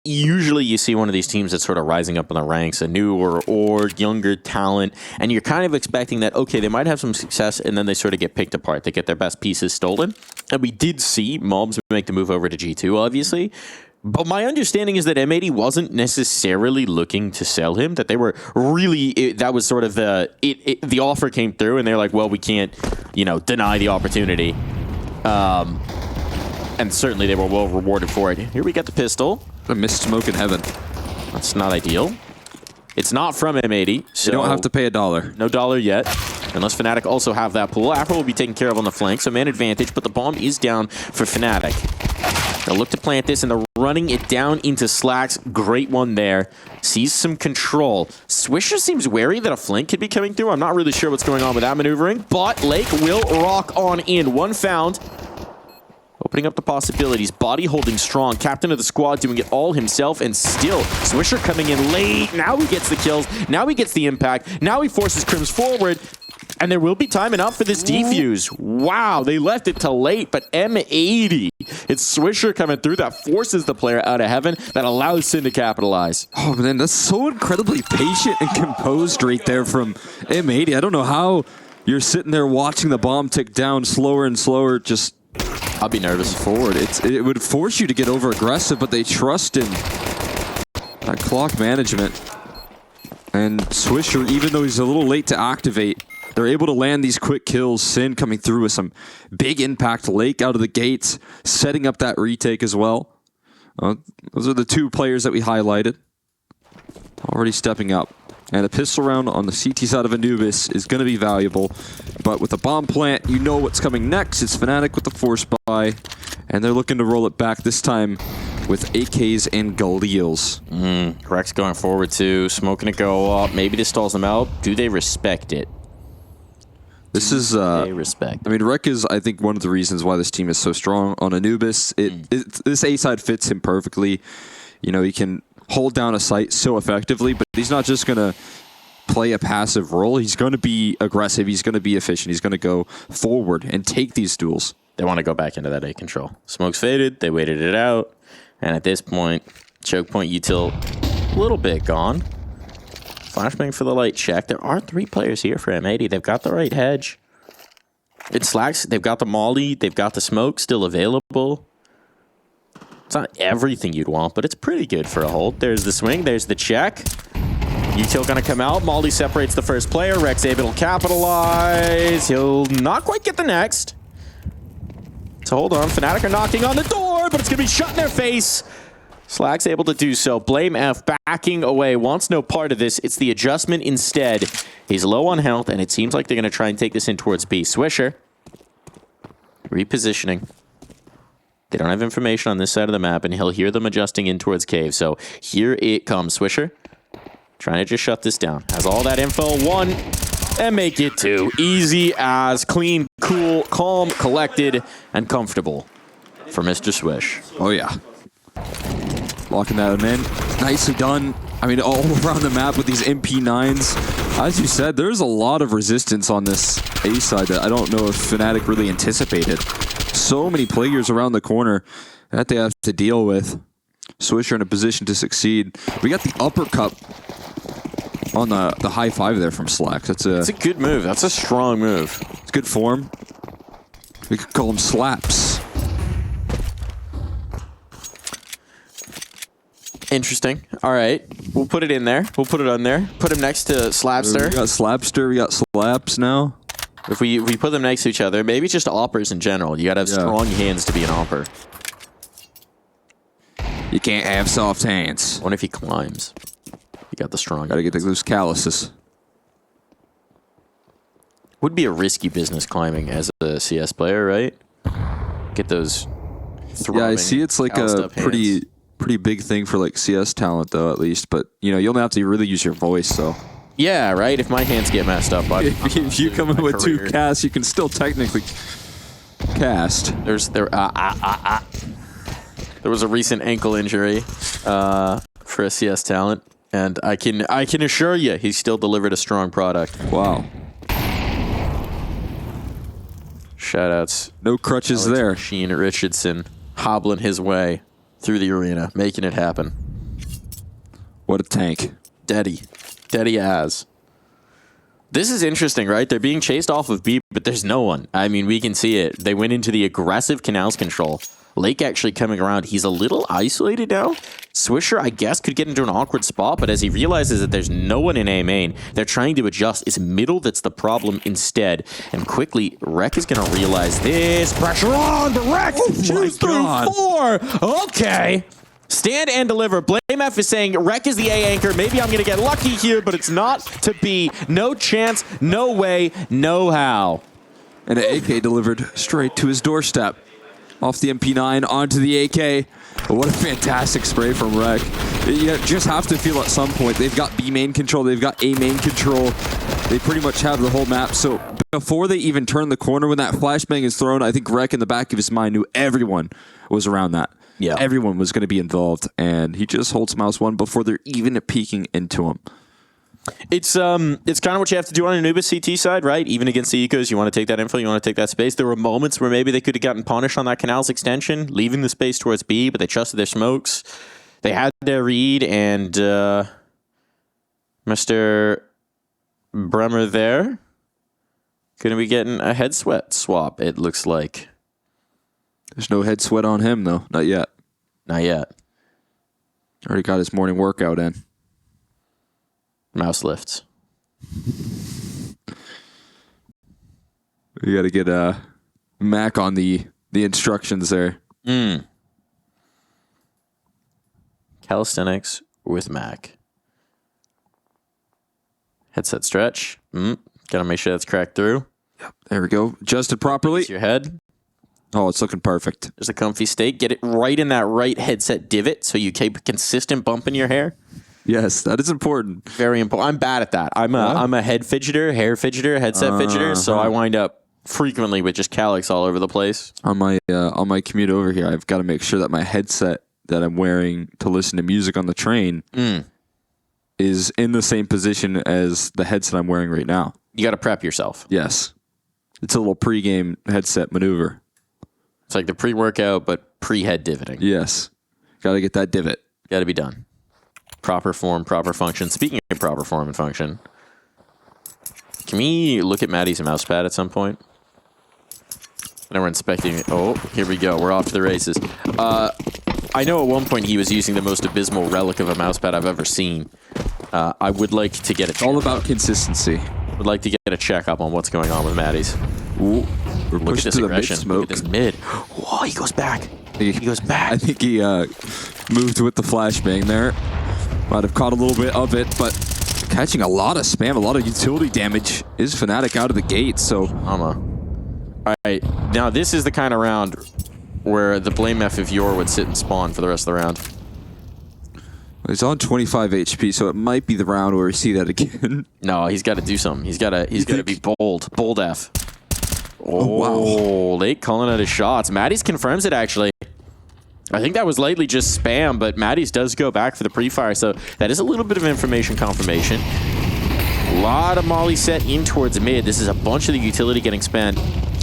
usually you see one of these teams that's sort of rising up in the ranks, a newer or younger talent, and you're kind of expecting that, okay, they might have some success, and then they sort of get picked apart. They get their best pieces stolen. And we did see Mobs make the move over to G2, obviously. But my understanding is that M80 wasn't necessarily looking to sell him, that they were really, that was sort of the offer came through, and they're like, well, we can't, deny the opportunity. And certainly they were well rewarded for it. Here we get the pistol. A missed smoke in heaven. That's not ideal. It's not from M80, so you don't have to pay $1. No dollar yet, unless fnatic also have that pool. Afro will be taken care of on the flank, so man advantage, but the bomb is down for fnatic. They'll look to plant this, and they're running it down into Slacks. Great one there. Sees some control. Swisher seems wary that a flank could be coming through. I'm not really sure what's going on with that maneuvering, but Lake will rock on in. One found. Opening up the possibilities. Body holding strong. Captain of the squad doing it all himself, and still Swisher coming in late. Now he gets the kills. Now he gets the impact. Now he forces Crims forward. And there will be time enough for this defuse. Wow, they left it till late, but M80. It's Swisher coming through that forces the player out of heaven, that allows Sin to capitalize. Oh man, that's so incredibly patient and composed right there from M80. I don't know how you're sitting there watching the bomb tick down slower and slower, just... I'll be nervous. Forward. It would force you to get over aggressive, but they trust in that clock management. And Swisher, even though he's a little late to activate, they're able to land these quick kills. Sin coming through with some big impact. Lake out of the gates, setting up that retake as well. Those are the two players that we highlighted. Already stepping up. And a pistol round on the CT side of Anubis is going to be valuable. But with the bomb plant, you know what's coming next. It's fnatic with the force buy. And they're looking to roll it back this time with AKs and Galils. Rex going forward too. Smoking to go up. Maybe this stalls them out. Do they respect it? This is... they respect. I mean, Rek is, I think, one of the reasons why this team is so strong on Anubis. This A side fits him perfectly. He can hold down a site so effectively, but he's not just going to play a passive role. He's going to be aggressive. He's going to be efficient. He's going to go forward and take these duels. They want to go back into that A control. Smoke's faded. They waited it out. And at this point, choke point util a little bit gone. Flashbang for the light check. There are 3 players here for M80. They've got the right hedge. It's Slacks. They've got the molly. They've got the smoke still available. It's not everything you'd want, but it's pretty good for a hold. There's the swing. There's the check. Util gonna come out. Molly separates the first player. Rex able to capitalize. He'll not quite get the next. So hold on. fnatic are knocking on the door, but it's gonna be shut in their face. Slack's able to do so. Blame F backing away. Wants no part of this. It's the adjustment instead. He's low on health, and it seems like they're gonna try and take this in towards B. Swisher. Repositioning. They don't have information on this side of the map, and he'll hear them adjusting in towards cave. So here it comes. Swisher trying to just shut this down. Has all that info. 1, and make it 2. Easy as clean, cool, calm, collected, and comfortable for Mr. Swish. Oh, yeah. Locking that in. Nicely done. I mean, all around the map with these MP9s. As you said, there's a lot of resistance on this A side that I don't know if fnatic really anticipated. So many players around the corner that they have to deal with. Swisher in a position to succeed. We got the uppercut on the high five there from Slacks. That's a good move. That's a strong move. It's good form. We could call them slaps. Interesting. All right. We'll put it in there. We'll put it on there. Put him next to Slapster. We got Slapster. We got Slaps now. If we put them next to each other, maybe just oppers in general. You got to have strong hands to be an opper. You can't have soft hands. What if he climbs? You got the strong. Got to get those calluses. Would be a risky business climbing as a CS player, right? Get those. Yeah, I see. It's like a pretty big thing for like CS talent, though, at least. But you know, you'll have to really use your voice. So. Yeah, right. If my hands get messed up, if you come in with career. 2 casts, you can still technically cast. There was a recent ankle injury for a CS talent, and I can assure you, he still delivered a strong product. Wow. Shoutouts. No crutches there. Sheen Richardson hobbling his way through the arena, making it happen. What a tank. Daddy. Daddy as. This is interesting, right? They're being chased off of B, but there's no one. I mean, we can see it. They went into the aggressive canals control. Lake actually coming around. He's a little isolated now. Swisher, I guess, could get into an awkward spot, but as he realizes that there's no one in A main, they're trying to adjust. It's middle that's the problem instead. And quickly, Rek is going to realize this. Pressure on, but Rek choose through 4. Okay. Stand and deliver. Blame F is saying Rek is the A anchor. Maybe I'm going to get lucky here, but it's not to be. No chance, no way, no how. And an AK delivered straight to his doorstep. Off the MP9 onto the AK. But what a fantastic spray from Rek. You just have to feel at some point they've got B main control, they've got A main control. They pretty much have the whole map. So before they even turn the corner, when that flashbang is thrown, I think Rek in the back of his mind knew everyone was around that. Yeah, everyone was going to be involved, and he just holds mouse 1 before they're even peeking into him. It's kind of what you have to do on an Anubis CT side, right? Even against the ecos, you want to take that info, you want to take that space. There were moments where maybe they could have gotten punished on that canals extension, leaving the space towards B, but they trusted their smokes. They had their read, and Mr. Bremer there going to be getting a head sweat swap, it looks like. There's no head sweat on him, though. Not yet. Not yet. Already got his morning workout in. Mouse lifts. We got to get Mac on the instructions there. Calisthenics with Mac. Headset stretch. Gotta make sure that's cracked through. Yep. There we go. Adjusted properly. It's your head. Oh, it's looking perfect. There's a comfy state. Get it right in that right headset divot so you keep a consistent bump in your hair. Yes, that is important. Very important. I'm bad at that. I'm a head fidgeter, hair fidgeter, headset fidgeter, so I wind up frequently with just calyx all over the place. On my commute over here, I've got to make sure that my headset that I'm wearing to listen to music on the train is in the same position as the headset I'm wearing right now. You got to prep yourself. Yes. It's a little pre-game headset maneuver. It's like the pre-workout, but pre-head divoting. Yes. Got to get that divot. Got to be done. Proper form, proper function. Speaking of proper form and function, can we look at Maddie's mouse pad at some point? I know we're inspecting it. Oh, here we go. We're off to the races. I know at one point he was using the most abysmal relic of a mouse pad I've ever seen. I would like to get It's all about consistency. Would like to get a checkup on what's going on with Maddie's. Ooh, we're Look at pushed this to the aggression. mid-smoke. Look at this mid. Whoa, he goes back. He goes back. I think he moved with the flashbang there. Might have caught a little bit of it, but catching a lot of spam, a lot of utility damage is fnatic out of the gate, so... All right, now this is the kind of round where the blame F of Yor would sit and spawn for the rest of the round. He's on 25 HP, so it might be the round where we see that again. No, he's got to do something. He's got to be bold. Bold F. Oh, wow. Late calling out his shots. Maddie's confirms it, actually. I think that was lightly just spam, but Maddie's does go back for the pre-fire, so that is a little bit of information confirmation. A lot of molly set in towards mid. This is a bunch of the utility getting spent,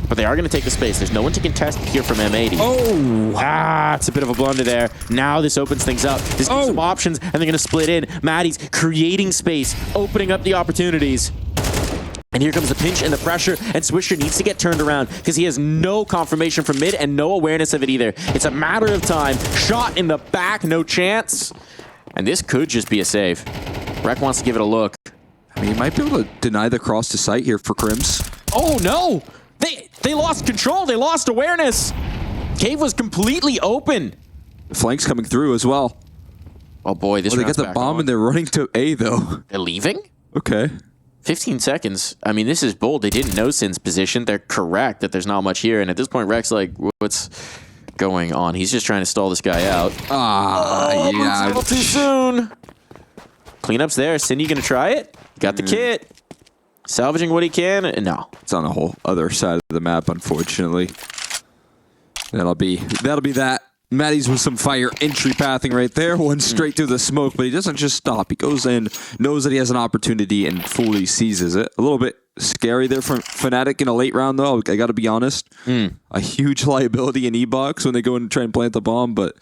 but they are going to take the space. There's no one to contest here from M80. Oh! It's a bit of a blunder there. Now this opens things up. This gives some options, and they're going to split in. Maddie's creating space, opening up the opportunities. And here comes the pinch and the pressure, and Swisher needs to get turned around because he has no confirmation from mid and no awareness of it either. It's a matter of time. Shot in the back, no chance. And this could just be a save. Rek wants to give it a look. I mean, he might be able to deny the cross to sight here for Crims. Oh, no! They lost control. They lost awareness. Cave was completely open. The flank's coming through as well. Oh, boy. This they got the bomb and they're running to A, though. They're leaving? Okay. 15 seconds. I mean, this is bold. They didn't know Sin's position. They're correct that there's not much here. And at this point, Rek's like, what's going on? He's just trying to stall this guy out. Yeah. A little too soon. Cleanup's there. Sin, you going to try it? Got the kit. Salvaging what he can. No. It's on the whole other side of the map, unfortunately. That'll be that. Maddie's with some fire entry pathing right there. One straight through the smoke, but he doesn't just stop. He goes in, knows that he has an opportunity, and fully seizes it. A little bit scary there for fnatic in a late round, though. I got to be honest. A huge liability in E-Box when they go in and try and plant the bomb, but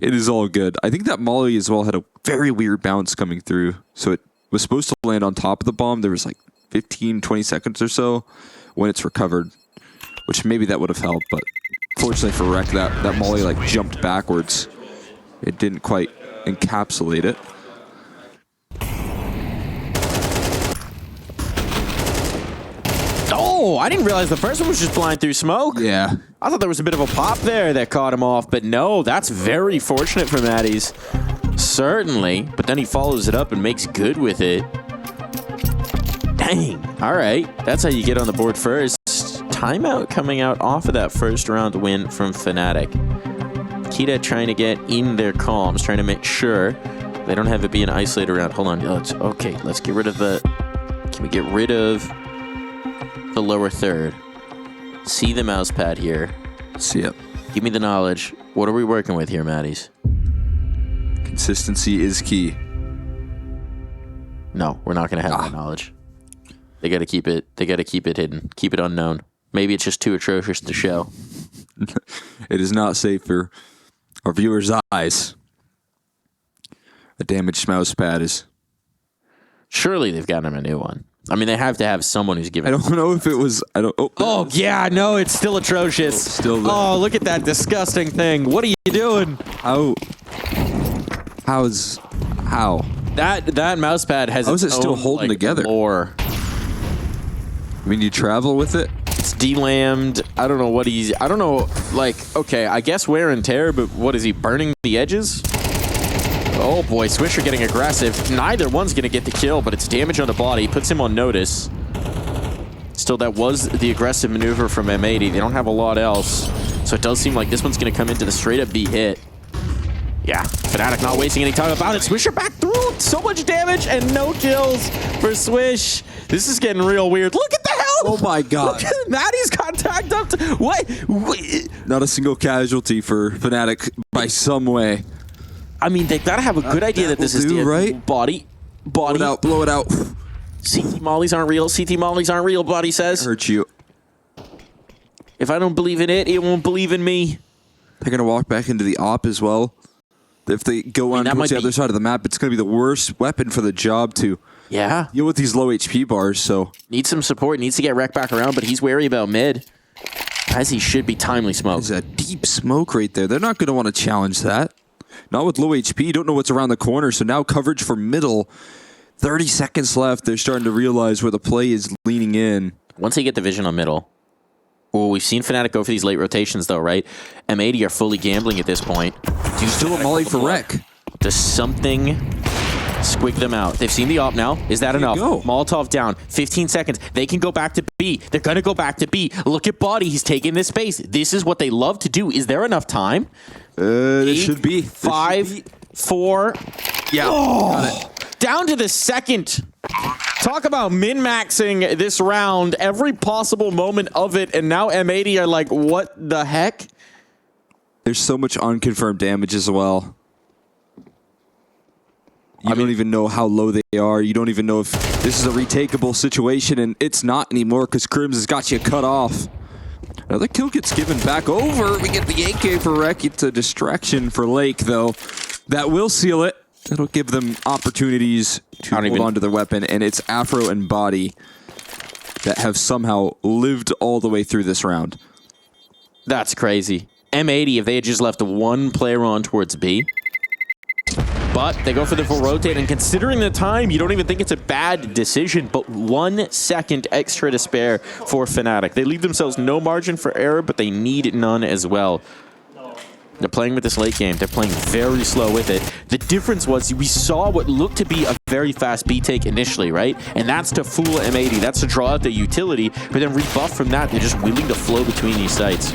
It is all good. I think that Molly as well had a very weird bounce coming through. So it was supposed to land on top of the bomb. There was like 15, 20 seconds or so when it's recovered, which maybe that would have helped. But fortunately for Rec, that Molly like jumped backwards. It didn't quite encapsulate it. Oh, I didn't realize the first one was just flying through smoke. Yeah. I thought there was a bit of a pop there that caught him off, but no, that's very fortunate for Matties. Certainly, but then he follows it up and makes good with it. Dang. All right, that's how you get on the board first. Timeout coming out off of that first round win from fnatic. Kita trying to get in their comms, trying to make sure they don't have it be an isolated round. Hold on. Okay, let's get rid of the... Can we get rid of the lower third? See the mouse pad here. See it. Give me the knowledge. What are we working with here, Matties? Consistency is key. No, we're not going to have that knowledge. They got to keep it. They got to keep it hidden. Keep it unknown. Maybe it's just too atrocious to show. It is not safe for our viewers' eyes. A damaged mouse pad is... Surely they've gotten him a new one. I mean, they have to have someone who's giving... I don't know if it was... Oh, yeah, no, it's still atrocious. Still there. Oh, look at that disgusting thing. What are you doing? How? That mouse pad has... How is it still holding together? Lore. I mean, you travel with it? It's delammed. I don't know what he's... I don't know, like, okay, I guess wear and tear, but what is he, burning the edges? Oh boy, Swisher getting aggressive. Neither one's going to get the kill, but it's damage on the body. Puts him on notice. Still, that was the aggressive maneuver from M80. They don't have a lot else. So it does seem like this one's going to come into the straight-up B hit. Yeah, fnatic not wasting any time about it. Swisher back through. So much damage and no kills for Swish. This is getting real weird. Look at the health. Oh my god. Look at Maddie's contact up to... What? Not a single casualty for fnatic by some way. I mean, they gotta have a good idea that this is the right? Body. Blow it out. CT mollies aren't real. CT mollies aren't real, Body says. Hurt you. If I don't believe in it, it won't believe in me. They're gonna walk back into the op as well. If they go on towards the other side of the map, it's gonna be the worst weapon for the job to deal with these low HP bars. So needs some support. Needs to get Wreck back around, but he's wary about mid, as he should be. Timely smoke. There's a deep smoke right there. They're not gonna want to challenge that. Not with low HP. You don't know what's around the corner. So now coverage for middle. 30 seconds left. They're starting to realize where the play is leaning in. Once they get the vision on middle. Well, we've seen fnatic go for these late rotations, though, right? M80 are fully gambling at this point. Do you still a molly for Wreck? Does something squig them out? They've seen the op now. Is that enough? Molotov down. 15 seconds. They can go back to B. They're going to go back to B. Look at Body. He's taking this space. This is what they love to do. Is there enough time? It should be. 5, 4. Yeah. Got it. Down to the second. Talk about min-maxing this round. Every possible moment of it. And now M80 are like, what the heck? There's so much unconfirmed damage as well. You don't even know how low they are. You don't even know if this is a retakeable situation, and it's not anymore because Crims has got you cut off. Another kill gets given back over. We get the AK for Wreck. It's a distraction for Lake, though. That will seal it. It'll give them opportunities to hold on to their weapon, and it's Afro and Body that have somehow lived all the way through this round. That's crazy. M80, if they had just left one player on towards B, but they go for the full rotate, and considering the time, you don't even think it's a bad decision, but 1 second extra to spare for fnatic. They leave themselves no margin for error, but they need none as well. They're playing with this late game. They're playing very slow with it. The difference was we saw what looked to be a very fast B take initially, right? And that's to fool M80. That's to draw out the utility, but then rebuff from that. They're just willing to flow between these sites.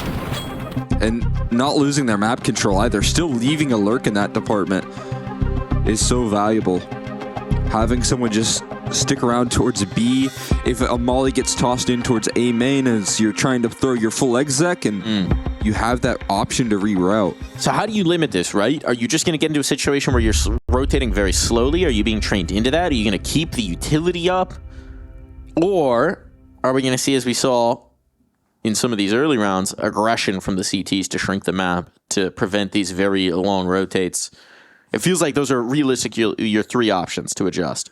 And not losing their map control either. Still leaving a lurk in that department is so valuable. Having someone just stick around towards B. If a molly gets tossed in towards A main as you're trying to throw your full exec, and you have that option to reroute. So how do you limit this, right? Are you just going to get into a situation where you're rotating very slowly? Are you being trained into that? Are you going to keep the utility up? Or are we going to see, as we saw in some of these early rounds, aggression from the CTs to shrink the map to prevent these very long rotates. It feels like those are realistic, your 3 options to adjust.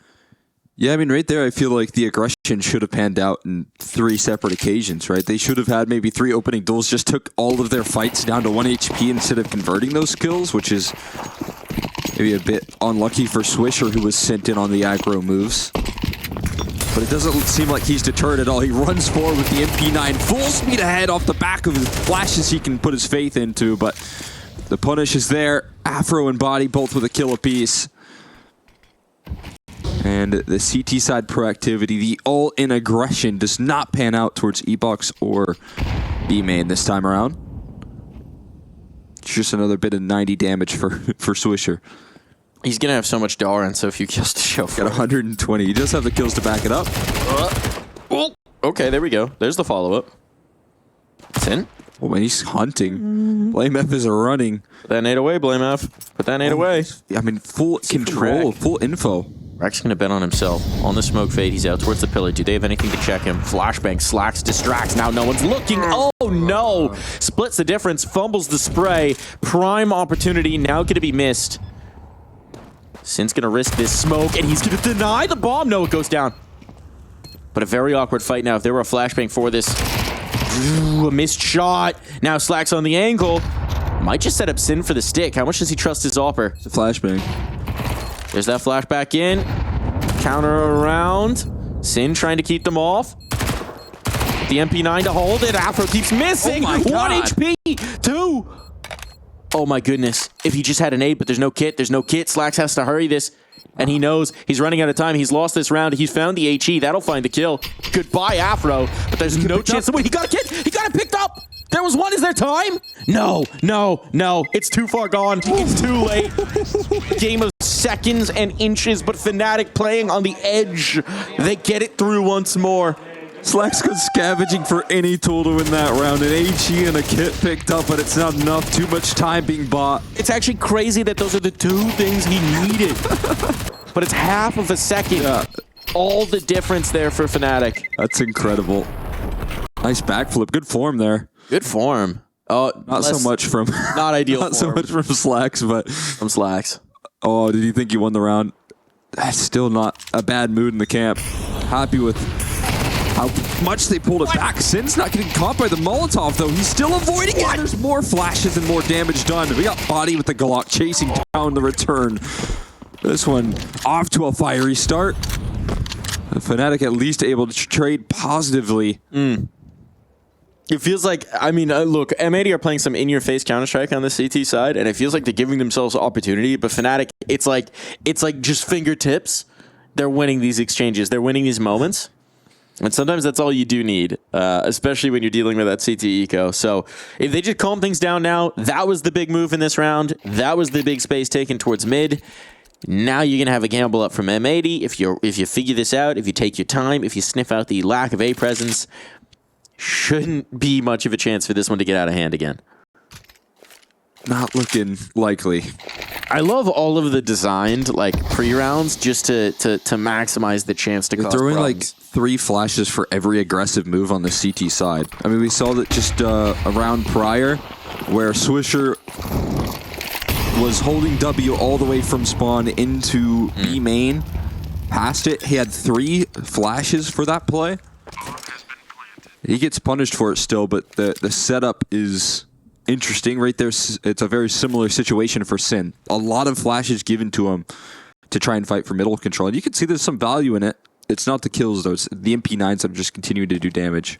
Yeah, I mean, right there, I feel like the aggression should have panned out in 3 separate occasions, right? They should have had maybe 3 opening duels, just took all of their fights down to 1 HP instead of converting those kills, which is maybe a bit unlucky for Swisher, who was sent in on the aggro moves. But it doesn't seem like he's deterred at all. He runs forward with the MP9, full speed ahead off the back of his flashes he can put his faith into, but the punish is there. Afro and Body both with a kill apiece. And the CT side proactivity, the all-in aggression does not pan out towards E-Box or B-Main this time around. It's just another bit of 90 damage for Swisher. He's going to have so much DAR and so few kills to show for Got 120. He does have the kills to back it up. Okay, there we go. There's the follow-up. Sin. Oh, man, he's hunting. Blame F is running. Put that nade away, Blame F. Put that nade away. I mean, full control, full info. Rack's going to bet on himself. On the smoke fade, he's out towards the pillar. Do they have anything to check him? Flashbang, slacks, distracts. Now no one's looking. Oh, no. Splits the difference, fumbles the spray. Prime opportunity now going to be missed. Sin's going to risk this smoke, and he's going to deny the bomb. No, it goes down. But a very awkward fight now. If there were a flashbang for this. Ooh, a missed shot. Now Slack's on the angle. Might just set up Sin for the stick. How much does he trust his Opper? It's a flashbang. There's that flashback in. Counter around. Sin trying to keep them off. The MP9 to hold it. Afro keeps missing. Oh 1 HP. 2. Oh my goodness. If he just had an 8, but there's no kit. There's no kit. Slacks has to hurry this. And he knows he's running out of time. He's lost this round. He's found the HE. That'll find the kill. Goodbye, Afro. But there's no chance. Wait, he got a kit. He got it picked up. There was one. Is there time? No, no, no. It's too far gone. It's too late. Game of seconds and inches, but fnatic playing on the edge. They get it through once more. Slacks goes scavenging for any tool to win that round. An HE and a kit picked up, but it's not enough. Too much time being bought. It's actually crazy that those are the 2 things he needed. But it's half of a second. Yeah. All the difference there for fnatic. That's incredible. Nice backflip. Good form there. Good form. Oh, not so much from not ideal. Not so much from Slacks, but from Slacks. Oh, did you think you won the round? That's still not a bad mood in the camp. Happy with how much they pulled it back. Sin's not getting caught by the Molotov, though. He's still avoiding it. There's more flashes and more damage done. We got Body with the Glock chasing down the return. This one off to a fiery start. The fnatic at least able to trade positively. It feels like, I mean, look, M80 are playing some in-your-face Counter-Strike on the CT side, and it feels like they're giving themselves opportunity, but fnatic, it's like just fingertips. They're winning these exchanges. They're winning these moments. And sometimes that's all you do need, especially when you're dealing with that CT eco. So if they just calm things down now, that was the big move in this round. That was the big space taken towards mid. Now you're going to have a gamble up from M80. If you figure this out, if you take your time, if you sniff out the lack of A presence, shouldn't be much of a chance for this one to get out of hand again. Not looking likely. I love all of the designed like pre-rounds just to maximize the chance to cause throwing problems. Like 3 flashes for every aggressive move on the CT side. I mean, we saw that just a round prior where Swisher was holding W all the way from spawn into B main. Past it, he had 3 flashes for that play. He gets punished for it still, but the setup is interesting right there. It's a very similar situation for Sin. A lot of flashes given to him to try and fight for middle control. And you can see there's some value in it. It's not the kills, though. It's the MP9s that are just continuing to do damage.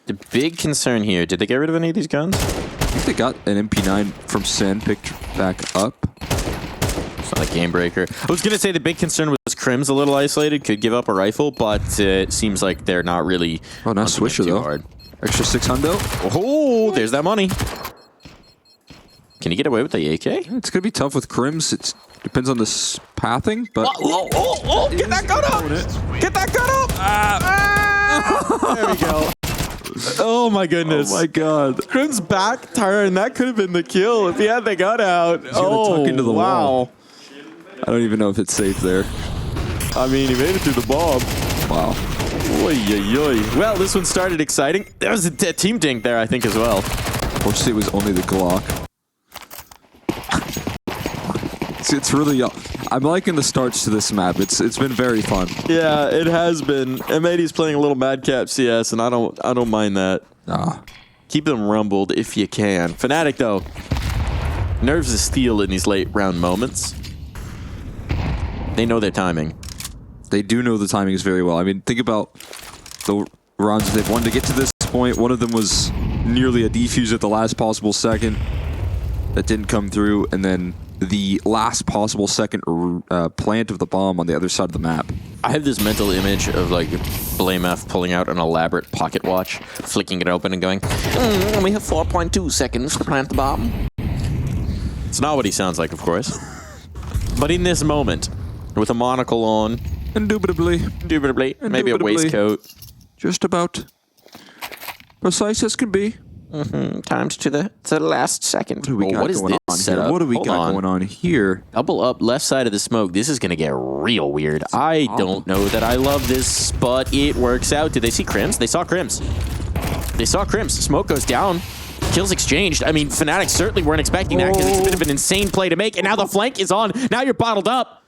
The big concern here, did they get rid of any of these guns? I think they got an MP9 from Sin picked back up. It's not a game breaker. I was going to say the big concern was Crim's a little isolated, could give up a rifle, but it seems like they're not really... Oh, nice Swisher, though. Hard. Extra 600. Oh, there's that money. Can you get away with the AK? Yeah, it's going to be tough with Crims. It depends on this pathing, but... Oh, get that gun up! Get that gun up! There we go. Oh my goodness. Oh my god. Crim's back turn. That could have been the kill if he had the gun out. Tuck into the wall. I don't even know if it's safe there. I mean, he made it through the bomb. Wow. Oy, oy, oy. Well, this one started exciting. There was a team dink there, I think, as well. Fortunately, it was only the Glock. It's really. I'm liking the starts to this map. It's been very fun. Yeah, it has been. M80's playing a little madcap CS, and I don't mind that. Keep them rumbled if you can. fnatic though, nerves of steel in these late round moments. They know their timing. They do know the timing is very well. I mean, think about the rounds they've won to get to this point. One of them was nearly a defuse at the last possible second. That didn't come through, and then the last possible second plant of the bomb on the other side of the map. I have this mental image of like Blame F pulling out an elaborate pocket watch, flicking it open and going, we have 4.2 seconds to plant the bomb. It's not what he sounds like, of course. But in this moment, with a monocle on, Indubitably, maybe a waistcoat. Just about precise as can be. Timed to the last second. What do we got going on here? What do we got going on here? Double up left side of the smoke. This is going to get real weird. I don't know that I love this, but it works out. Did they see Crims? They saw Crims. They saw Crims. Smoke goes down. Kills exchanged. I mean, fnatic certainly weren't expecting that because it's a bit of an insane play to make. And now the flank is on. Now you're bottled up.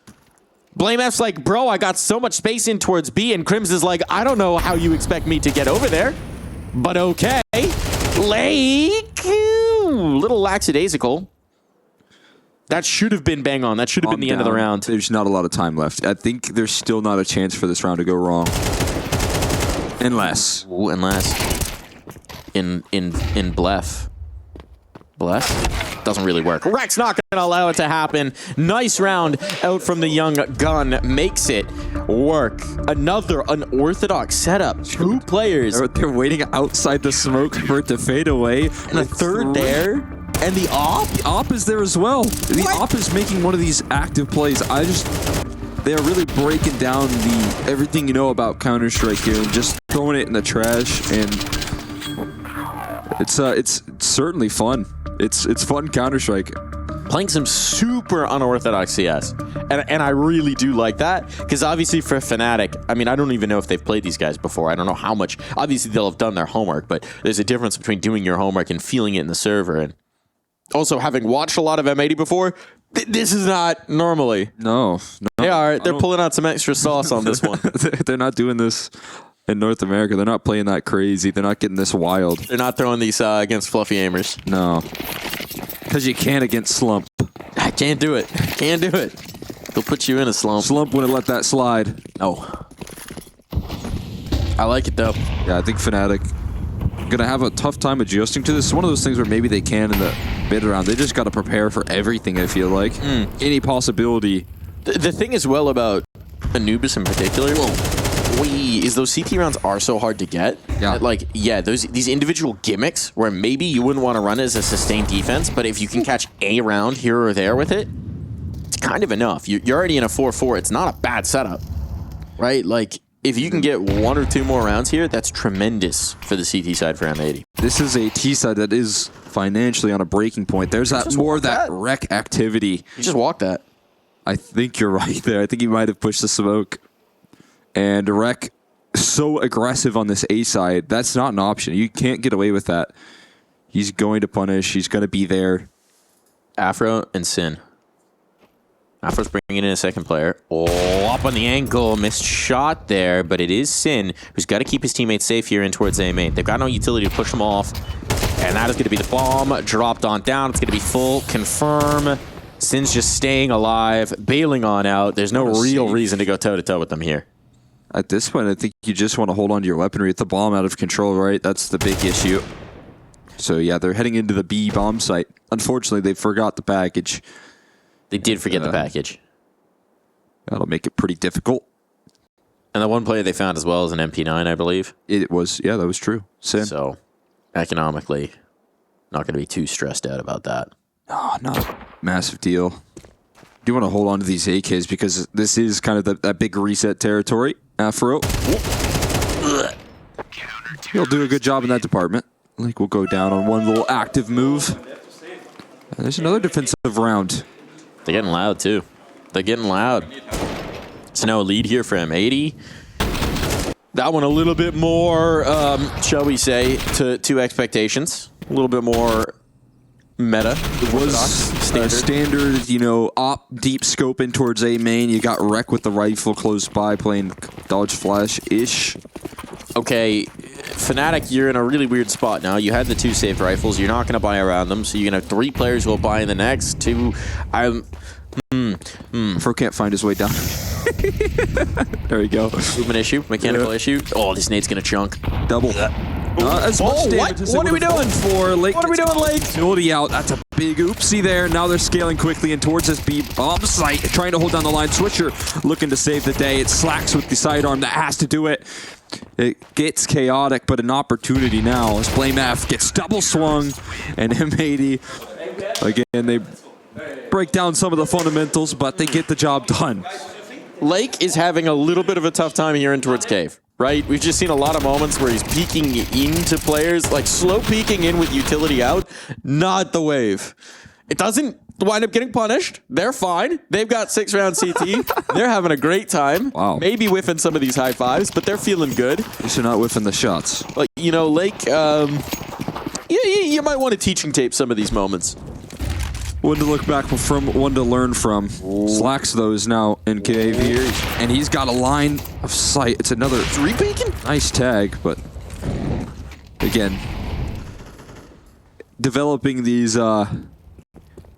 Blame F's like, bro, I got so much space in towards B. And Crims is like, I don't know how you expect me to get over there, but okay. Lake, little lackadaisical. That should have been bang on. That should have been the end of the round. There's not a lot of time left. I think there's still not a chance for this round to go wrong. Unless in Blef. Bless? Doesn't really work. Rek's not going to allow it to happen. Nice round out from the young gun. Makes it work. Another unorthodox setup. Two players. They're waiting outside the smoke for it to fade away. And a third there. And the op? The op is there as well. The op is making one of these active plays. They're really breaking down everything you know about Counter-Strike here and just throwing it in the trash. And it's certainly fun. It's fun Counter-Strike. Playing some super unorthodox CS. And I really do like that, because obviously for fnatic, I mean, I don't even know if they've played these guys before. I don't know how much. Obviously, they'll have done their homework, but there's a difference between doing your homework and feeling it in the server. And also, having watched a lot of M80 before, this is not normally. No. They're pulling out some extra sauce on this one. They're not doing this in North America. They're not playing that crazy. They're not getting this wild. They're not throwing these against fluffy aimers. No. Because you can't against Slump. I can't do it. Can't do it. They'll put you in a slump. Slump wouldn't let that slide. No. I like it, though. Yeah, I think fnatic going to have a tough time adjusting to this. It's one of those things where maybe they can in the mid round. They just got to prepare for everything, I feel like. Any possibility. The thing as well about Anubis in particular is those CT rounds are so hard to get. Yeah. Like, yeah, these individual gimmicks where maybe you wouldn't want to run as a sustained defense, but if you can catch a round here or there with it, it's kind of enough. You're already in a 4-4. It's not a bad setup, right? Like, if you can get one or two more rounds here, that's tremendous for the CT side for M80. This is a T side that is financially on a breaking point. There's that wreck activity. You just walked that. I think you're right there. I think he might have pushed the smoke. And Rek, so aggressive on this A side, that's not an option. You can't get away with that. He's going to punish. He's going to be there. Afro and Sin. Afro's bringing in a second player. Oh, up on the ankle. Missed shot there, but it is Sin who's got to keep his teammates safe here in towards A-main. They've got no utility to push them off. And that is going to be the bomb. Dropped on down. It's going to be full. Confirm. Sin's just staying alive, bailing on out. There's no real reason to go toe-to-toe with them here. At this point, I think you just want to hold on to your weaponry with the bomb out of control, right? That's the big issue. So, yeah, they're heading into the B bomb site. Unfortunately, they forgot the package. They did forget the package. That'll make it pretty difficult. And the one player they found as well is an MP9, I believe. It was, yeah, that was true. Sin. So, economically, not going to be too stressed out about that. Oh, not a massive deal. Do you want to hold on to these AKs because this is kind of that big reset territory. Afro. He'll do a good job in that department. Like we'll go down on one little active move. And there's another defensive round. They're getting loud too. They're getting loud. It's now a lead here for M80. That one a little bit more, shall we say, to expectations. A little bit more meta. It was standard, you know, op deep scoping towards A main. You got wrecked with the rifle close by, playing dodge flash-ish. Okay, fnatic, you're in a really weird spot now. You had the 2 safe rifles. You're not going to buy around them, so you're going to have 3 players who will buy in the next 2. Fro can't find his way down. There we go. Movement issue, mechanical issue. Oh, this nade's going to chunk. Double. Not as much damage as what are we doing? For Lake. What are we doing, Lake? Utility out. That's a big oopsie there. Now they're scaling quickly in towards this B bomb site, trying to hold down the line. Swisher looking to save the day. It slacks with the sidearm that has to do it. It gets chaotic, but an opportunity now as Blame F gets double swung, and M80 again. They break down some of the fundamentals, but they get the job done. Lake is having a little bit of a tough time here in towards cave. Right? We've just seen a lot of moments where he's peeking into players, like slow peeking in with utility out, not the wave. It doesn't wind up getting punished. They're fine. They've got 6-round CT. They're having a great time. Wow. Maybe whiffing some of these high fives, but they're feeling good. At least they're not whiffing the shots. Like, you know, Lake, you might want to teaching tape some of these moments. One to look back from, one to learn from. Slacks those now in cave here, and he's got a line of sight. It's another 3 peeking. Nice tag, but again, developing these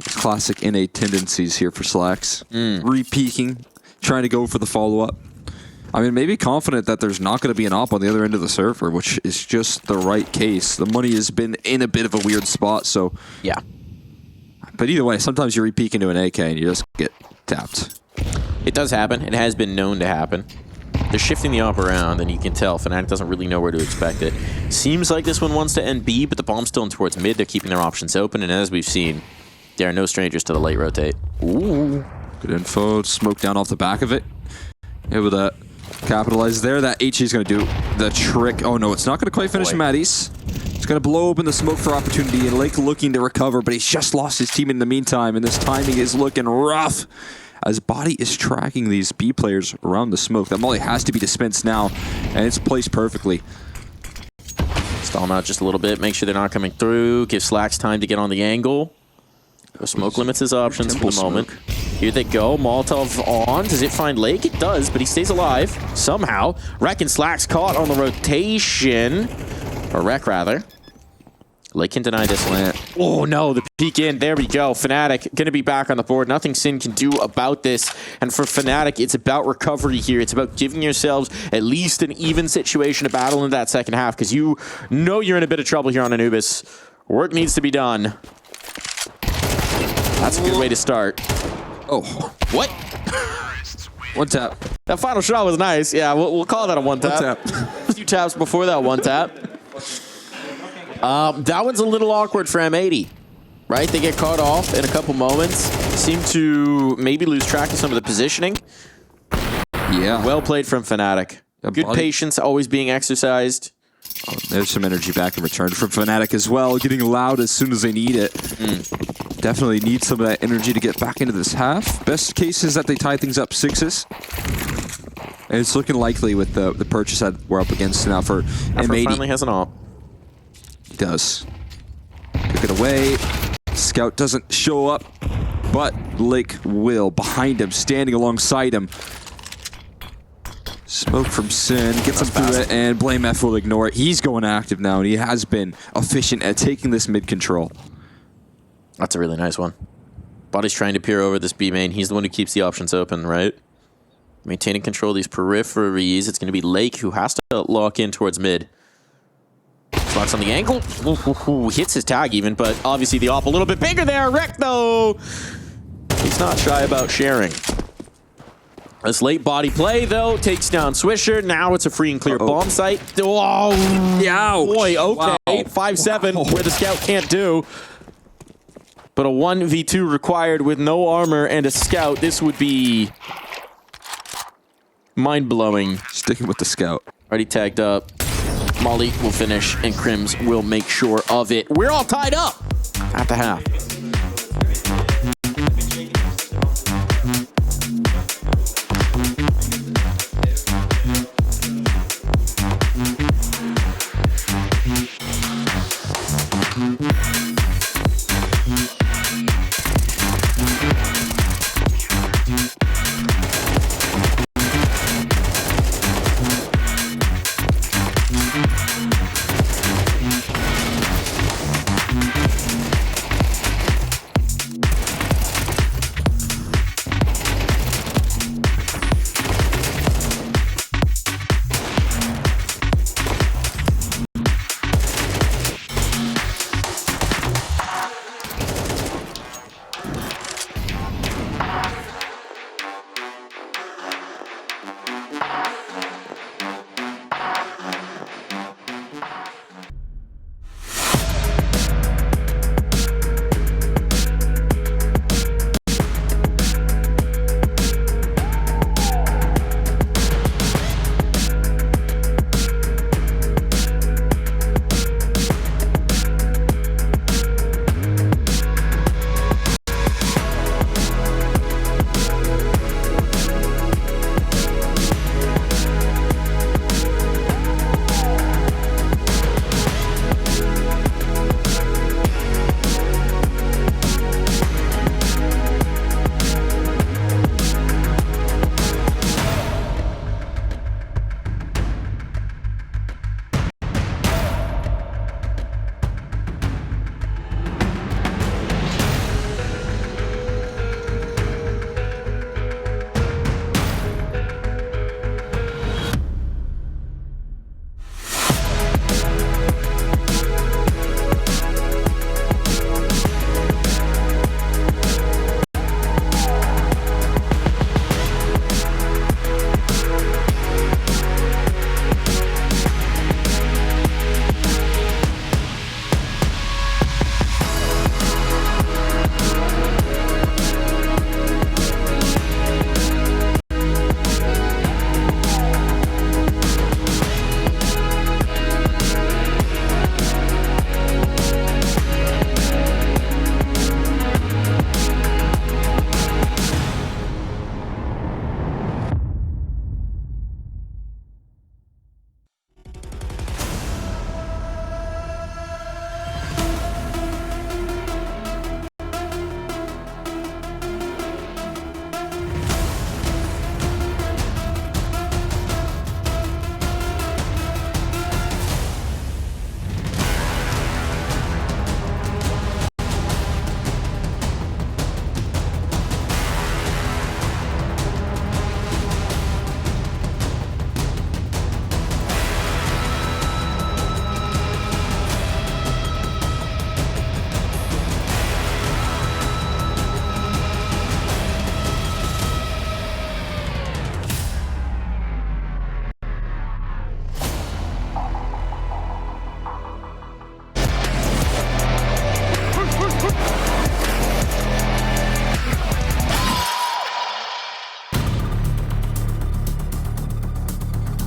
classic innate tendencies here for Slacks. Re-peeking, trying to go for the follow-up. I mean, maybe confident that there's not going to be an op on the other end of the server, which is just the right case. The money has been in a bit of a weird spot, so yeah. But either way, sometimes you re-peek into an AK and you just get tapped. It does happen. It has been known to happen. They're shifting the op around, and you can tell fnatic doesn't really know where to expect it. Seems like this one wants to end B, but the bomb's still in towards mid. They're keeping their options open, and as we've seen, there are no strangers to the late rotate. Ooh. Good info. Smoke down off the back of it. Able to capitalize there. That HE is going to do the trick. Oh no, it's not going to quite finish Matty's. It's going to blow open the smoke for opportunity, and Lake looking to recover, but he's just lost his team in the meantime, and this timing is looking rough as Body is tracking these B players around the smoke. That molly has to be dispensed now, and it's placed perfectly. Stall them out just a little bit, make sure they're not coming through, give Slacks time to get on the angle. Smoke limits his options for the moment. Here they go, Molotov on. Does it find Lake? It does, but he stays alive somehow. Wreck and Slacks caught on the rotation. Or Wreck, rather. Lake can deny this one. Oh no, the peek in. There we go. fnatic going to be back on the board. Nothing Sin can do about this. And for fnatic, it's about recovery here. It's about giving yourselves at least an even situation to battle in that second half, because you know you're in a bit of trouble here on Anubis. Work needs to be done. That's a good way to start. Oh. What? One tap. That final shot was nice. Yeah, we'll call that a one tap. One tap. A few taps before that one tap. That one's a little awkward for M80, right? They get caught off in a couple moments. Seem to maybe lose track of some of the positioning. Yeah. Well played from fnatic. Good patience always being exercised. Oh, there's some energy back in return from fnatic as well, getting loud as soon as they need it. Definitely need some of that energy to get back into this half. Best case is that they tie things up 6s. And it's looking likely with the purchase that we're up against now for M80. Finally has an op. He does. Took it away. Scout doesn't show up, but Lake will. Behind him, standing alongside him. Smoke from Sin, gets him through it, and Blame F will ignore it. He's going active now, and he has been efficient at taking this mid control. That's a really nice one. Body's trying to peer over this B main. He's the one who keeps the options open, right? Maintaining control of these peripheries. It's going to be Lake who has to lock in towards mid. Slots on the angle. Ooh, hits his tag even, but obviously the op a little bit bigger there. Wreck, though. He's not shy about sharing. This late body play, though, takes down Swisher. Now it's a free and clear bomb site. Oh, yeah. Boy, okay. Wow. 5-7, where the scout can't do. But a 1v2 required with no armor and a scout. This would be mind-blowing. Sticking with the scout. Already tagged up. Molly will finish, and Crims will make sure of it. We're all tied up at the half.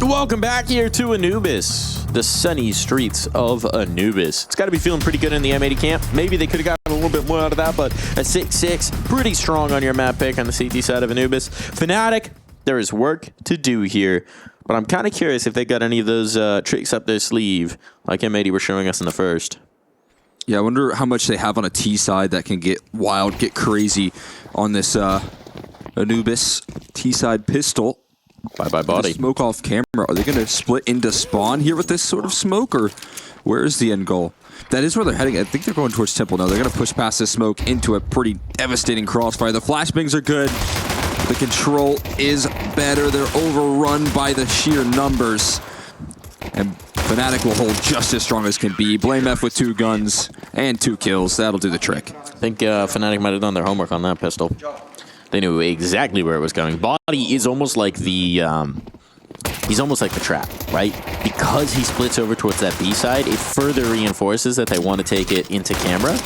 Welcome back here to Anubis, the sunny streets of Anubis. It's got to be feeling pretty good in the M80 camp. Maybe they could have gotten a little bit more out of that, but a 6-6, pretty strong on your map pick on the CT side of Anubis. fnatic, there is work to do here, but I'm kind of curious if they got any of those tricks up their sleeve, like M80 were showing us in the first. Yeah, I wonder how much they have on a T side that can get wild, get crazy on this Anubis T side pistol. Bye-bye body. Smoke off camera. Are they going to split into spawn here with this sort of smoke, or where is the end goal? That is where they're heading. I think they're going towards Temple now. They're going to push past this smoke into a pretty devastating crossfire. The flashbangs are good. The control is better. They're overrun by the sheer numbers. And fnatic will hold just as strong as can be. Blame F with 2 guns and 2 kills. That'll do the trick. I think fnatic might have done their homework on that pistol. They knew exactly where it was going. Body is almost like the he's almost like the trap, right? Because he splits over towards that B side, it further reinforces that they want to take it into camera.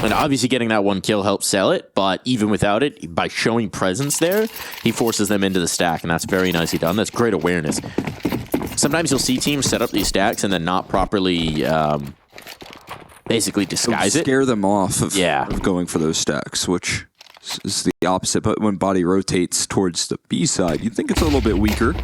And obviously getting that 1 kill helps sell it, but even without it, by showing presence there, he forces them into the stack, and that's very nicely done. That's great awareness. Sometimes you'll see teams set up these stacks and then not properly basically disguise it. Scare them off of going for those stacks, which is the opposite. But when body rotates towards the B side, you think it's a little bit weaker.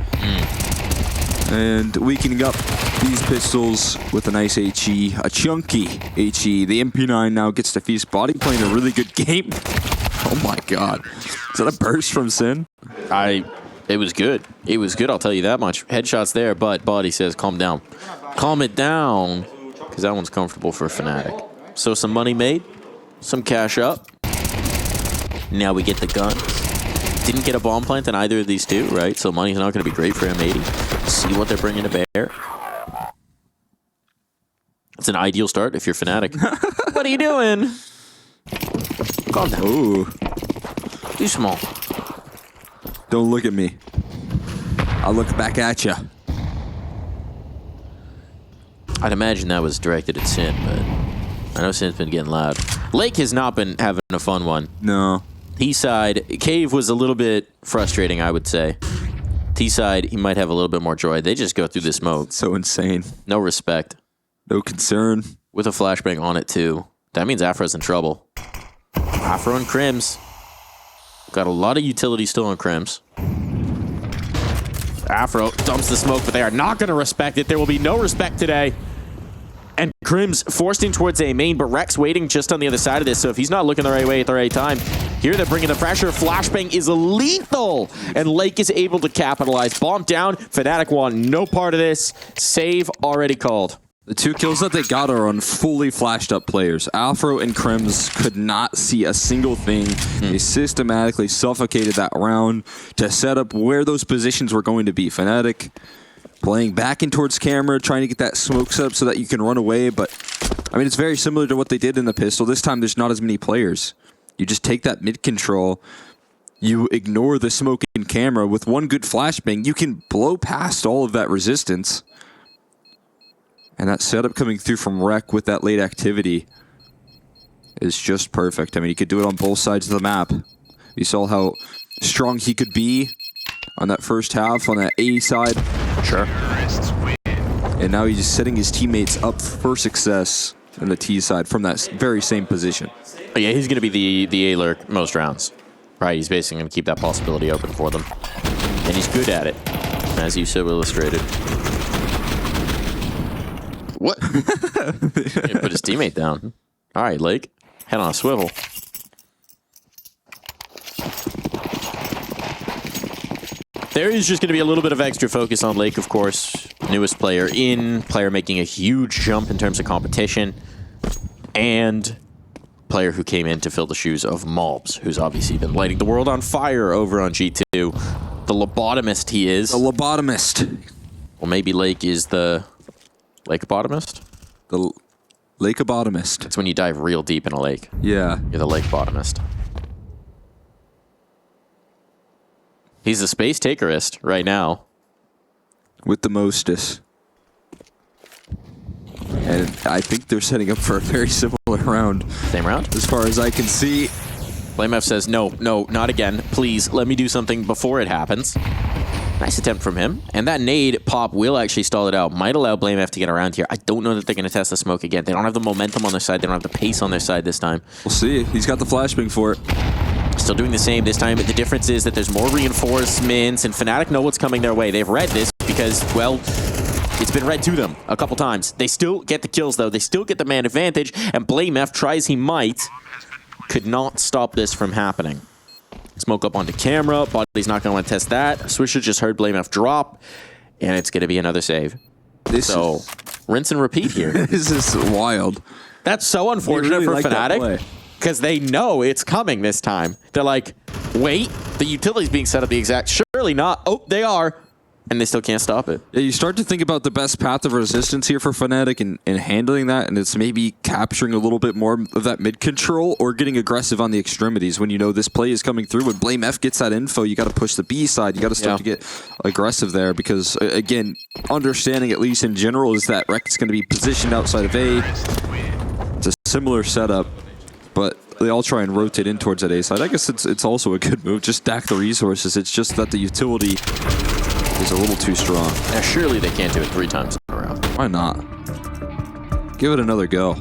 And weakening up these pistols with a nice HE, a chunky HE. The MP9 now gets to feast. Body playing a really good game. Oh my god. Is that a burst from Sin? It was good. It was good, I'll tell you that much. Headshots there, but Body says, calm down. Calm it down, because that one's comfortable for fnatic. So some money made, some cash up. Now we get the guns. Didn't get a bomb plant in either of these two, right? So money's not going to be great for M80. See what they're bringing to bear. It's an ideal start if you're fnatic. What are you doing? Calm down. Ooh. Too small. Don't look at me. I'll look back at you. I'd imagine that was directed at Sin, but I know Sin's been getting loud. Lake has not been having a fun one. No. T-side, Cave was a little bit frustrating, I would say. T-side, he might have a little bit more joy. They just go through the smoke. So insane. No respect. No concern. With a flashbang on it, too. That means Afro's in trouble. Afro and Crims. Got a lot of utility still on Crims. Afro dumps the smoke, but they are not going to respect it. There will be no respect today. And Crims forced in towards A main, but Rex waiting just on the other side of this, so if he's not looking the right way at the right time, here they're bringing the pressure. Flashbang is lethal, and Lake is able to capitalize. Bomb down, fnatic want no part of this. Save already called. The 2 kills that they got are on fully flashed up players. Afro and Crims could not see a single thing. They systematically suffocated that round to set up where those positions were going to be. fnatic playing back in towards camera, trying to get that smoke set up so that you can run away. But, I mean, it's very similar to what they did in the pistol. This time, there's not as many players. You just take that mid control. You ignore the smoke in camera. With 1 good flashbang, you can blow past all of that resistance. And that setup coming through from Rec with that late activity is just perfect. I mean, he could do it on both sides of the map. You saw how strong he could be on that first half on that A side. Sure. And now he's just setting his teammates up for success on the T side from that very same position. But yeah, he's going to be the A-lurk most rounds. Right, he's basically going to keep that possibility open for them. And he's good at it, as you so illustrated. What? He put his teammate down. All right, Lake. Head on a swivel. There is just going to be a little bit of extra focus on Lake, of course. Newest player in, player making a huge jump in terms of competition, and player who came in to fill the shoes of Mobs, who's obviously been lighting the world on fire over on G2. The lobotomist he is. The lobotomist. Well, maybe Lake is the lake-botomist? The lake-botomist. It's when you dive real deep in a lake. Yeah. You're the lake-botomist. He's the space takerist right now. With the mostest. And I think they're setting up for a very similar round. Same round? As far as I can see. Blame F says, no, not again. Please, let me do something before it happens. Nice attempt from him. And that nade pop will actually stall it out. Might allow BlameF to get around here. I don't know that they're going to test the smoke again. They don't have the momentum on their side. They don't have the pace on their side this time. We'll see. He's got the flashbang for it. Still doing the same this time, but the difference is that there's more reinforcements, and Fnatic know what's coming their way. They've read this because, well, it's been read to them a couple times. They still get the kills, though. They still get the man advantage, and BlameF, try as he might, could not stop this from happening. Smoke up onto camera. Body's not going to want to test that. Swisher just heard BlameF drop, and it's going to be another save. So, rinse and repeat here. This is wild. That's so unfortunate for Fnatic, because they know it's coming this time. They're like, wait, the utility's being set up the exact... Surely not. Oh, they are. And they still can't stop it. Yeah, you start to think about the best path of resistance here for Fnatic and handling that, and it's maybe capturing a little bit more of that mid control or getting aggressive on the extremities when you know this play is coming through. When BlameF gets that info, you got to push the B side. You got to start to get aggressive there because, again, understanding at least in general is that Rek's going to be positioned outside of A. It's a similar setup, but they all try and rotate in towards that A side. I guess it's also a good move. Just stack the resources. It's just that the utility is a little too strong. Now, surely they can't do it 3 times in a row. Why not? Give it another go.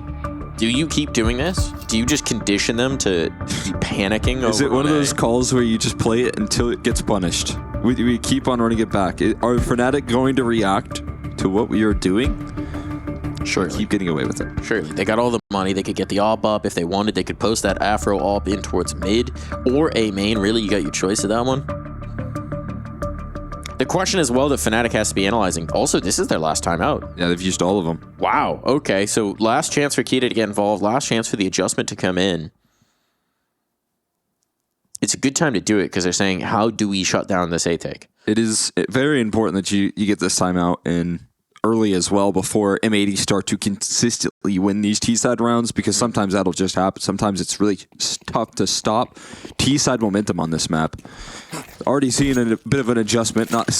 Do you keep doing this? Do you just condition them to be panicking? Is it one of those calls where you just play it until it gets punished? We keep on running it back. Are Fnatic going to react to what we are doing? Surely. Keep getting away with it. Surely. They got all the money. They could get the AWP up if they wanted. They could post that Afro AWP in towards mid or A main. Really, you got your choice of that one. The question as well that Fnatic has to be analyzing. Also, this is their last time out. Yeah, they've used all of them. Wow. Okay, so last chance for Kita to get involved. Last chance for the adjustment to come in. It's a good time to do it because they're saying, how do we shut down this A take? It is very important that you get this timeout in early as well before M80 start to consistently win these T-side rounds, because sometimes that'll just happen. Sometimes it's really tough to stop T-side momentum on this map. Already seeing a bit of an adjustment, not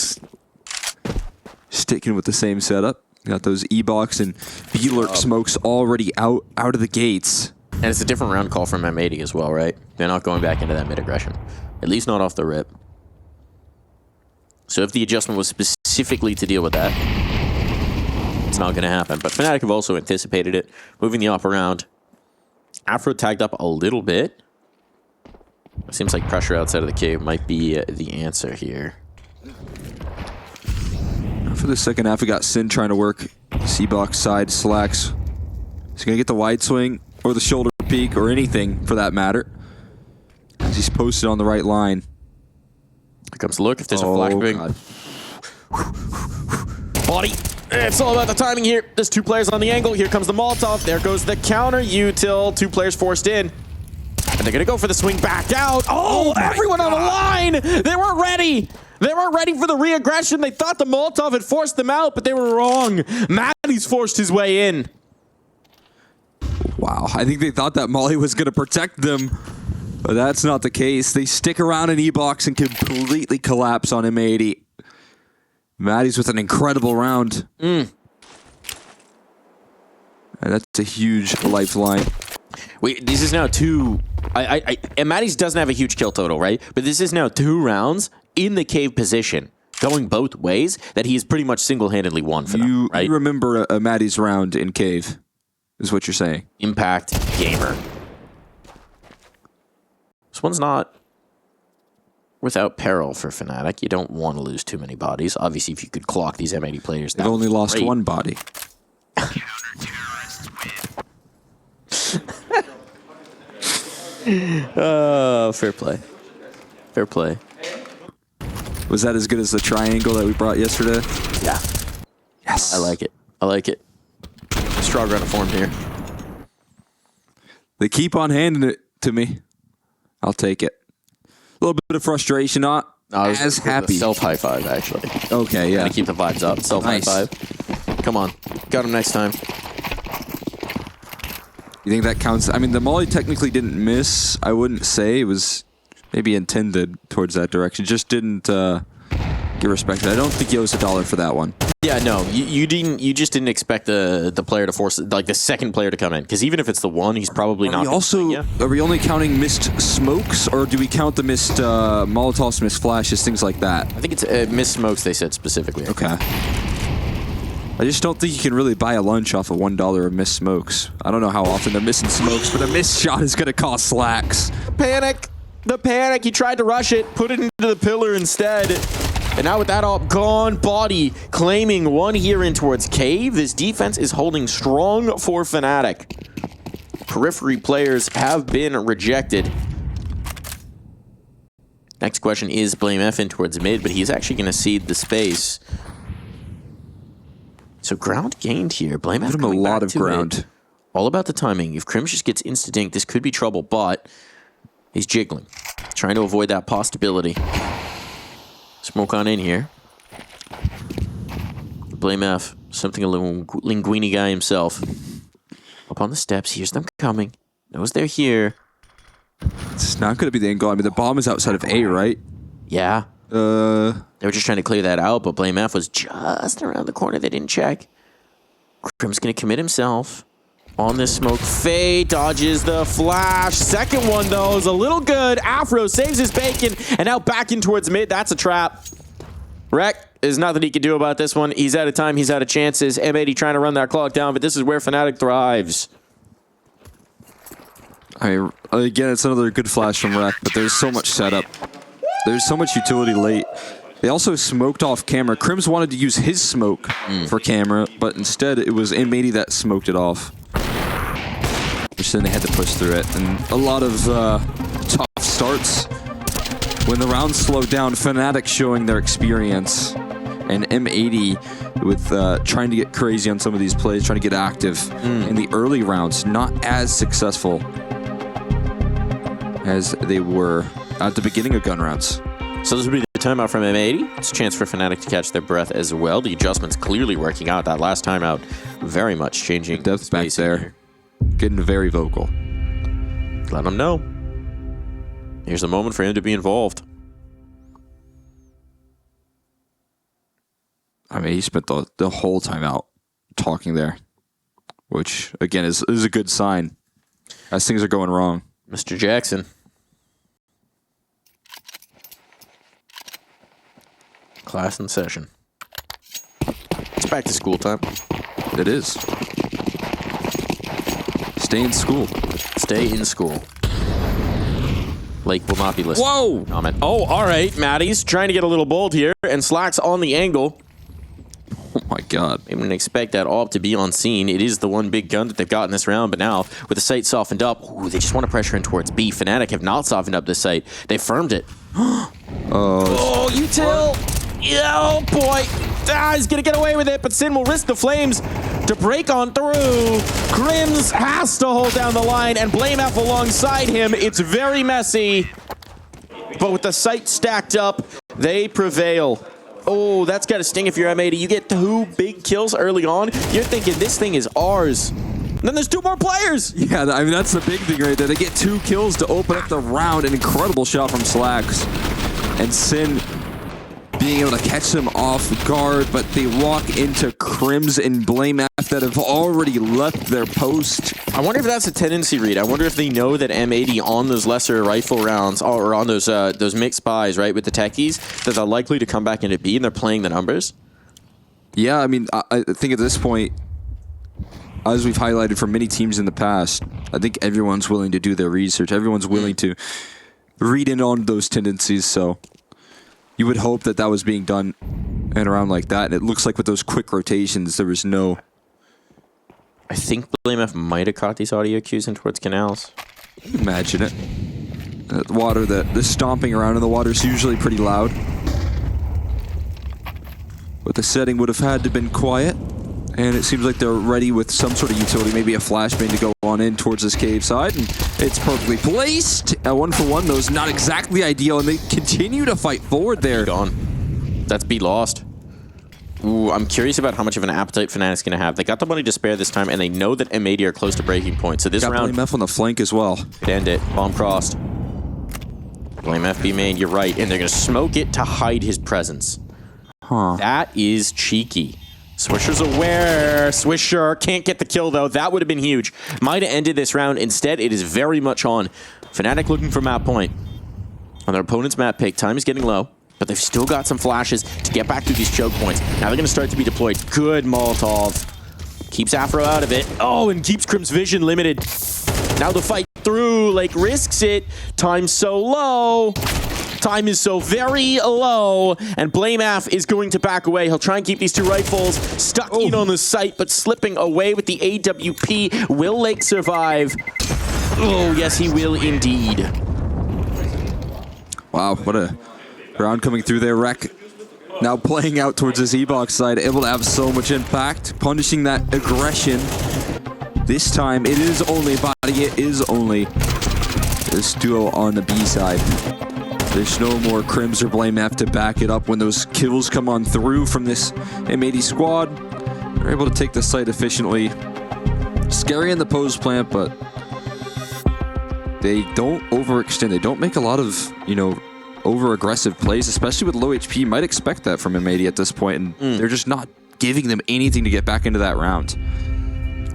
sticking with the same setup. Got those E-box and B-lurk smokes already out of the gates. And it's a different round call from M80 as well, right? They're not going back into that mid-aggression. At least not off the rip. So if the adjustment was specifically to deal with that, it's not going to happen. But Fnatic have also anticipated it, moving the AWP around. Afro tagged up a little bit. It seems like pressure outside of the cave might be the answer here. For the second half, we got Sin trying to work C-box side slacks. He's going to get the wide swing or the shoulder peek or anything for that matter. As he's posted on the right line. Here comes the look. If there's a flashbang. Body. It's all about the timing here. There's 2 players on the angle. Here comes the Molotov. There goes the counter util. 2 players forced in. And they're going to go for the swing back out. Oh, everyone on the line. They weren't ready. They weren't ready for the re-aggression. They thought the Molotov had forced them out, but they were wrong. Maddie's forced his way in. Wow. I think they thought that Molly was going to protect them, but that's not the case. They stick around in E-box and completely collapse on M80. Maddie's with an incredible round. And that's a huge lifeline. Wait, this is now 2... and Maddie's doesn't have a huge kill total, right? But this is now 2 rounds in the cave position, going both ways, that he has pretty much single-handedly won for them, right? You remember a Maddie's round in cave, is what you're saying. Impact gamer. This one's not without peril for Fnatic. You don't want to lose too many bodies. Obviously, if you could clock these M80 players, they've only lost great. 1 body. Fair play. Fair play. Was that as good as the triangle that we brought yesterday? Yeah. Yes. I like it. I like it. Strong run of form here. They keep on handing it to me. I'll take it. A little bit of frustration, not as happy. Self-high five, actually. Okay, yeah. Gotta keep the vibes up. Self-high five. Come on. Got him next time. You think that counts? I mean, the Molly technically didn't miss. I wouldn't say. It was maybe intended towards that direction. Just didn't get respected. I don't think he owes $1 for that one. Yeah, no, you didn't. You just didn't expect the player to force, like the second player to come in, because even if it's the one, he's probably not. Are we only counting missed smokes, or do we count the missed Molotovs, missed flashes, things like that? I think it's missed smokes. They said specifically. Okay. I just don't think you can really buy a lunch off of $1 of missed smokes. I don't know how often they're missing smokes, but a missed shot is going to cost slacks. Panic! The panic. He tried to rush it, put it into the pillar instead. And now with that all gone, Body claiming one here in towards Cave. This defense is holding strong for fnatic. Periphery players have been rejected. Next question is Blame F in towards mid, but he's actually going to cede the space. So ground gained here. Blame F Give him a lot of ground. Mid. All about the timing. If Crims just gets insta-dinked, this could be trouble, but he's jiggling. Trying to avoid that possibility. Smoke on in here. Blame F. Something a little linguini guy himself. Up on the steps. Hears them coming. Knows they're here. It's not going to be the angle. I mean, the bomb is outside of A, right? Yeah. They were just trying to clear that out, but Blame F was just around the corner. They didn't check. Crim's going to commit himself on this smoke. Faye dodges the flash. Second one, though, is a little good. Afro saves his bacon, and now back in towards mid. That's a trap. Rec, there's nothing he can do about this one. He's out of time. He's out of chances. M80 trying to run that clock down, but this is where fnatic thrives. I mean, again, it's another good flash from Rec, but there's so much setup. There's so much utility late. They also smoked off camera. Crims wanted to use his smoke for camera, but instead it was M80 that smoked it off. Which then they had to push through it. And a lot of tough starts. When the round slowed down, fnatic showing their experience. And M80 with trying to get crazy on some of these plays, trying to get active in the early rounds. Not as successful as they were at the beginning of gun rounds. So this would be the timeout from M80. It's a chance for fnatic to catch their breath as well. The adjustments clearly working out. That last timeout very much changing. Depth back there. Getting very vocal. Let them know. Here's a moment for him to be involved. I mean, he spent the whole time out talking there, which, again, is a good sign as things are going wrong. Mr. Jackson. Class in session. It's back to school time. It is. Stay in school. Stay in school. Lake will not be listening. Whoa! Comment. Oh, all right. Maddie's trying to get a little bold here, and Slack's on the angle. Oh my god. I didn't expect that AWP to be on scene. It is the one big gun that they've got in this round, but now, with the site softened up, ooh, they just want to pressure in towards B. fnatic have not softened up this site. They firmed it. Oh, util! Oh, boy. He's going to get away with it, but Sin will risk the flames to break on through. Crims has to hold down the line, and Blame F alongside him. It's very messy, but with the site stacked up, they prevail. Oh, that's got to sting if you're M80. You get 2 big kills early on. You're thinking this thing is ours. And then there's 2 more players. Yeah, I mean, that's the big thing right there. They get 2 kills to open up the round. An incredible shot from Slacks. And Sin being able to catch them off guard, but they walk into Crims and Blame F that have already left their post. I wonder if that's a tendency read. I wonder if they know that M80 on those lesser rifle rounds, or on those mixed buys, right, with the techies, that they're likely to come back into B and they're playing the numbers. Yeah, I mean, I think at this point, as we've highlighted for many teams in the past, I think everyone's willing to do their research. Everyone's willing to read in on those tendencies, so you would hope that that was being done in a round like that. And it looks like with those quick rotations, there was no... I think Blame F might have caught these audio cues in towards canals. Imagine it. The water, the stomping around in the water is usually pretty loud. But the setting would have had to have been quiet. And it seems like they're ready with some sort of utility, maybe a flashbang to go on in towards this cave side. And it's perfectly placed. A 1-for-1, though, is not exactly ideal. And they continue to fight forward there. Gone. That's B lost. Ooh, I'm curious about how much of an appetite fnatic's going to have. They got the money to spare this time, and they know that M80 are close to breaking point. So this round... Blame F on the flank as well. Could end it. Bomb crossed. Blame F B main, you're right. And they're going to smoke it to hide his presence. Huh. That is cheeky. Swisher's aware. Swisher can't get the kill, though. That would have been huge. Might have ended this round. Instead, it is very much on. fnatic looking for map point. On their opponent's map pick, time is getting low, but they've still got some flashes to get back through these choke points. Now they're going to start to be deployed. Good Molotov. Keeps Afro out of it. Oh, and keeps Crim's vision limited. Now the fight through. Lake risks it. Time's so low. Time is so very low, and Blamaf is going to back away. He'll try and keep these two rifles stuck in on the site, but slipping away with the AWP. Will Lake survive? Oh, yes, he will indeed. Wow, what a round coming through there. Rec now playing out towards his E-box side, able to have so much impact, punishing that aggression. This time, it is only body, it is only this duo on the B side. There's no more Crims or Blamaf to back it up when those kills come on through from this M80 squad. They're able to take the site efficiently. Scary in the pose plant, but they don't overextend. They don't make a lot of, you know, over-aggressive plays, especially with low HP. You might expect that from M80 at this point, and they're just not giving them anything to get back into that round.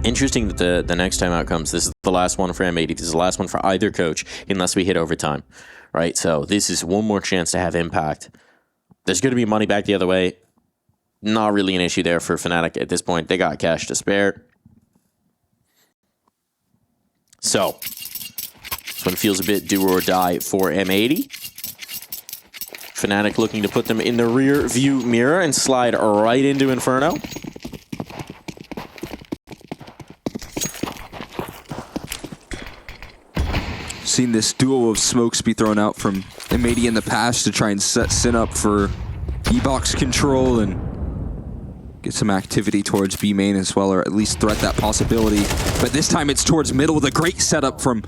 Interesting that the next time out comes. This is the last one for M80. This is the last one for either coach, unless we hit overtime. Right, so this is one more chance to have impact. There's going to be money back the other way. Not really an issue there for fnatic at this point. They got cash to spare. So, this one feels a bit do or die for M80. fnatic looking to put them in the rear view mirror and slide right into Inferno. Seen this duo of smokes be thrown out from M80 in the past to try and set Sin up for E-box control and get some activity towards B main as well, or at least threat that possibility. But this time it's towards middle with a great setup from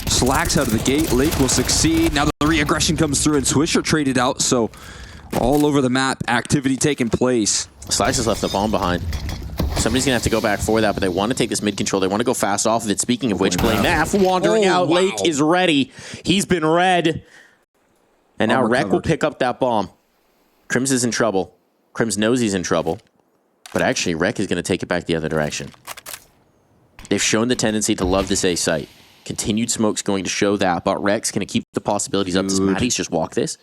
Slacks out of the gate. Lake will succeed. Now the re-aggression comes through and Swisher traded out, so all over the map, activity taking place. Slacks has left the bomb behind. Somebody's going to have to go back for that, but they want to take this mid control. They want to go fast off of it. Speaking of which, Blamaf wandering out. Wow. Lake is ready. He's been red. And now Rec will pick up that bomb. Crims is in trouble. Crims knows he's in trouble. But actually, Rec is going to take it back the other direction. They've shown the tendency to love this A site. Continued smoke's going to show that, but Rec's going to keep the possibilities up. Does Matty's just walk this?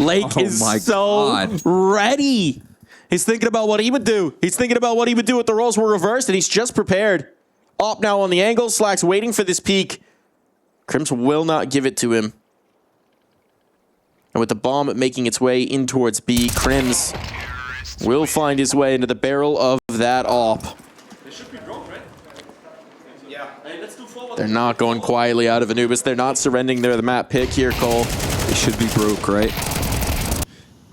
Lake is so ready. He's thinking about what he would do. He's thinking about what he would do if the roles were reversed, and he's just prepared. Op now on the angle. Slack's waiting for this peek. Crims will not give it to him. And with the bomb making its way in towards B, Crims will find his way into the barrel of that op. They're not going quietly out of Anubis. They're not surrendering the map pick here, Cole. They should be broke, right?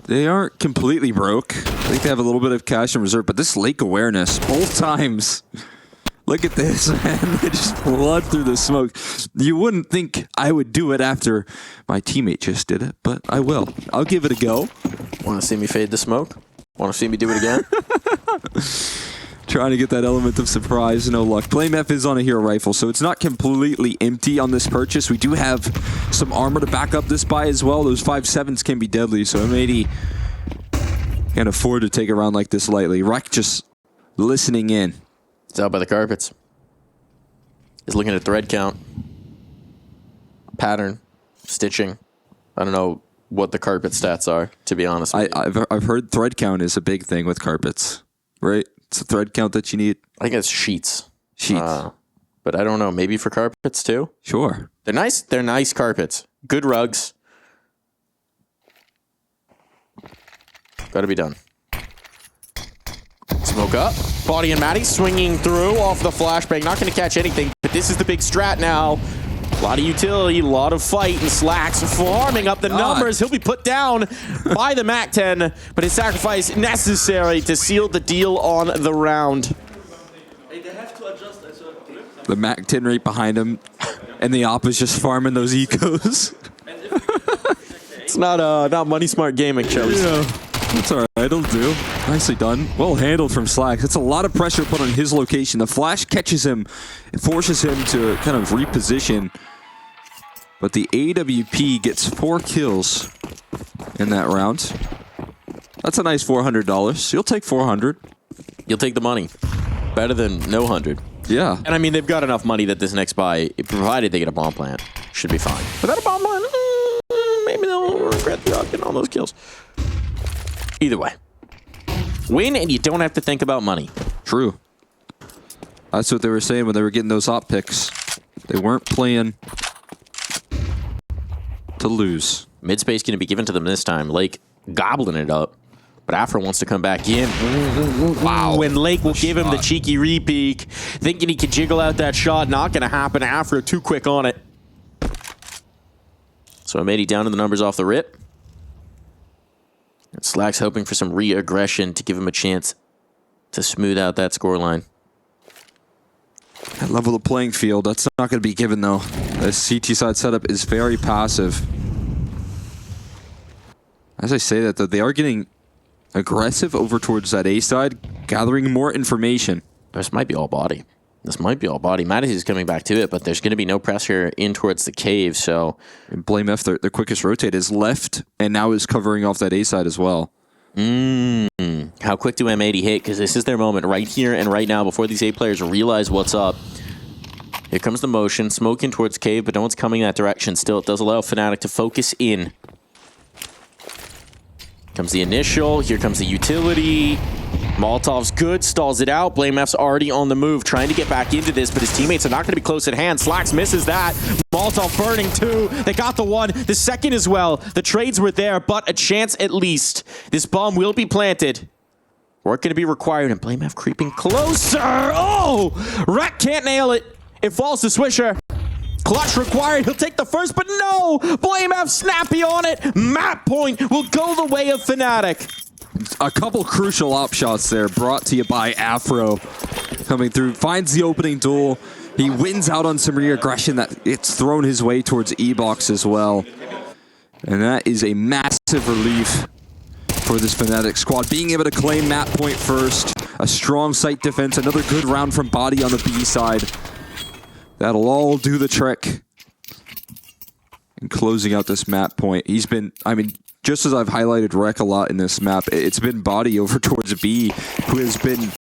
They aren't completely broke. I think they have a little bit of cash in reserve, but this Lake awareness, both times. Look at this, man. They just flood through the smoke. You wouldn't think I would do it after my teammate just did it, but I will. I'll give it a go. Want to see me fade the smoke? Want to see me do it again? Trying to get that element of surprise, no luck. Blamaf is on a hero rifle, so it's not completely empty on this purchase. We do have some armor to back up this buy as well. Those 5.7s can be deadly, so M80 can't afford to take a round like this lightly. Rec just listening in. It's out by the carpets. He's looking at thread count, pattern, stitching. I don't know what the carpet stats are, to be honest with you. I've heard thread count is a big thing with carpets, right? It's a thread count that you need. I think it's sheets. Sheets. But I don't know. Maybe for carpets too? Sure. They're nice. They're nice carpets. Good rugs. Got to be done. Smoke up. Body and Matty swinging through off the flashbang. Not going to catch anything, but this is the big strat now. A lot of utility, a lot of fight, and Slacks farming up the numbers. He'll be put down by the MAC-10, but his sacrifice necessary to seal the deal on the round. The MAC-10 right behind him, and the op is just farming those ecos. It's not money smart gaming, Charlie. Yeah. That's all right, it'll do. Nicely done. Well handled from Slacks. It's a lot of pressure put on his location. The flash catches him. It forces him to kind of reposition. But the AWP gets 4 kills in that round. That's a nice $400. You'll take 400. You'll take the money. Better than no 100. Yeah. And I mean, they've got enough money that this next buy, provided they get a bomb plant, should be fine. Without a bomb plant, maybe they'll regret getting all those kills. Either way. Win, and you don't have to think about money. True. That's what they were saying when they were getting those op picks. They weren't playing to lose. Mid space going to be given to them this time. Lake gobbling it up. But Afro wants to come back in. Wow. And Lake will give him the cheeky re-peek. Thinking he can jiggle out that shot. Not going to happen. Afro too quick on it. So M80 down to the numbers off the rip. And Slack's hoping for some re-aggression to give him a chance to smooth out that scoreline. That level of playing field, that's not going to be given, though. The CT side setup is very passive. As I say that, though, they are getting aggressive over towards that A side, gathering more information. This might be all body. This might be all body. Mattis is coming back to it, but there's going to be no pressure in towards the cave, so... And Blame F, their quickest rotate, is left, and now is covering off that A side as well. How quick do M80 hit? Because this is their moment right here and right now before these A players realize what's up. Here comes the motion, smoking towards cave, but no one's coming that direction. Still, it does allow fnatic to focus in. Comes the initial, here comes the utility. Molotov's good, stalls it out. Blame F's already on the move, trying to get back into this, but his teammates are not going to be close at hand. Slacks misses that. Molotov burning two. They got the one, the second as well. The trades were there, but a chance at least. This bomb will be planted. Work going to be required, and Blame F creeping closer. Oh! Rek can't nail it. It falls to Swisher. Clutch required. He'll take the first, but no! Blame F snappy on it. Map point will go the way of fnatic. A couple crucial op shots there brought to you by Afro. Coming through, finds the opening duel. He wins out on some re-aggression that it's thrown his way towards E-Box as well. And that is a massive relief for this fnatic squad. Being able to claim map point first, a strong site defense, another good round from Body on the B side. That'll all do the trick. And closing out this map point. He's been, I mean, just as I've highlighted Rek a lot in this map, it's been Body over towards B, who has been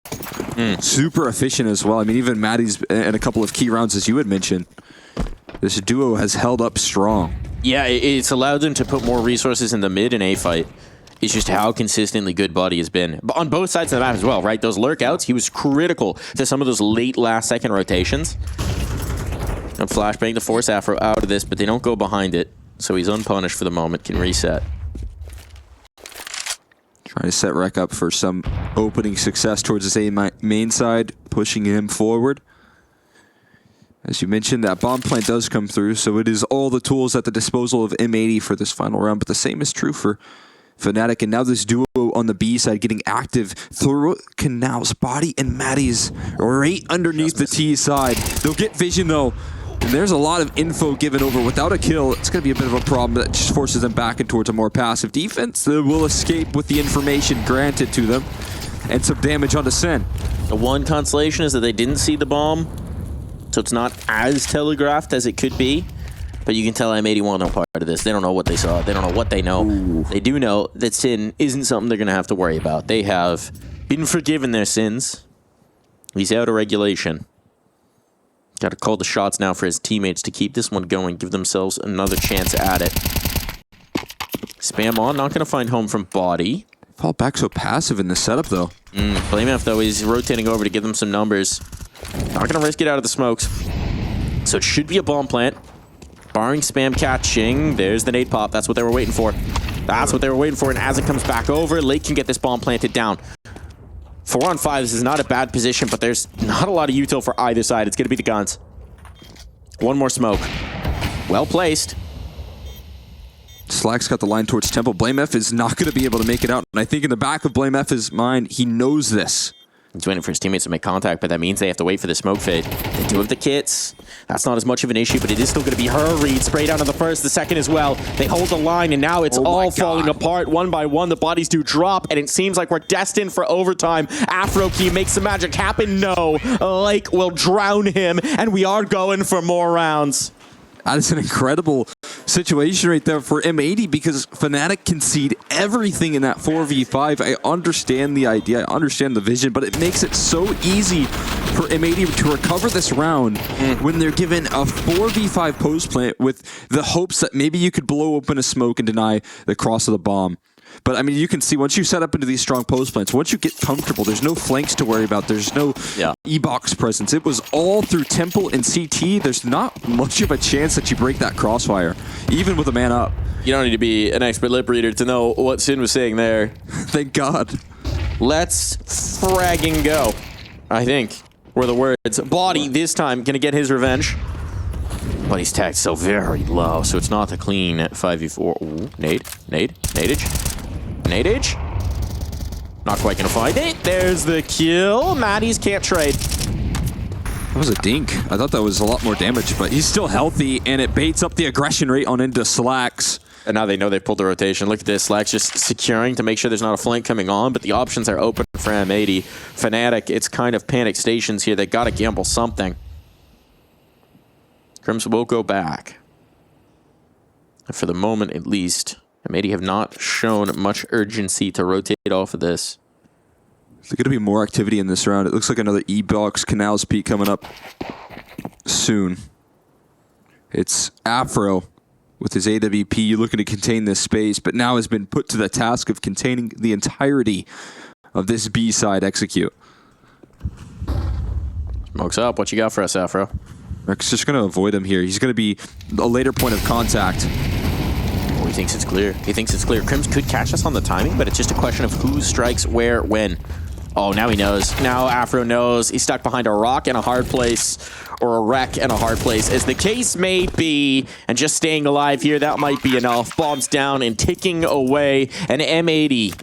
super efficient as well. I mean, even Maddie's in a couple of key rounds, as you had mentioned. This duo has held up strong. Yeah, it's allowed them to put more resources in the mid and A fight. It's just how consistently good Buddy has been. But on both sides of the map as well, right? Those lurk outs, he was critical to some of those late last-second rotations. And flashbang to force Afro out of this, but they don't go behind it. So he's unpunished for the moment, can reset. Trying to set Rek up for some opening success towards his A main side, pushing him forward. As you mentioned, that bomb plant does come through, so it is all the tools at the disposal of M80 for this final round, but the same is true for fnatic, and now this duo on the B side getting active through canals. Body and Maddie's right underneath the T side. They'll get vision though, and there's a lot of info given over. Without a kill, it's going to be a bit of a problem that just forces them back in towards a more passive defense. They will escape with the information granted to them and some damage on descent. The one consolation is that they didn't see the bomb, so it's not as telegraphed as it could be. But you can tell M80 want no part of this. They don't know what they saw. They don't know what they know. Ooh. They do know that sin isn't something they're going to have to worry about. They have been forgiven their sins. He's out of regulation. Got to call the shots now for his teammates to keep this one going, give themselves another chance at it. Spam on, not going to find home from Body. Fall back so passive in the setup, though. Blame F, though, is rotating over to give them some numbers. Not going to risk it out of the smokes. So it should be a bomb plant. Barring spam catching, there's the nade pop. That's what they were waiting for. That's what they were waiting for. And as it comes back over, Lake can get this bomb planted down. 4 on 5, this is not a bad position, but there's not a lot of util for either side. It's going to be the guns. One more smoke. Well placed. Slack's got the line towards Temple. Blame F is not going to be able to make it out. And I think in the back of Blame F's mind, he knows this. He's waiting for his teammates to make contact, but that means they have to wait for the smoke fade. They do have the kits. That's not as much of an issue, but it is still going to be her read. Spray down on the first, the second as well. They hold the line, and now it's all falling apart one by one. The bodies do drop, and it seems like we're destined for overtime. Afro Key makes the magic happen. No, Lake will drown him, and we are going for more rounds. That is an incredible situation right there for M80 because Fnatic concede everything in that 4v5. I understand the idea, I understand the vision, but it makes it so easy for M80 to recover this round when they're given a 4v5 post plant with the hopes that maybe you could blow open a smoke and deny the cross of the bomb. But, I mean, you can see once you set up into these strong post plants, once you get comfortable, there's no flanks to worry about. There's no E-box presence. It was all through Temple and CT. There's not much of a chance that you break that crossfire, even with a man up. You don't need to be an expert lip reader to know what Sin was saying there. Thank God. Let's fragging go, I think, were the words. Body, this time, going to get his revenge. But he's tagged so very low, so it's not the clean 5v4. Ooh, Nadage. Not quite gonna find it. There's the kill. Matties can't trade. That was a dink. I thought that was a lot more damage, but he's still healthy, and it baits up the aggression rate on into Slacks. And now they know they've pulled the rotation. Look at this. Slacks just securing to make sure there's not a flank coming on, but the options are open for M80. Fnatic, it's kind of panic stations here. They gotta gamble something. Crimson will go back. For the moment, at least, M80 have not shown much urgency to rotate off of this. There's going to be more activity in this round. It looks like another E-box Canals peak coming up soon. It's Afro with his AWP looking to contain this space, but now has been put to the task of containing the entirety of this B-side execute. Smokes up. What you got for us, Afro? Rex just going to avoid him here. He's going to be a later point of contact. Oh, he thinks it's clear. He thinks it's clear. Crims could catch us on the timing, but it's just a question of who strikes where, when. Oh, now he knows. Now Afro knows. He's stuck behind a rock in a hard place, or a wreck in a hard place, as the case may be. And just staying alive here, that might be enough. Bombs down and ticking away. And M80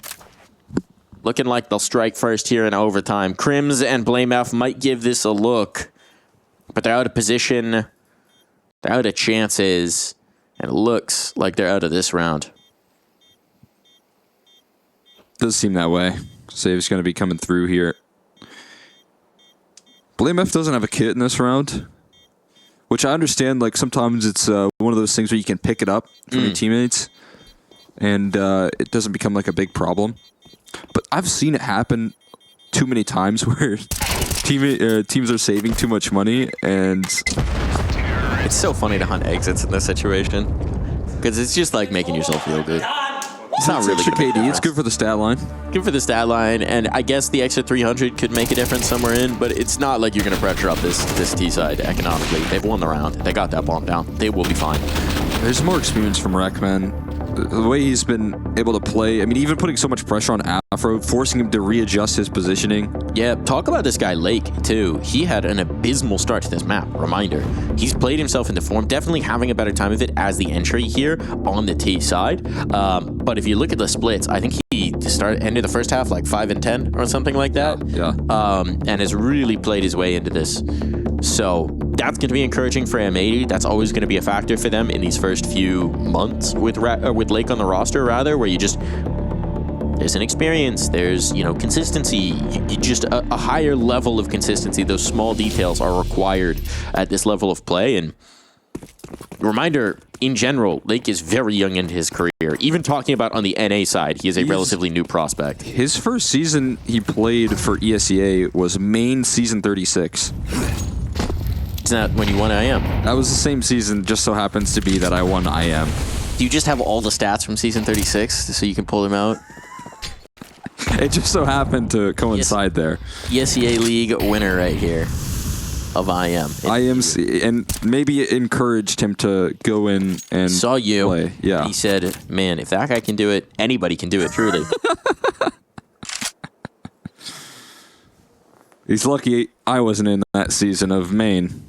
looking like they'll strike first here in overtime. Crims and BlameF might give this a look, but they're out of position. They're out of chances. And it looks like they're out of this round. Does seem that way. Save's going to be coming through here. BlameF doesn't have a kit in this round, which I understand. Like sometimes it's one of those things where you can pick it up from your teammates, and it doesn't become like a big problem. But I've seen it happen too many times where teams are saving too much money, and it's so funny to hunt exits in this situation because it's just like making yourself feel good. It's not really good. KD. It's good for the stat line. Good for the stat line, and I guess the extra 300 could make a difference somewhere in, but it's not like you're going to pressure up this T side economically. They've won the round. They got that bomb down. They will be fine. There's more experience from Rec, man. The way he's been able to play, I mean, even putting so much pressure on Afro, forcing him to readjust his positioning. Yeah, talk about this guy, Lake, too. He had an abysmal start to this map. Reminder, he's played himself into form, definitely having a better time of it as the entry here on the T side. But if you look at the splits, I think he ended the first half like 5 and 10 or something like that. Yeah. And has really played his way into this. So that's going to be encouraging for M80. That's always going to be a factor for them in these first few months with Lake on the roster, rather, where you just, there's an experience, there's, you know, consistency, you just a higher level of consistency. Those small details are required at this level of play. And reminder, in general, Lake is very young into his career. Even talking about on the NA side, he is a relatively new prospect. His first season he played for ESEA was main season 36. Isn't that when you won IM? That was the same season, just so happens to be that I won IM. Do you just have all the stats from season 36 so you can pull them out? It just so happened to coincide there. ESEA League winner right here of IM. IMC, and maybe it encouraged him to go in and saw you play. Yeah. He said, man, if that guy can do it, anybody can do it, truly. He's lucky I wasn't in that season of main.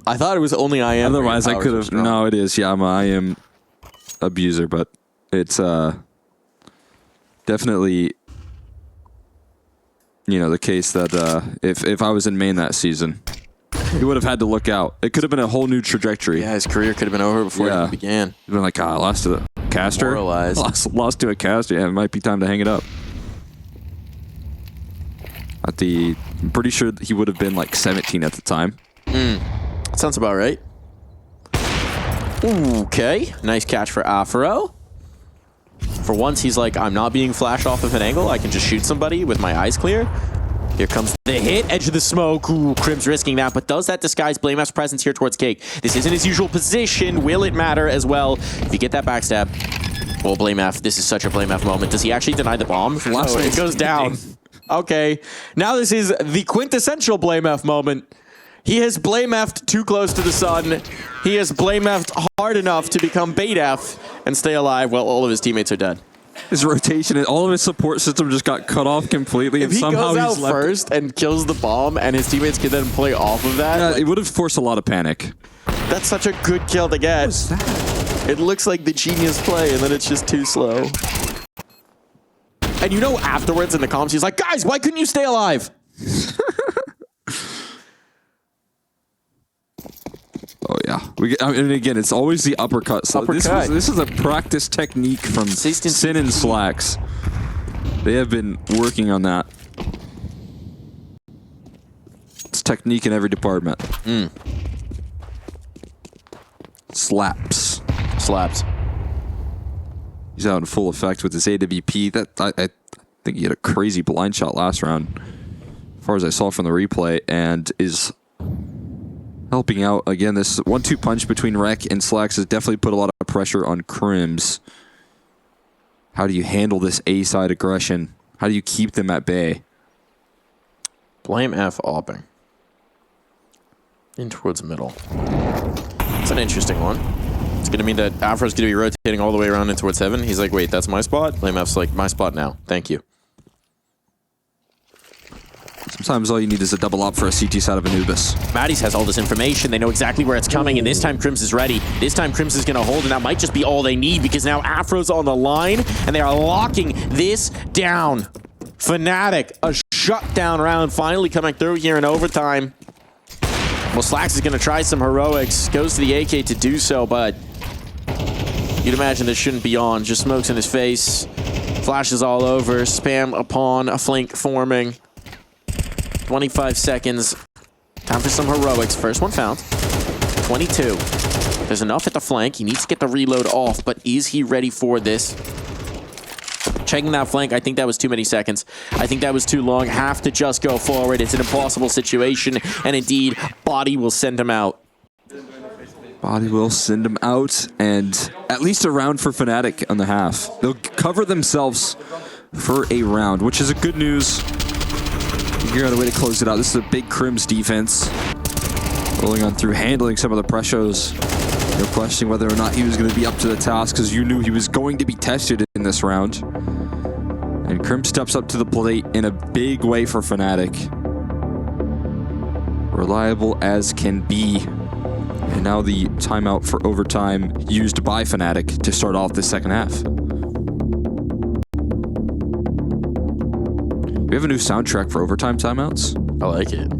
I thought it was only IM. Otherwise, I could have. No, it is. Yeah, I'm an IM abuser, but it's definitely, you know, the case that if I was in main that season, he would have had to look out. It could have been a whole new trajectory. Yeah, his career could have been over before it even began. He'd been like, I lost to a caster. Lost to a caster. Yeah, it might be time to hang it up. I'm pretty sure he would have been like 17 at the time. Sounds about right. Okay, nice catch for Afro. For once, he's like, I'm not being flashed off of an angle. I can just shoot somebody with my eyes clear. Here comes the hit, edge of the smoke. Ooh, Crim's risking that, but does that disguise BlameF's presence here towards Cake? This isn't his usual position. Will it matter as well? If you get that backstab, well, BlameF, this is such a BlameF moment. Does he actually deny the bomb? No, it goes down. Okay, now this is the quintessential BlameF moment. He has BlameF'd too close to the sun. He has BlameF'd hard enough to become BaitF and stay alive while all of his teammates are dead. His rotation and all of his support system just got cut off completely. If he goes out first and kills the bomb and his teammates can then play off of that. Yeah, like, it would have forced a lot of panic. That's such a good kill to get. What was that? It looks like the genius play and then it's just too slow. And you know afterwards in the comms, he's like, guys, why couldn't you stay alive? Oh, yeah. I mean, again, it's always the uppercut. So Uppercut. This is a practice technique from Sin and Slacks. They have been working on that. It's technique in every department. Slaps. Slaps. He's out in full effect with his AWP. I think he had a crazy blind shot last round, as far as I saw from the replay, and is helping out. Again, this 1-2 punch between Rec and Slacks has definitely put a lot of pressure on Crims. How do you handle this A-side aggression? How do you keep them at bay? BlameF opping. In towards middle. It's an interesting one. It's going to mean that Afro's going to be rotating all the way around in towards heaven. He's like, wait, that's my spot? BlameF's like, my spot now. Thank you. Sometimes all you need is a double up for a CT side of Anubis. Maddie's has all this information. They know exactly where it's coming, and this time Crims is ready. This time Crims is going to hold, and that might just be all they need because now Afro's on the line, and they are locking this down. fnatic, a shutdown round finally coming through here in overtime. Well, Slacks is going to try some heroics. Goes to the AK to do so, but you'd imagine this shouldn't be on. Just smokes in his face. Flashes all over. Spam upon a flank forming. 25 seconds. Time for some heroics. First one found. 22. There's enough at the flank. He needs to get the reload off, but is he ready for this? Checking that flank, I think that was too many seconds. I think that was too long. Have to just go forward. It's an impossible situation, and indeed, Body will send him out. Body will send him out, and at least a round for fnatic on the half. They'll cover themselves for a round, which is a good news. Figure out a way to close it out. This is a big Crims defense. Rolling on through, handling some of the pressures. No questioning whether or not he was going to be up to the task, because you knew he was going to be tested in this round. And Crim steps up to the plate in a big way for fnatic. Reliable as can be. And now the timeout for overtime used by fnatic to start off the second half. We have a new soundtrack for overtime timeouts. I like it.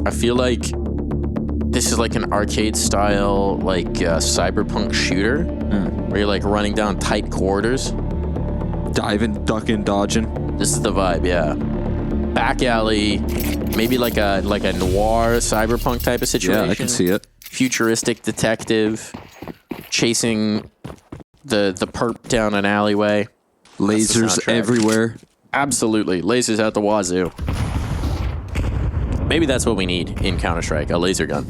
I feel like this is like an arcade style, like cyberpunk shooter, where you're like running down tight corridors. Diving, ducking, dodging. This is the vibe, yeah. Back alley, maybe like a noir cyberpunk type of situation. Yeah, I can see it. Futuristic detective chasing the perp down an alleyway. Lasers everywhere. Absolutely. Lasers out the wazoo. Maybe that's what we need in Counter-Strike, a laser gun.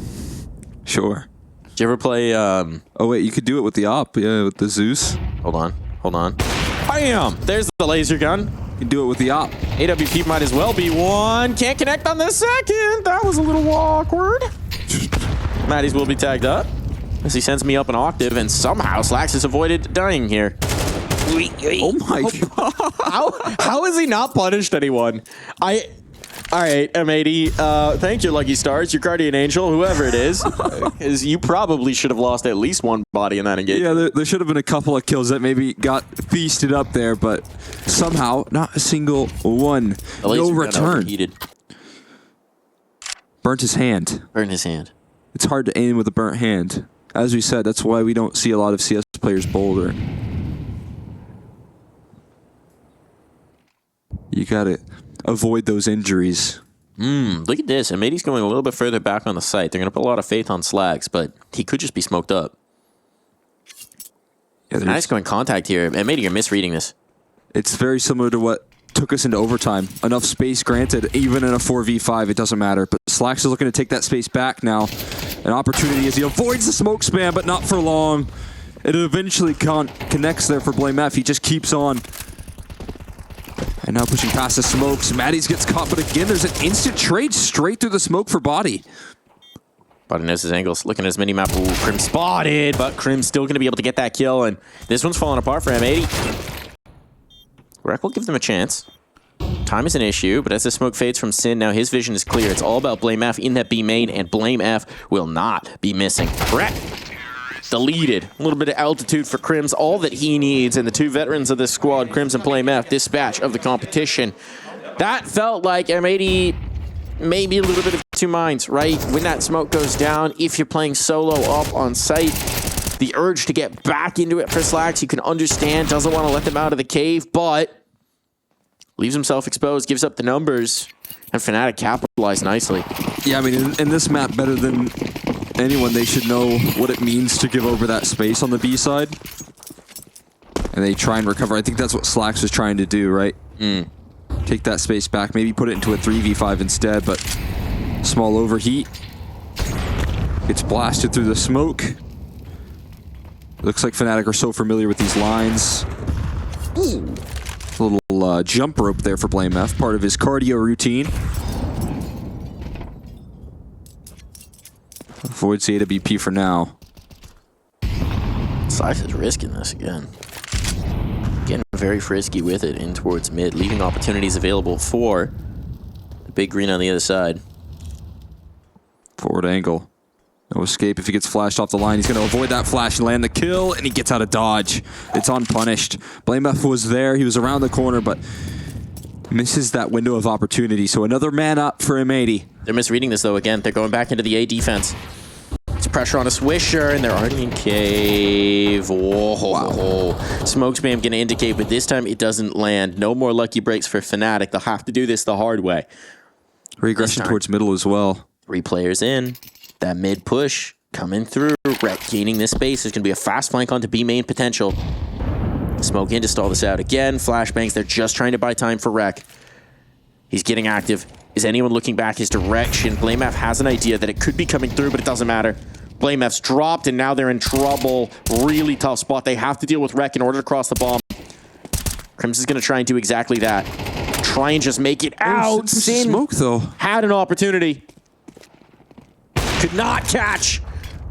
Sure. Did you ever play... Oh, wait, you could do it with the op, yeah, with the Zeus. Hold on. Bam! There's the laser gun. You can do it with the op. AWP might as well be one. Can't connect on the second. That was a little awkward. Maddie's will be tagged up as he sends me up an octave, and somehow Slacks has avoided dying here. Oh my god. How has he not punished anyone? All right, M80, thank you, Lucky Stars, your guardian angel, whoever it is. Because you probably should have lost at least one body in that engagement. Yeah, there should have been a couple of kills that maybe got feasted up there, but somehow not a single one. No return. Burnt his hand. It's hard to aim with a burnt hand. As we said, that's why we don't see a lot of CS players boulder. You gotta avoid those injuries. Look at this. M80's going a little bit further back on the site. They're going to put a lot of faith on Slags, but he could just be smoked up. Yeah, nice going contact here. M80, you're misreading this. It's very similar to what took us into overtime. Enough space granted, even in a 4v5, it doesn't matter. But Slax is looking to take that space back now. An opportunity as he avoids the smoke spam, but not for long. It eventually connects there for Blame F. He just keeps on. And now pushing past the smokes. Matties gets caught, but again, there's an instant trade straight through the smoke for Body. Body knows his angles. Looking at his mini-map. Ooh, Crim spotted, but Crim's still going to be able to get that kill, and this one's falling apart for M80. Rek will give them a chance. Time is an issue, but as the smoke fades from Sin, now his vision is clear. It's all about Blame F in that B main, and Blame F will not be missing. Rek deleted. A little bit of altitude for Crims, all that he needs, and the two veterans of this squad, Crims and Blame F, dispatch of the competition. That felt like M80 maybe a little bit of two minds, right? When that smoke goes down, if you're playing solo up on site, the urge to get back into it for Slacks, you can understand, doesn't want to let them out of the cave, but leaves himself exposed, gives up the numbers, and fnatic capitalized nicely. Yeah, I mean, in this map, better than anyone, they should know what it means to give over that space on the B side. And they try and recover. I think that's what Slacks was trying to do, right? Take that space back, maybe put it into a 3v5 instead, but small overheat. Gets blasted through the smoke. Looks like fnatic are so familiar with these lines. Ooh. A little jump rope there for Blame F, part of his cardio routine. Avoids the AWP for now. Slice is risking this again. Getting very frisky with it in towards mid, leaving opportunities available for the big green on the other side. Forward angle. No escape. If he gets flashed off the line, he's going to avoid that flash and land the kill, and he gets out of dodge. It's unpunished. Blame F was there. He was around the corner, but misses that window of opportunity. So another man up for M80. They're misreading this, though, again. They're going back into the A defense. It's pressure on a Swisher, and they're already in cave. Whoa. Wow. Smoke spam going to indicate, but this time it doesn't land. No more lucky breaks for fnatic. They'll have to do this the hard way. Regression towards middle as well. 3 players in. That mid push coming through. Rek gaining this space. There's going to be a fast flank onto B main potential. Smoke in to stall this out again. Flashbangs. They're just trying to buy time for Rek. He's getting active. Is anyone looking back his direction? Blame F has an idea that it could be coming through, but it doesn't matter. Blame F's dropped, and now they're in trouble. Really tough spot. They have to deal with Rek in order to cross the bomb. Crims is going to try and do exactly that. Try and just make it out. Sin smoke, though. had an opportunity. Could not catch.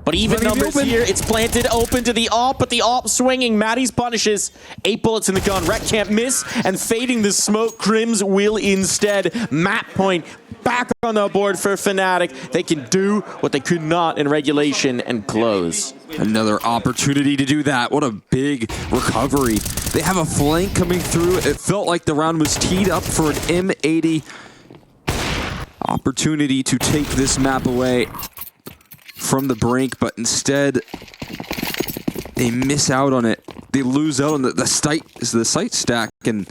But even numbers here, it's planted open to the AWP, but the AWP swinging. Matties punishes. 8 bullets in the gun. Rek can't miss, and fading the smoke, Crims will instead. Map point back on the board for fnatic. They can do what they could not in regulation and close. Another opportunity to do that. What a big recovery. They have a flank coming through. It felt like the round was teed up for an M80 opportunity to take this map away from the brink, but instead they miss out on it. They lose out on the site stack, and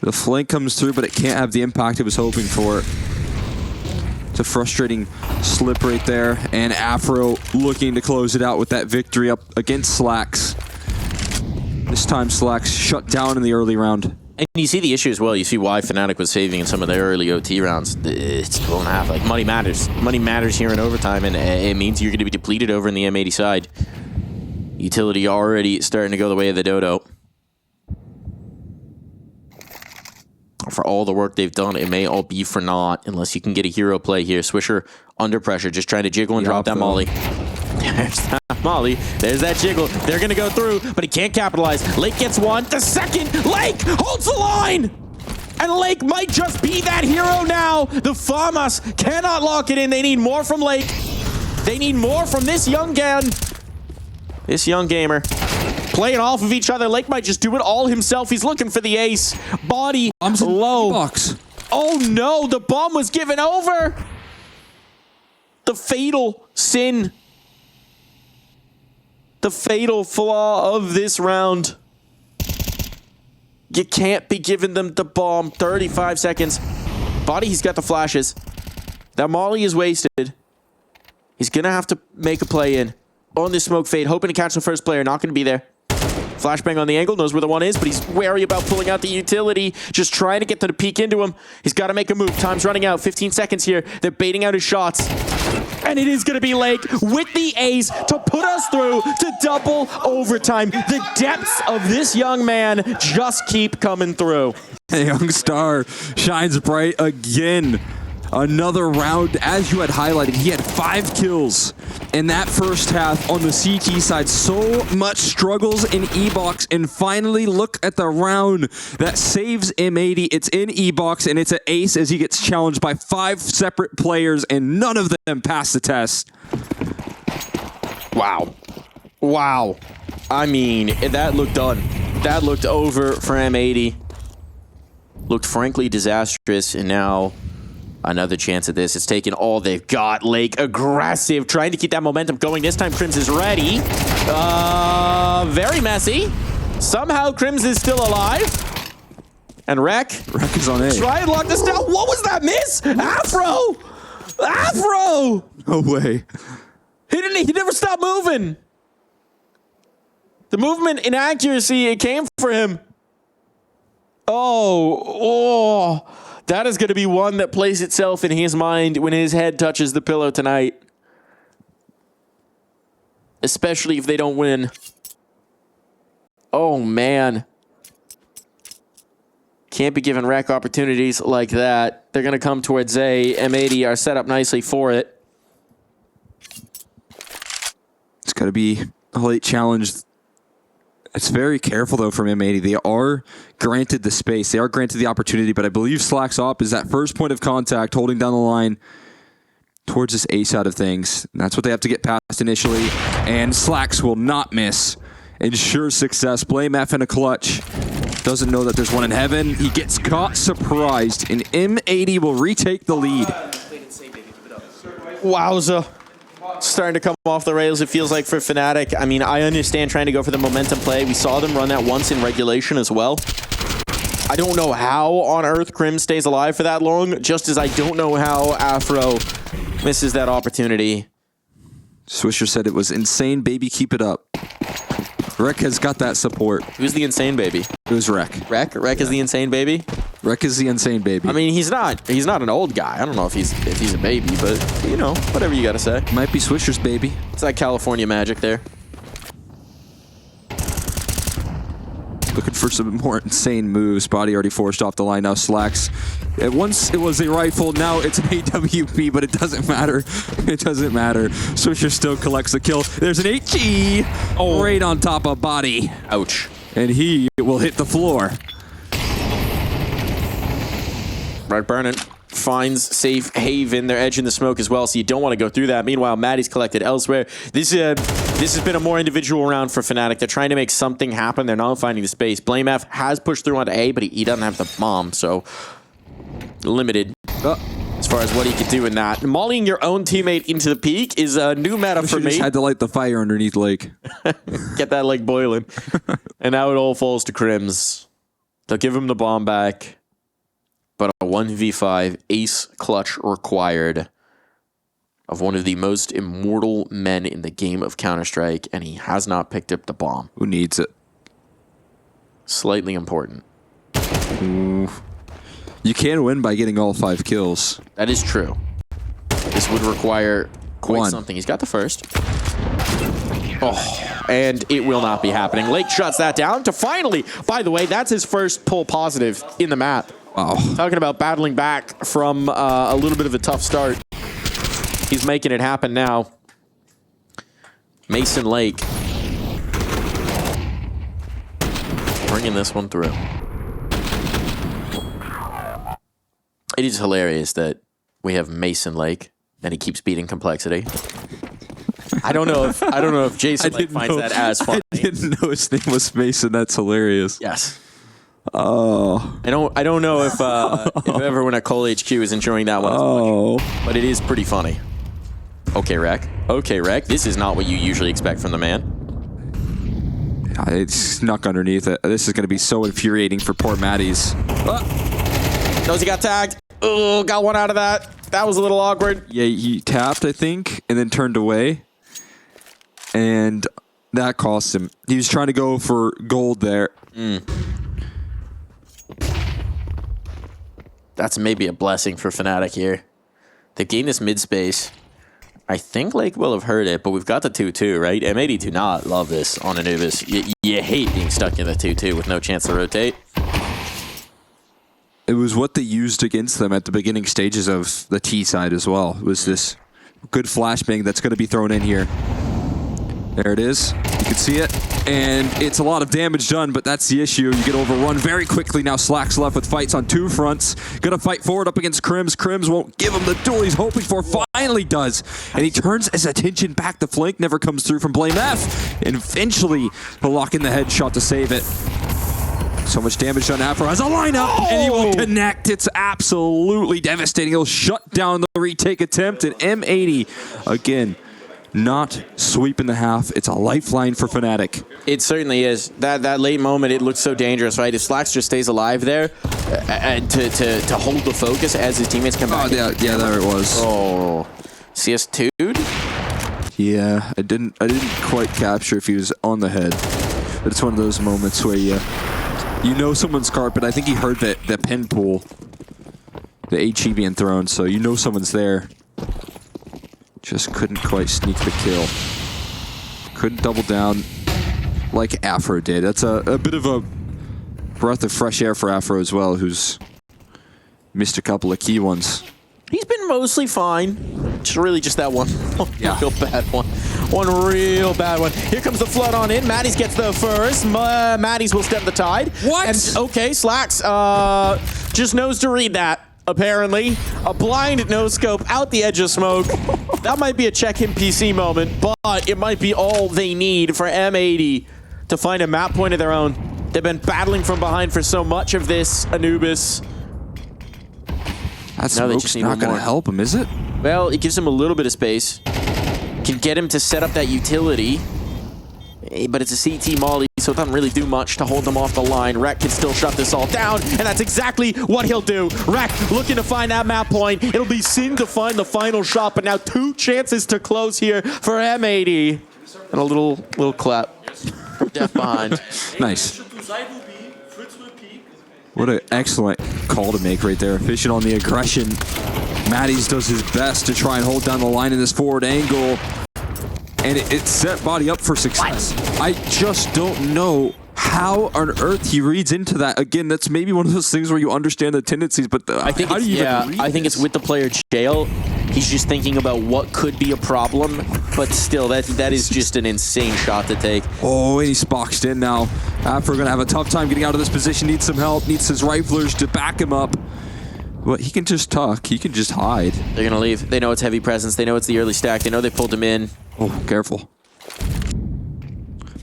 the flank comes through, but it can't have the impact it was hoping for. It's a frustrating slip right there, and Afro looking to close it out with that victory up against Slacks. This time Slacks shut down in the early round. And you see the issue as well. You see why fnatic was saving in some of their early OT rounds. It's 12.5. Like, money matters. Money matters here in overtime, and it means you're going to be depleted over in the M80 side. Utility already starting to go the way of the dodo. For all the work they've done, it may all be for naught unless you can get a hero play here. Swisher under pressure, just trying to jiggle and drop that molly. There's that molly. There's that jiggle. They're going to go through, but he can't capitalize. Lake gets one. The second. Lake holds the line. And Lake might just be that hero now. The Famas cannot lock it in. They need more from Lake. They need more from this young gun. This young gamer. Playing off of each other. Lake might just do it all himself. He's looking for the ace. Body low. Box. Oh no, the bomb was given over. The fatal sin. The fatal flaw of this round. You can't be giving them the bomb. 35 seconds. Body, he's got the flashes. That molly is wasted. He's going to have to make a play in. On this smoke fade, hoping to catch the first player. Not going to be there. Flashbang on the angle, knows where the one is, but he's wary about pulling out the utility. Just trying to get to the peek into him. He's got to make a move. Time's running out. 15 seconds here. They're baiting out his shots. And it is going to be Lake with the ace to put us through to double overtime. The depths of this young man just keep coming through. A young star shines bright again. Another round, as you had highlighted, he had 5 kills in that first half on the CT side. So much struggles in E-Box, and finally look at the round that saves M80. It's in E-Box, and it's an ace as he gets challenged by 5 separate players, and none of them pass the test. Wow. Wow. I mean, that looked done. That looked over for M80. Looked frankly disastrous, and now another chance at this. It's taken all they've got. Lake aggressive, trying to keep that momentum going. This time Crims is ready. Very messy. Somehow Crims is still alive. And Rek is on A. Try and lock this down. What was that miss? Afro! Afro! No way. He never stopped moving. The movement inaccuracy, it came for him. Oh. That is going to be one that plays itself in his mind when his head touches the pillow tonight. Especially if they don't win. Oh, man. Can't be given Rek opportunities like that. They're going to come towards A. M80 are set up nicely for it. It's got to be a late challenge. It's very careful, though, from M80. They are granted the space. They are granted the opportunity, but I believe Slack's op is that first point of contact, holding down the line towards this A side of things. And that's what they have to get past initially. And Slacks will not miss. Ensure success. Blame F in a clutch. Doesn't know that there's one in heaven. He gets caught surprised, and M80 will retake the lead. Wowza. Starting to come off the rails, it feels like, for Fnatic. I mean, I understand trying to go for the momentum play. We saw them run that once in regulation as well. I don't know how on earth Crim stays alive for that long, just as I don't know how Afro misses that opportunity. Swisher said it was insane, baby, keep it up. Rek has got that support. Who's the insane baby? It was Rek. Rek is the insane baby? Rek is the insane baby. I mean, he's not an old guy. I don't know if he's a baby, but you know, whatever you gotta say. Might be Swisher's baby. It's that California magic there. Looking for some more insane moves. Body already forced off the line. Now Slacks. Once it was a rifle, now it's an AWP, but it doesn't matter. It doesn't matter. Swisher still collects the kill. There's an HE right on top of Body. Ouch. And he will hit the floor. Right, Burnin finds safe haven. They're edging the smoke as well, so you don't want to go through that. Meanwhile, Maddie's collected elsewhere. This has been a more individual round for Fnatic. They're trying to make something happen. They're not finding the space. Blame F has pushed through onto A, but he doesn't have the bomb, so limited as far as what he could do in that. Mollying your own teammate into the peak is a new meta for me. Just had to light the fire underneath Lake. Get that Lake boiling. And now it all falls to Crims. They'll give him the bomb back. But a 1v5 ace clutch required of one of the most immortal men in the game of Counter-Strike, and he has not picked up the bomb. Who needs it? Slightly important. Ooh. You can win by getting all 5 kills. That is true. This would require quite something. He's got the first. Oh, and it will not be happening. Lake shuts that down to finally, by the way, that's his first pull positive in the map. Wow. Talking about battling back from a little bit of a tough start. He's making it happen now. Mason Lake bringing this one through. It is hilarious that we have Mason Lake and he keeps beating complexity. I don't know if Jason Lake finds that as funny. I didn't know his name was Mason. That's hilarious. Yes. Oh. I don't know if everyone at Cole HQ is enjoying that one as much, but it is pretty funny. Okay, Rek. Okay, Rek. This is not what you usually expect from the man. It's snuck underneath it. This is going to be so infuriating for poor Matties. Knows he got tagged. Oh, got one out of that. That was a little awkward. Yeah, he tapped, I think, and then turned away. And that cost him. He was trying to go for gold there. That's maybe a blessing for Fnatic here. They've gained this mid space. I think Lake will have heard it, but we've got the 2-2, right? M80 do not love this on Anubis. You hate being stuck in the 2-2 with no chance to rotate. It was what they used against them at the beginning stages of the T side as well. It was this good flashbang that's going to be thrown in here. There it is. You can see it. And it's a lot of damage done, but that's the issue. You get overrun very quickly. Now Slack's left with fights on two fronts. Gonna fight forward up against Crims. Crims won't give him the duel he's hoping for. Finally does. And he turns his attention back. The flank never comes through from Blame F. And eventually he'll lock in the headshot to save it. So much damage done. Afro has a lineup, and he will connect. It's absolutely devastating. He'll shut down the retake attempt, and M80, again, not sweeping the half. It's a lifeline for Fnatic. It certainly is. That late moment, it looks so dangerous, right? If Slacks just stays alive there to hold the focus as his teammates come back. Oh, yeah, there it was. Oh, CS2'd? Yeah, I didn't quite capture if he was on the head. But it's one of those moments where you know someone's carpet. I think he heard the pin pool, the HE being thrown, so you know someone's there. Just couldn't quite sneak the kill. Couldn't double down like Afro did. That's a bit of a breath of fresh air for Afro as well, who's missed a couple of key ones. He's been mostly fine. Just really just that one real bad one. One real bad one. Here comes the flood on in. Matties gets the first. Matties will stem the tide. What? And, okay, Slacks just knows to read that, apparently. A blind no-scope out the edge of smoke. That might be a check-in PC moment, but it might be all they need for M80 to find a map point of their own. They've been battling from behind for so much of this, Anubis. That smoke's not going to help him, is it? Well, it gives him a little bit of space. Can get him to set up that utility. But it's a CT molly, so it doesn't really do much to hold them off the line. Rek can still shut this all down, and that's exactly what he'll do. Rek looking to find that map point. It'll be Sin to find the final shot, but now 2 chances to close here for M80. And a little clap. Death behind. Nice. What an excellent call to make right there. Efficient on the aggression. Matties does his best to try and hold down the line in this forward angle. And it set Body up for success. I just don't know how on earth he reads into that. Again, that's maybe one of those things where you understand the tendencies, but I think how do you even read I think this? it's with the player jail. He's just thinking about what could be a problem, but still, that is just an insane shot to take. Oh, and he's boxed in now. Afro gonna have a tough time getting out of this position. Needs some help. Needs his riflers to back him up. But he can just tuck. He can just hide. They're gonna leave. They know it's heavy presence. They know it's the early stack. They know they pulled him in. Oh, careful.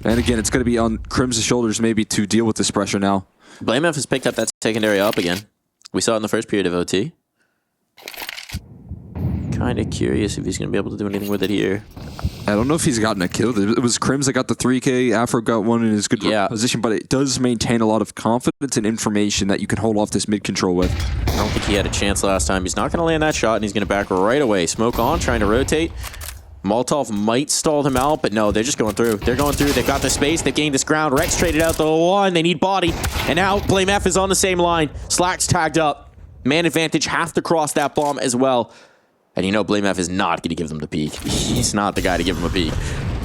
And again, it's going to be on Crim's shoulders maybe to deal with this pressure now. Blame F has picked up that secondary up again. We saw it in the first period of OT. Kind of curious if he's going to be able to do anything with it here. I don't know if he's gotten a kill. It was Crims that got the 3K. Afro got one in his good position, but it does maintain a lot of confidence and information that you can hold off this mid control with. I don't think he had a chance last time. He's not going to land that shot, and he's going to back right away. Smoke on, trying to rotate. Molotov might stall him out, but no, they're just going through. They're going through. They've got the space. They've gained this ground. Rex traded out the one. They need body. And now Blame F is on the same line. Slack's tagged up. Man advantage, have to cross that bomb as well. And you know Blame F is not going to give them the peek. He's not the guy to give them a peek.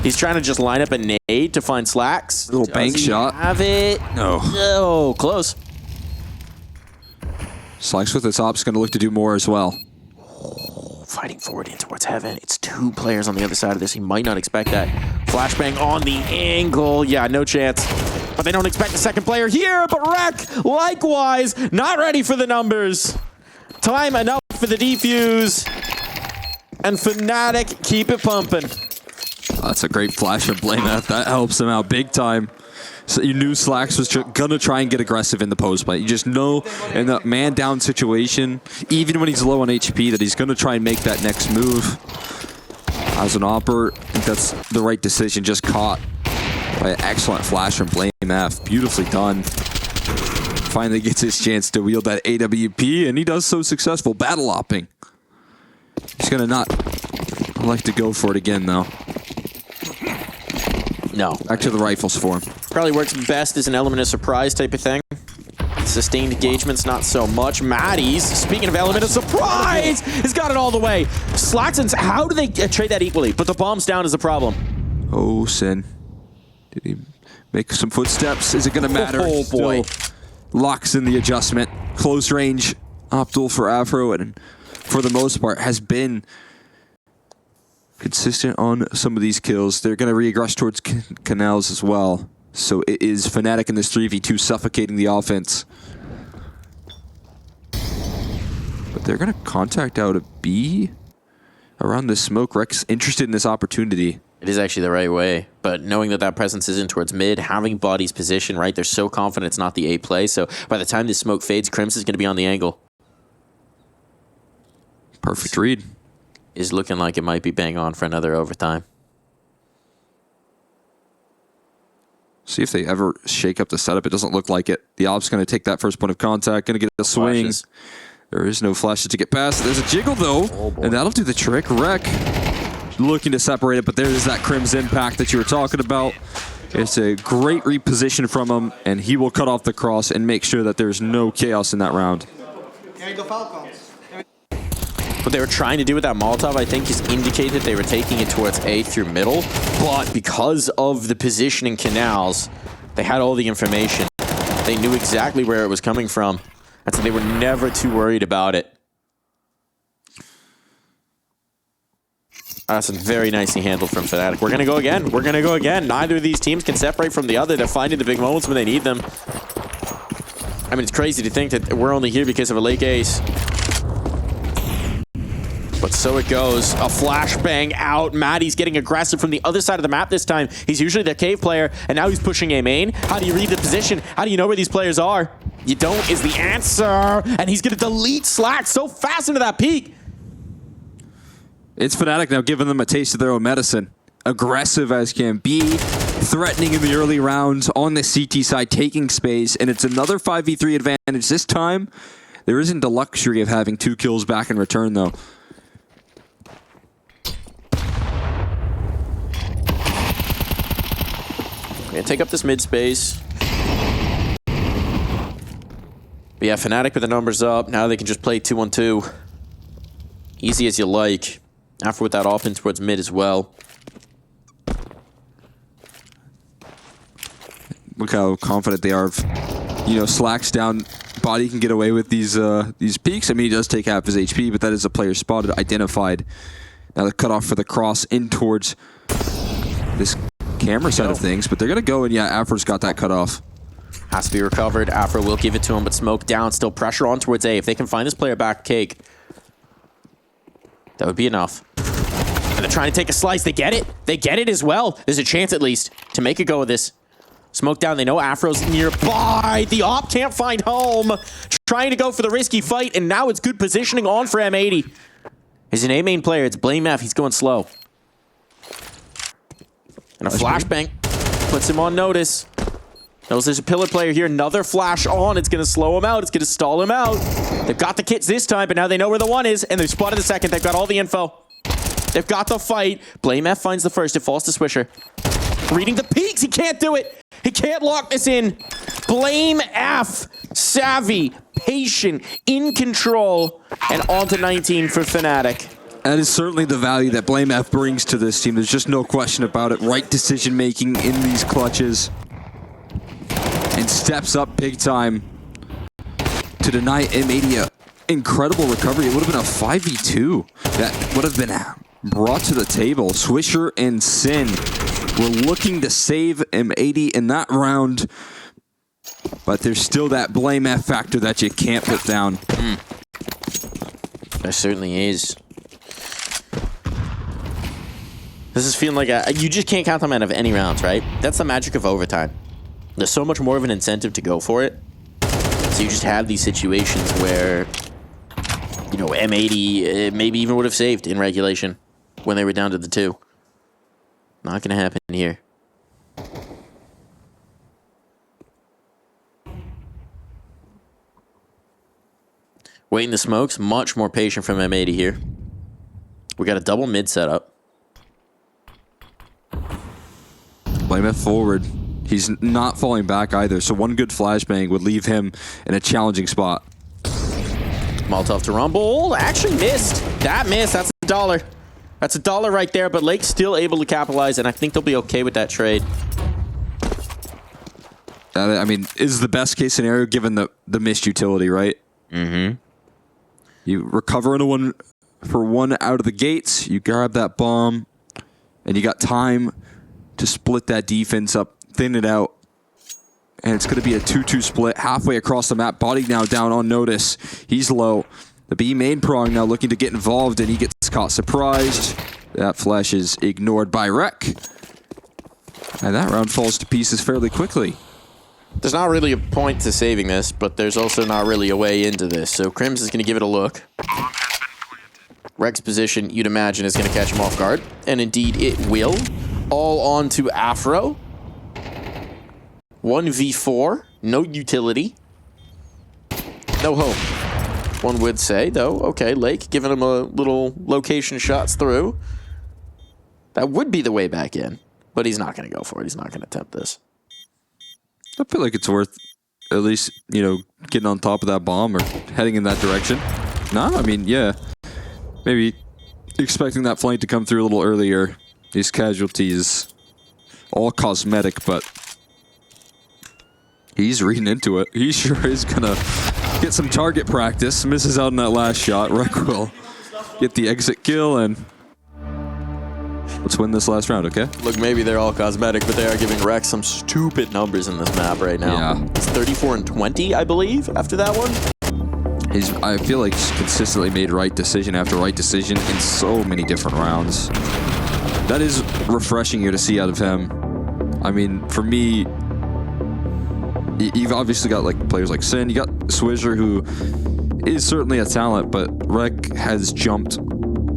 He's trying to just line up a nade to find Slacks. Little bank shot. Have it. No. No, close. Slacks with his ops going to look to do more as well. Fighting forward in towards heaven. It's 2 players on the other side of this. He might not expect that. Flashbang on the angle. Yeah, no chance. But they don't expect a second player here. But Rek, likewise, not ready for the numbers. Time enough for the defuse. And Fnatic keep it pumping. Oh, that's a great flash from Blame F. That helps him out big time. So you knew Slacks was gonna try and get aggressive in the post play. You just know in that man down situation, even when he's low on HP, that he's gonna try and make that next move. As an opper, I think that's the right decision. Just caught by an excellent flash from Blame F. Beautifully done. finally gets his chance to wield that AWP, and he does so successful. Battle hopping. He's going to not like to go for it again, though. No. Back to the rifles for him. Probably works best as an element of surprise type of thing. Sustained engagements, not so much. Maddie's, speaking of element of surprise, has got it all the way. Slaxons, how do they trade that equally? But the bomb's down is the problem. Oh, Sin. Did he make some footsteps? Is it going to matter? Oh, boy. Still locks in the adjustment. Close range optimal for Afro, and for the most part has been consistent on some of these kills. They're going to regress towards canals as well. So it is fnatic in this 3v2 suffocating the offense. But they're going to contact out a B around the smoke. Rex interested in this opportunity. It is actually the right way, but knowing that that presence isn't towards mid, having Body's position, right, they're so confident it's not the A play, so by the time this smoke fades, Crims is going to be on the angle. Perfect read. Is looking like it might be bang on for another overtime. See if they ever shake up the setup. It doesn't look like it. The Op's going to take that first point of contact, going to get a swing. Flashes. There is no flashes to get past. There's a jiggle, though, and that'll do the trick. Rec looking to separate it, but there's that Crims impact that you were talking about. It's a great reposition from him, and he will cut off the cross and make sure that there's no chaos in that round. What they were trying to do with that Molotov, I think, just indicated they were taking it towards A through middle, but because of the positioning canals, they had all the information. They knew exactly where it was coming from, and so they were never too worried about it. That's very nicely handled from fnatic. We're going to go again. We're going to go again. Neither of these teams can separate from the other. They're finding the big moments when they need them. I mean, it's crazy to think that we're only here because of a late ace. But so it goes. A flashbang out. Maddie's getting aggressive from the other side of the map this time. He's usually their cave player, and now he's pushing A main. How do you read the position? How do you know where these players are? You don't is the answer. And he's going to delete Slack so fast into that peak. It's fnatic now giving them a taste of their own medicine. Aggressive as can be, threatening in the early rounds on the CT side, taking space, and it's another 5v3 advantage. This time, there isn't the luxury of having 2 kills back in return, though. Gonna take up this mid space. But yeah, fnatic with the numbers up. Now they can just play 2-on-2. Easy as you like. After with that off in towards mid as well. Look how confident they are of, you know, Slack's down. Body can get away with these peaks. I mean, he does take half his HP, but that is a player spotted, identified. Now the cutoff for the cross in towards this camera side of things, but they're going to go, and yeah, Afro's got that cutoff. Has to be recovered. Afro will give it to him, but smoke down. Still pressure on towards A. If they can find this player back, cake. That would be enough. And they're trying to take a slice. They get it. They get it as well. There's a chance, at least, to make a go of this. Smoke down. They know Afro's nearby. The op can't find home. Trying to go for the risky fight, and now it's good positioning on for M80. He's an A-main player. It's Blame F. He's going slow. And a flashbang puts him on notice. Knows there's a pillar player here. Another flash on. It's going to slow him out. It's going to stall him out. They've got the kits this time, but now they know where the one is, and they've spotted the second. They've got all the info. They've got the fight. Blame F finds the first. It falls to Swisher. Reading the peaks. He can't do it. He can't lock this in. Blame F. Savvy, patient, in control, and on to 19 for fnatic. That is certainly the value that Blame F brings to this team. There's just no question about it. Right decision making in these clutches. And steps up big time to deny M80 incredible recovery. It would have been a 5v2 that would have been brought to the table. Swisher and Sin were looking to save M80 in that round, but there's still that Blame F factor that you can't put down. There certainly is. This is feeling like you just can't count them out of any rounds, right? That's the magic of overtime. There's so much more of an incentive to go for it. So you just have these situations where, you know, M80 maybe even would have saved in regulation when they were down to the 2. Not going to happen here. Waiting the smokes. Much more patient from M80 here. We got a double mid setup. Blame it forward. He's not falling back either, so one good flashbang would leave him in a challenging spot. Molotov to rumble. Actually missed. That missed. That's $1. That's $1 right there, but Lake's still able to capitalize, and I think they'll be okay with that trade. I mean, is the best case scenario given the missed utility, right? Mm-hmm. You recover into one for one out of the gates. You grab that bomb, and you got time to split that defense up, thin it out. And it's going to be a 2-2 split halfway across the map. Body now down on notice. He's low. The B main prong now looking to get involved, and he gets caught surprised. That flash is ignored by Rek. And that round falls to pieces fairly quickly. There's not really a point to saving this, but there's also not really a way into this. So Crims is going to give it a look. Rek's position, you'd imagine, is going to catch him off guard. And indeed, it will. All on to Afro. 1v4. No utility. No hope. One would say, though. Okay, Lake giving him a little location shots through. That would be the way back in. But he's not going to go for it. He's not going to attempt this. I feel like it's worth at least, you know, getting on top of that bomb or heading in that direction. No, I mean, yeah. Maybe expecting that flank to come through a little earlier. These casualties, all cosmetic, but he's reading into it. He sure is going to get some target practice. Misses out on that last shot. Rek will get the exit kill, and let's win this last round, okay? Look, maybe they're all cosmetic, but they are giving Rek some stupid numbers in this map right now. Yeah. It's 34 and 20, I believe, after that one. I feel like he's consistently made right decision after right decision in so many different rounds. That is refreshing here to see out of him. I mean, for me, you've obviously got like players like Sin. You got Swisher, who is certainly a talent, but Rek has jumped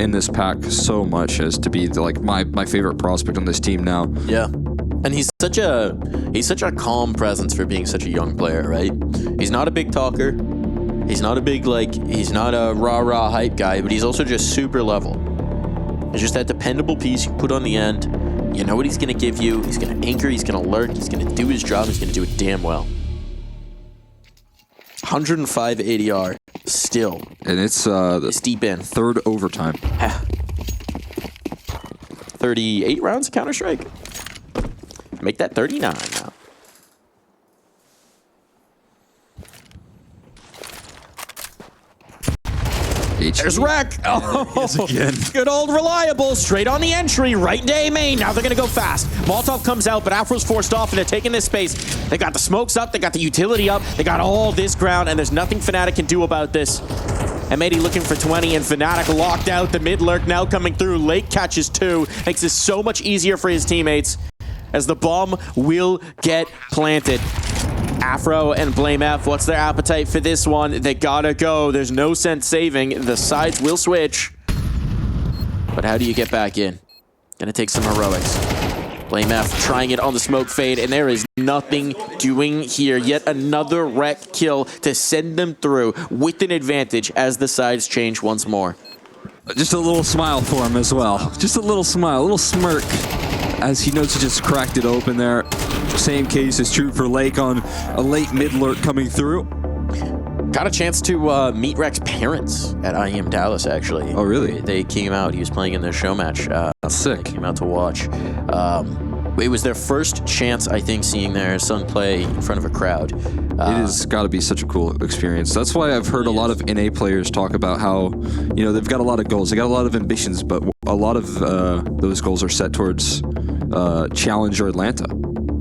in this pack so much as to be like my favorite prospect on this team now. Yeah. And he's such a calm presence for being such a young player, right? He's not a big talker. He's not a big, he's not a rah-rah hype guy, but he's also just super level. It's just that dependable piece you put on the end. You know what he's going to give you. He's going to anchor. He's going to lurk. He's going to do his job. He's going to do it damn well. 105 ADR still. And it's deep in. Third overtime. 38 rounds of Counter-Strike. Make that 39 now. There's Rek. Oh, again. Good old reliable. Straight on the entry. Right into A main. Now they're going to go fast. Molotov comes out, but Afro's forced off, and they're taking this space. They got the smokes up. They got the utility up. They got all this ground, and there's nothing fnatic can do about this. M80 looking for 20, and fnatic locked out. The mid lurk now coming through. Lake catches 2. Makes this so much easier for his teammates as the bomb will get planted. Afro and Blame F, what's their appetite for this one? They gotta go. There's no sense saving. The sides will switch. But how do you get back in? Gonna take some heroics. Blame F trying it on the smoke fade, and there is nothing doing here. Yet another Rek kill to send them through with an advantage as the sides change once more. Just a little smile for him as well. Just a little smile, a little smirk, as he knows he just cracked it open there. Same case is true for Lake on a late mid lurk coming through. Got a chance to meet Rek's parents at IEM Dallas, actually. Oh, really? They came out. He was playing in their show match. Sick. They came out to watch. It was their first chance, I think, seeing their son play in front of a crowd. It has got to be such a cool experience. That's why I've heard a lot of NA players talk about how, you know, they've got a lot of goals. They got a lot of ambitions, but a lot of those goals are set towards Challenger Atlanta.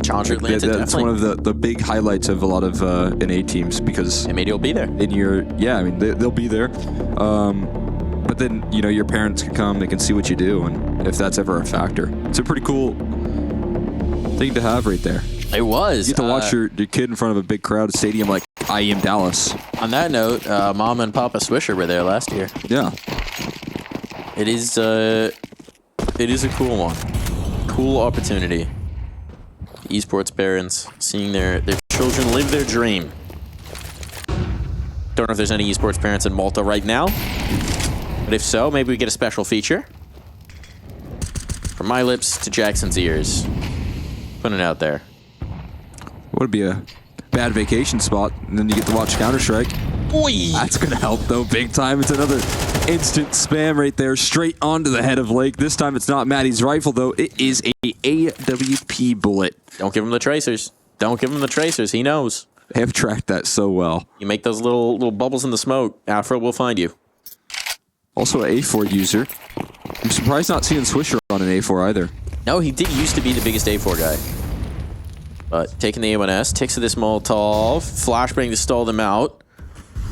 Challenger Atlanta, that's one of the big highlights of a lot of NA teams, because M80 will be there. I mean, they'll be there. But then, you know, your parents can come, they can see what you do, and if that's ever a factor, it's a pretty cool thing to have right there. It was. You get to watch your kid in front of a big crowd stadium like IEM Dallas. On that note, Mom and Papa Swisher were there last year. Yeah. It is a cool one. Cool opportunity. Esports parents seeing their children live their dream. Don't know if there's any esports parents in Malta right now. But if so, maybe we get a special feature. From my lips to Jackson's ears. Putting it out there. Would be a bad vacation spot, and then you get to watch Counter-Strike. Oy! That's going to help, though, big time. It's another instant spam right there, straight onto the head of Lake. This time it's not Maddie's rifle, though. It is a AWP bullet. Don't give him the tracers. Don't give him the tracers. He knows. They have tracked that so well. You make those little bubbles in the smoke, Afro will find you. Also an A4 user. I'm surprised not seeing Swisher on an A4 either. No, he did used to be the biggest A4 guy. But taking the A1S, ticks of this Molotov, flashbang to stall them out.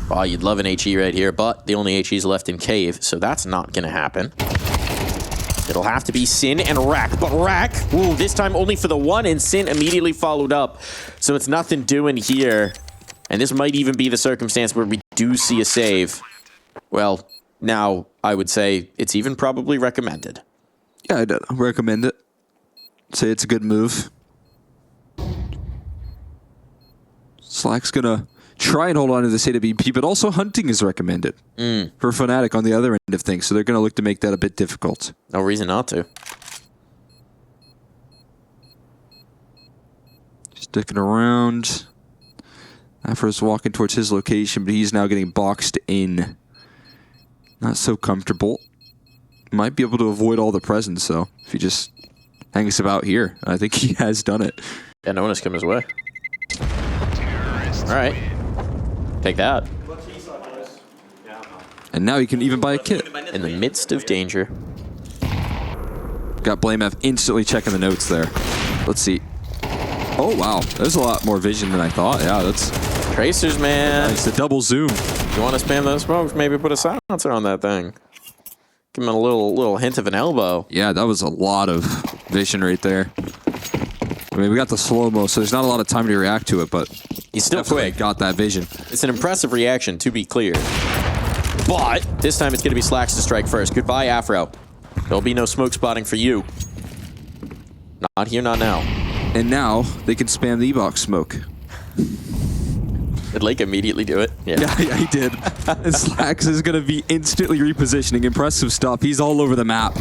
Oh, you'd love an HE right here, but the only HE's left in Cave, so that's not going to happen. It'll have to be Sin and Rack, but Rack, ooh, this time only for the one, and Sin immediately followed up. So it's nothing doing here. And this might even be the circumstance where we do see a save. Well, now I would say it's even probably recommended. Yeah, I'd recommend it. Say it's a good move. Slack's going to try and hold on to this AWP, but also hunting is recommended for fnatic on the other end of things, so they're going to look to make that a bit difficult. No reason not to. Sticking around. Afro's walking towards his location, but he's now getting boxed in. Not so comfortable. Might be able to avoid all the presence, though, if he just hangs about here. I think he has done it. Yeah, no one has come his way. All right. Take that. And now he can even buy a kit. In the midst of danger. Got Blame F instantly checking the notes there. Let's see. Oh, wow. There's a lot more vision than I thought. Yeah, that's... Tracers, man. Nice. The double zoom. You want to spam those smokes, maybe put a silencer on that thing. Give him a little hint of an elbow. Yeah, that was a lot of vision right there. I mean, we got the slow-mo, so there's not a lot of time to react to it, but... He's still quick. Got that vision. It's an impressive reaction, to be clear. But this time it's going to be Slacks to strike first. Goodbye, Afro. There'll be no smoke spotting for you. Not here, not now. And now they can spam the E-box smoke. Did Lake immediately do it? Yeah, he did. And Slacks is going to be instantly repositioning. Impressive stuff. He's all over the map.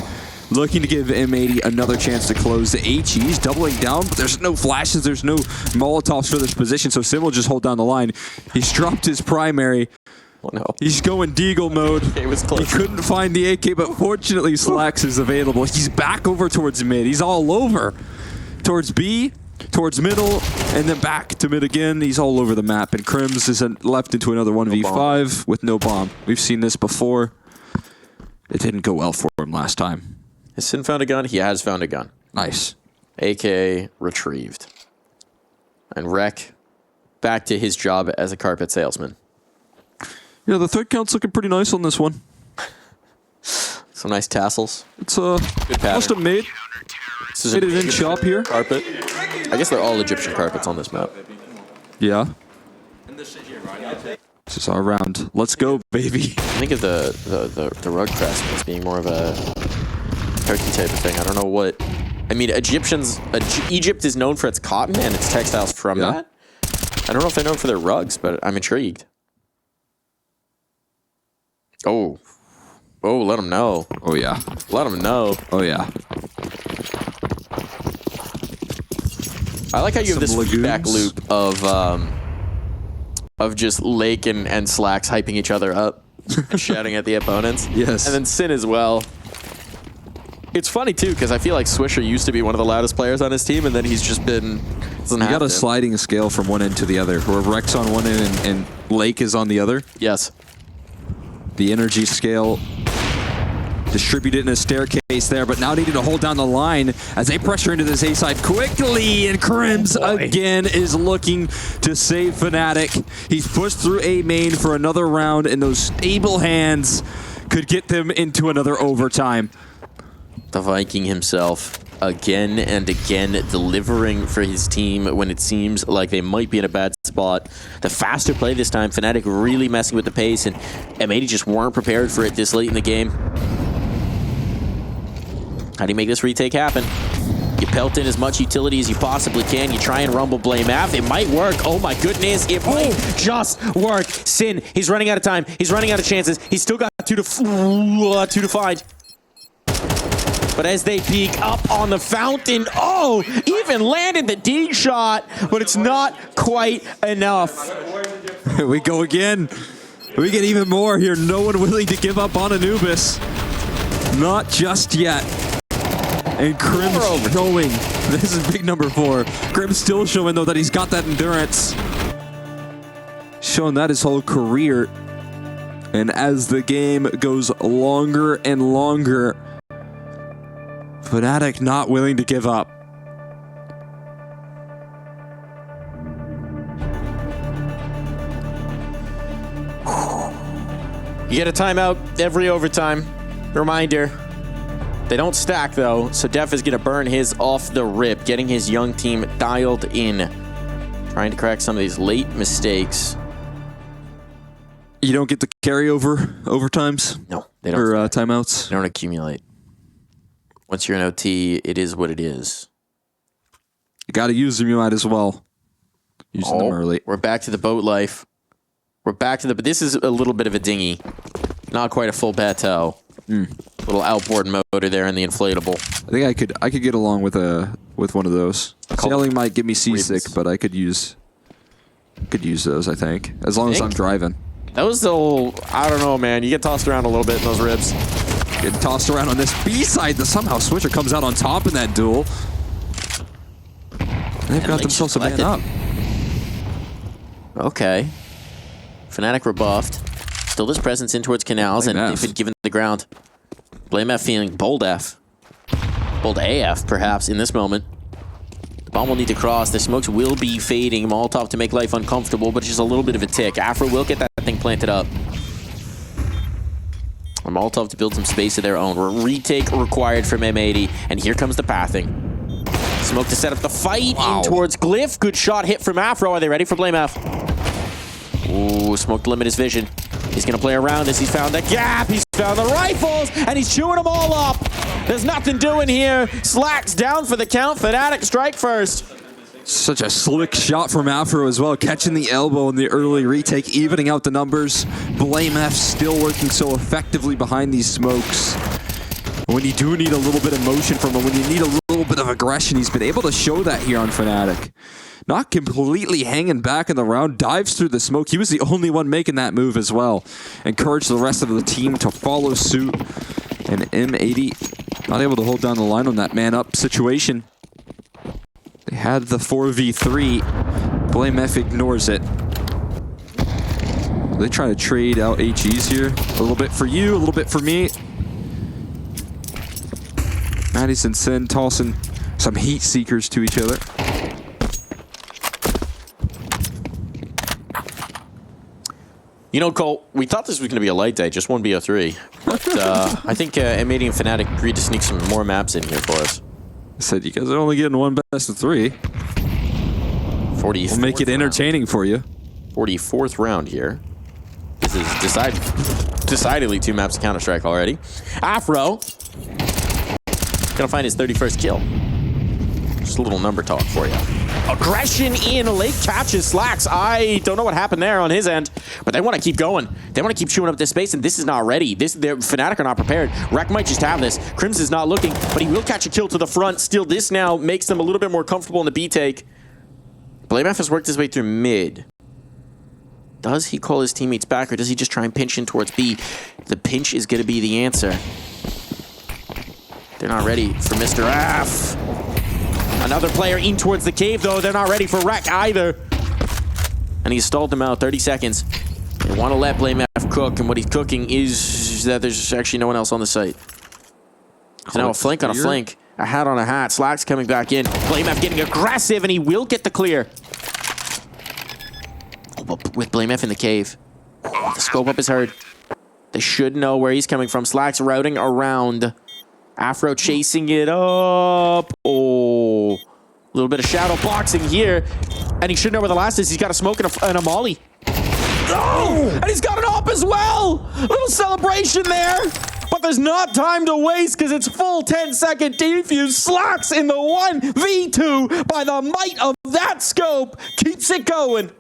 Looking to give M80 another chance to close the HE. He's doubling down, but there's no flashes, there's no Molotovs for this position, so Sim will just hold down the line. He's dropped his primary. Oh, no. He's going Deagle mode. It was close. He couldn't find the AK, but fortunately Slacks is available. He's back over towards mid. He's all over. Towards B, towards middle, and then back to mid again. He's all over the map, and Crims is left into another 1v5 with no bomb. We've seen this before. It didn't go well for him last time. Has Sin found a gun? He has found a gun. Nice. AK retrieved. And Rek back to his job as a carpet salesman. Yeah, the third count's looking pretty nice on this one. Some nice tassels. It's Good pattern. custom made. This is Made it in shop here. Carpet. I guess they're all Egyptian carpets on this map. Yeah. This is our round. Let's go, baby. I think of the rug crest as being more of a Turkey type of thing. I don't know what. I mean, Egypt is known for its cotton and its textiles from that. I don't know if they're known for their rugs, but I'm intrigued. Oh. Oh, let them know. Oh, yeah. Let them know. Oh, yeah. I like how you have this Some feedback lagoons. loop of just Lake and Slacks hyping each other up and shouting at the opponents. Yes. And then Sin as well. It's funny, too, because I feel like Swisher used to be one of the loudest players on his team, and then he's just been... You got a sliding scale from one end to the other, where Rex on one end and Lake is on the other. Yes. The energy scale distributed in a staircase there, but now needed to hold down the line as they pressure into this A side quickly, and Crims again is looking to save fnatic. He's pushed through A main for another round, and those stable hands could get them into another overtime. The Viking himself, again and again, delivering for his team when it seems like they might be in a bad spot. The faster play this time, fnatic really messing with the pace, and M80 just weren't prepared for it this late in the game. How do you make this retake happen? You pelt in as much utility as you possibly can. You try and rumble Blame F. It might work. Oh my goodness. It might just work. Sin, he's running out of time. He's running out of chances. He's still got two to find. But as they peek up on the fountain, oh, even landed the D shot, but it's not quite enough. Here we go again. We get even more here. No one willing to give up on Anubis. Not just yet. And Crim's showing. This is big number 4. Crim's still showing, though, that he's got that endurance. Showing that his whole career. And as the game goes longer and longer, fnatic not willing to give up. You get a timeout every overtime. Reminder, they don't stack though, so Def is going to burn his off the rip, getting his young team dialed in, trying to crack some of these late mistakes. You don't get the carryover overtimes? No, they don't. Or timeouts? They don't accumulate. Once you're in OT, it is what it is. You got to use them, you might as well. Using them early. We're back to the boat life. We're back to the, but this is a little bit of a dinghy. Not quite a full bateau. Little outboard motor there in the inflatable. I think I could get along with one of those. Sailing might get me seasick, but I could use those, I think. As long as I'm driving. That was the whole, I don't know, man. You get tossed around a little bit in those ribs. Getting tossed around on this B side. Somehow Swisher comes out on top in that duel. They've got themselves a man up. Okay. fnatic rebuffed. Still this presence in towards canals, and if it given the ground. Blame F feeling bold F. Bold AF, perhaps, in this moment. The bomb will need to cross. The smokes will be fading. Molotov to make life uncomfortable, but it's just a little bit of a tick. Afro will get that thing planted up. A Molotov to build some space of their own. Retake required from M80, and here comes the pathing. Smoke to set up the fight in towards Glyph. Good shot hit from Afro. Are they ready for Blame F? Ooh, Smoke to limit his vision. He's going to play around this. He's found the gap. He's found the rifles, and he's chewing them all up. There's nothing doing here. Slacks down for the count. fnatic strike first. Such a slick shot from Afro as well, catching the elbow in the early retake, evening out the numbers. Blame F still working so effectively behind these smokes. When you do need a little bit of motion from him, when you need a little bit of aggression, he's been able to show that here on fnatic. Not completely hanging back in the round, dives through the smoke. He was the only one making that move as well. Encouraged the rest of the team to follow suit. And M80 not able to hold down the line on that man-up situation. They had the 4v3. Blame F ignores it. They try to trade out HEs here. A little bit for you, a little bit for me. Maddie's and Sin tossing some heat seekers to each other. You know, Cole, we thought this was going to be a light day, just one BO3. But I think M80 and fnatic agreed to sneak some more maps in here for us. I said, you guys are only getting one best of 3. We'll make it entertaining for you. 44th round here. This is decidedly 2 maps of Counter-Strike already. Afro gonna find his 31st kill. Just a little number talk for you. Aggression in, late catches Slacks. I don't know what happened there on his end, but they want to keep going. They want to keep chewing up this space, and this is not ready. fnatic are not prepared. Rec might just have this. Crims is not looking, but he will catch a kill to the front. Still, this now makes them a little bit more comfortable in the B take. Blame F has worked his way through mid. Does he call his teammates back, or does he just try and pinch in towards B? The pinch is going to be the answer. They're not ready for Mr. F. Another player in towards the cave, though. They're not ready for Rec either. And he's stalled them out 30 seconds. They want to let Blame F cook, and what he's cooking is that there's actually no one else on the site. So now a flank on a flank. A hat on a hat. Slack's coming back in. Blame F getting aggressive, and he will get the clear. Oh, but with Blame F in the cave. The scope up is heard. They should know where he's coming from. Slack's routing around. Afro chasing it up. Oh, a little bit of shadow boxing here. And he should know where the last is. He's got a smoke and a molly. Oh, and he's got an op as well. A little celebration there. but there's not time to waste because it's full 10-second defuse. Slacks in the 1v2 by the might of that scope. Keeps it going.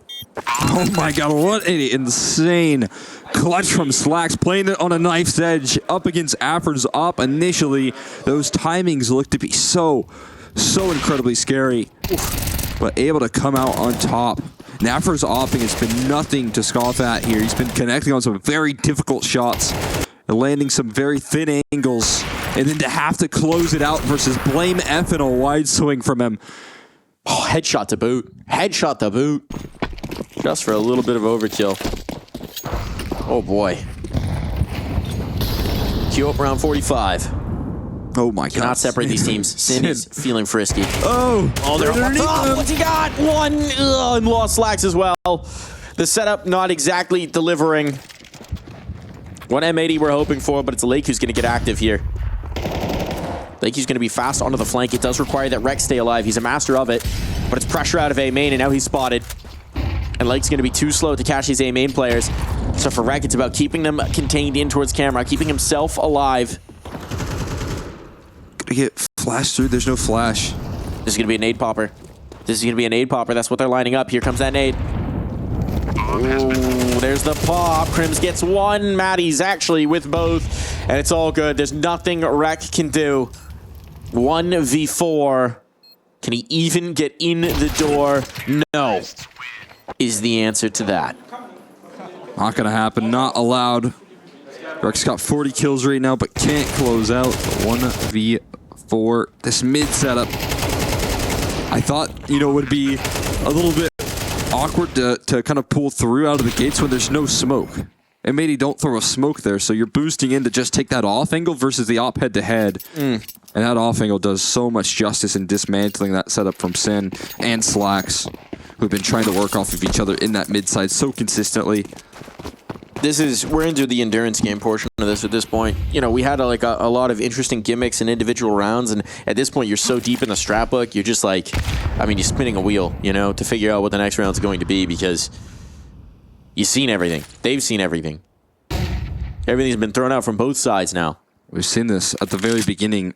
Oh my god, what an insane clutch from Slacks, playing it on a knife's edge up against Affer's op initially. Those timings look to be so incredibly scary, but able to come out on top. Affer's opping has been nothing to scoff at here. He's been connecting on some very difficult shots and landing some very thin angles, and then to have to close it out versus Blame F in a wide swing from him. Oh, headshot to boot. Headshot to boot. Just for a little bit of overkill. Oh boy. Queue up round 45. Oh my god. Cannot separate these teams. Sin is feeling frisky. Oh, they're up on top. What's he got? One. And lost Slacks as well. The setup not exactly delivering what M80 we're hoping for, but it's Lake who's going to get active here. Lake who's going to be fast onto the flank. It does require that Rex stay alive. He's a master of it, but it's pressure out of A main, and now he's spotted. And Lake's going to be too slow to catch these A main players. So for Rek, it's about keeping them contained in towards camera, keeping himself alive. Gonna get flashed through. There's no flash. This is going to be a nade popper. This is going to be a nade popper. That's what they're lining up. Here comes that nade. Ooh, there's the pop. Crims gets one. Maddie's actually with both. And it's all good. There's nothing Rek can do. 1v4. Can he even get in the door? No. Is the answer to that. Not gonna happen. Not allowed. Rek's got 40 kills right now, but can't close out. 1v4. This mid setup, I thought, you know, would be a little bit awkward to kind of pull through out of the gates when there's no smoke. And maybe don't throw a smoke there, so you're boosting in to just take that off angle versus the op head-to-head. And that off angle does so much justice in dismantling that setup from Sin and Slacks, who've been trying to work off of each other in that mid side so consistently. We're into the endurance game portion of this at this point. You know, we had a lot of interesting gimmicks in individual rounds, and at this point you're so deep in the strat book, you're just like, I mean, you're spinning a wheel, you know, to figure out what the next round's going to be, because you've seen everything. They've seen everything. Everything's been thrown out from both sides now. We've seen this at the very beginning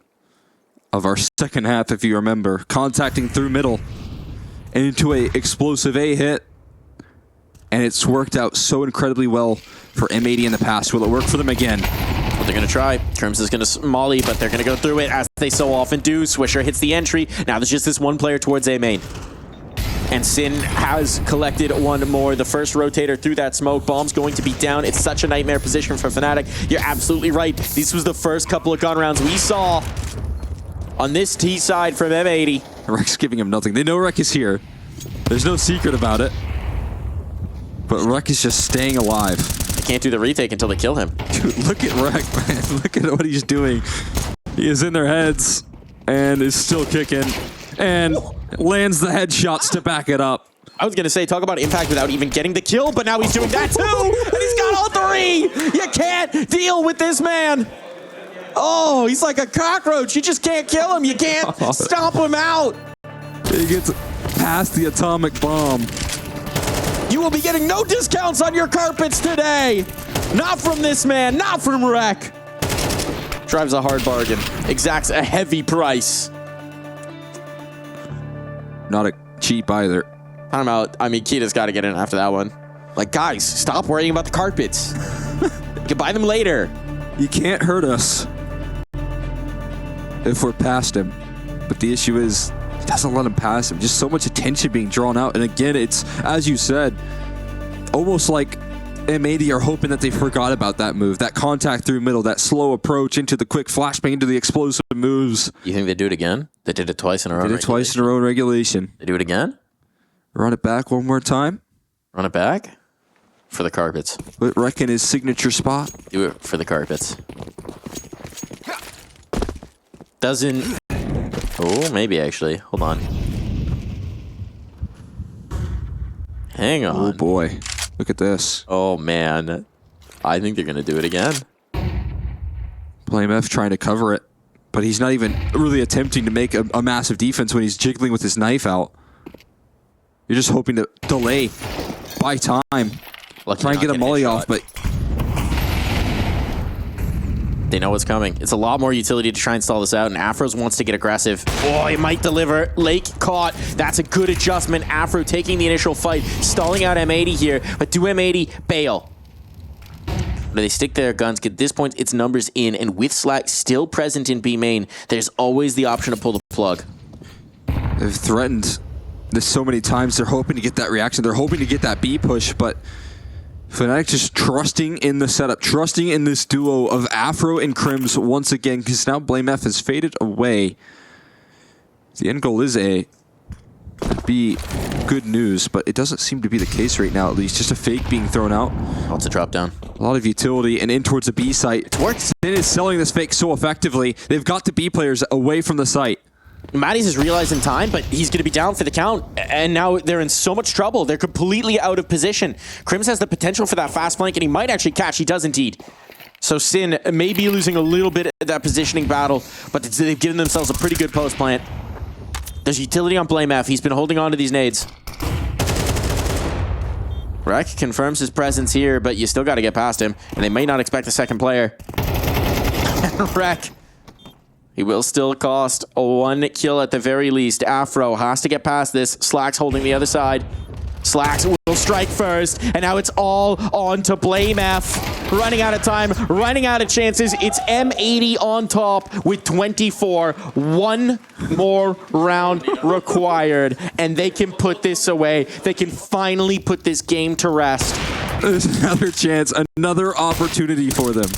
of our second half, if you remember, contacting through middle into a explosive A hit, and it's worked out so incredibly well for M80 in the past. Will it work for them again? Well, they're going to try. Crims is going to molly, but they're going to go through it, as they so often do. Swisher hits the entry. Now there's just this one player towards A main. And Sin has collected one more. The first rotator through that smoke. Bomb's going to be down. It's such a nightmare position for fnatic. You're absolutely right. This was the first couple of gun rounds we saw on this T side from M80. Rek's giving him nothing. They know Rek is here. There's no secret about it. But Rek is just staying alive. They can't do the retake until they kill him. Dude, look at Rek, man. Look at what he's doing. He is in their heads and is still kicking. And lands the headshots to back it up. I was going to say, talk about impact without even getting the kill, but now he's doing that too! And he's got all three! You can't deal with this man! Oh, he's like a cockroach. You just can't kill him. You can't stomp him out. He gets past the atomic bomb. You will be getting no discounts on your carpets today. Not from this man. Not from Rek. Drives a hard bargain. Exacts a heavy price. Not a cheap either. I'm out. I mean, Kita's got to get in after that one. Like, guys, stop worrying about the carpets. You can buy them later. You can't hurt us if we're past him. But the issue is, he doesn't let him pass him. Just so much attention being drawn out. And again, it's, as you said, almost like M80 are hoping that they forgot about that move. That contact through middle, that slow approach into the quick flashbang, into the explosive moves. You think they do it again? They did it twice in a row. They did it twice in a row in regulation. They do it again? Run it back one more time. Run it back? For the carpets. Put Rek in his signature spot. Do it for the carpets. Doesn't... Oh, maybe actually. Hold on. Hang on. Oh boy. Look at this. Oh man. I think they're going to do it again. Blame F trying to cover it. But he's not even really attempting to make a massive defense when he's jiggling with his knife out. You're just hoping to delay. Buy time. Lucky try and get a molly off, but... They know what's coming. It's a lot more utility to try and stall this out, and Afros wants to get aggressive. Oh, he might deliver. Lake caught. That's a good adjustment. Afro taking the initial fight, stalling out M80 here, but do M80 bail? Do they stick their guns? At this point, it's numbers in, and with Slack still present in B main, there's always the option to pull the plug. They've threatened this so many times. They're hoping to get that reaction. They're hoping to get that B push, but fnatic just trusting in the setup, trusting in this duo of Afro and Crims once again, because now BlameF has faded away. The end goal is A. B, good news, but it doesn't seem to be the case right now, at least. Just a fake being thrown out. Lots of drop down. A lot of utility and in towards the B site. It works. It is selling this fake so effectively. They've got the B players away from the site. Matties has realized in time, but he's going to be down for the count, and now they're in so much trouble. They're completely out of position. Crims has the potential for that fast flank, and he might actually catch. He does indeed. So Sin may be losing a little bit of that positioning battle, but they've given themselves a pretty good post plant. There's utility on BlameF. He's been holding on to these nades. Rek confirms his presence here, but you still got to get past him, and they may not expect a second player. Rek. He will still cost 1 kill at the very least. Afro has to get past this. Slack's holding the other side. Slacks will strike first, and now it's all on to BlameF. Running out of time, running out of chances. It's M80 on top with 24. 1 more round required, and they can put this away. They can finally put this game to rest. There's another chance, another opportunity for them.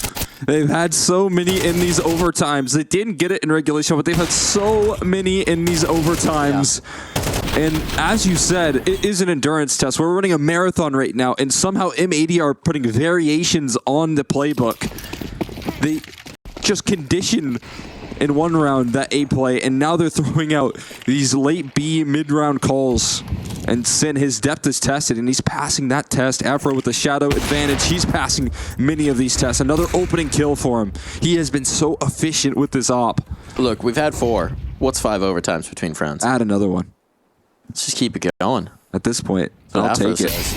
They've had so many in these overtimes. They didn't get it in regulation, but they've had so many in these overtimes. Yeah. And as you said, it is an endurance test. We're running a marathon right now, and somehow M80 are putting variations on the playbook. They just condition in one round that A play, and now they're throwing out these late B mid-round calls. And Sin, his depth is tested, and he's passing that test. Afro with the shadow advantage. He's passing many of these tests. Another opening kill for him. He has been so efficient with this op. Look, we've had 4. What's 5 overtimes between friends? Add another one. Let's just keep it going. At this point, I'll take it.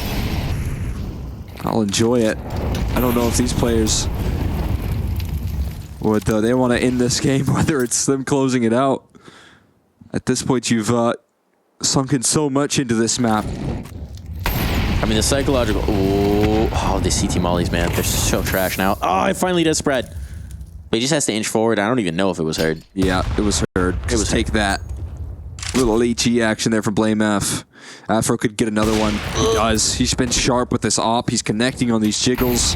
I'll enjoy it. I don't know if these players would, they want to end this game, whether it's them closing it out. At this point, you've sunken so much into this map. I mean, the psychological... Oh, the CT mollies, man. They're so trash now. Oh, it finally does spread. But he just has to inch forward. I don't even know if it was heard. Yeah, it was heard. It was take that. Little HE action there from BlameF. Afro could get another one. He does. He's been sharp with this op. He's connecting on these jiggles.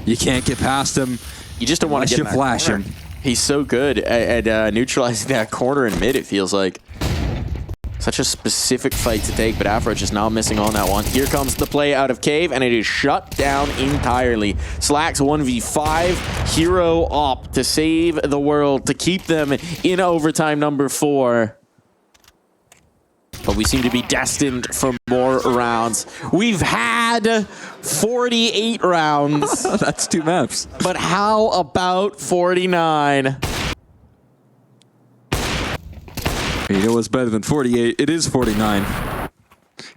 You can't get past him. You just don't want to get in flash him. He's so good at neutralizing that corner and mid, it feels like. Such a specific fight to take, but Afro just now missing on that one. Here comes the play out of Cave, and it is shut down entirely. Slacks 1v5, hero op to save the world, to keep them in overtime number 4. But we seem to be destined for more rounds. We've had 48 rounds. That's 2 maps. But how about 49? You know what's better than 48? It is 49.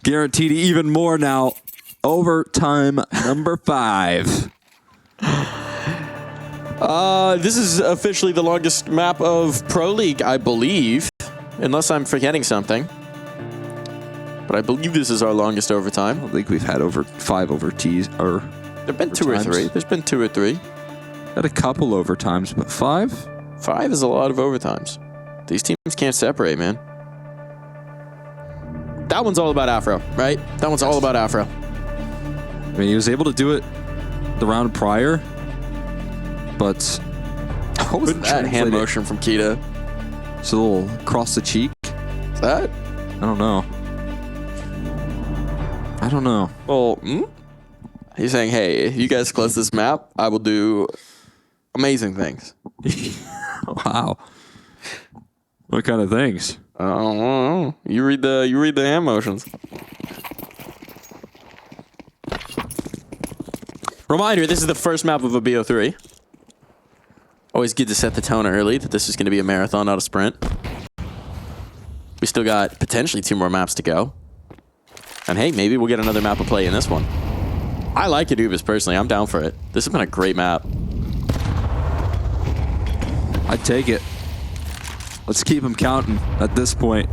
Guaranteed even more now. Overtime number 5. This is officially the longest map of Pro League, I believe. Unless I'm forgetting something. But I believe this is our longest overtime. I don't think we've had over 5 overtees. There've been 2 or 3. There's been 2 or 3. Had a couple overtimes, but 5? 5 is a lot of overtimes. These teams can't separate, man. That one's all about Afro, right? That one's all about Afro. I mean, he was able to do it the round prior, but what was that hand motion from Kita? It's a little across the cheek. Is that? I don't know. I don't know. Well, he's saying, hey, if you guys close this map, I will do amazing things. Wow. What kind of things? I don't know. You read the hand motions. Reminder, this is the first map of a BO3. Always good to set the tone early that this is going to be a marathon, not a sprint. We still got potentially 2 more maps to go. And hey, maybe we'll get another map of play in this one. I like Anubis personally. I'm down for it. This has been a great map. I'd take it. Let's keep them counting at this point.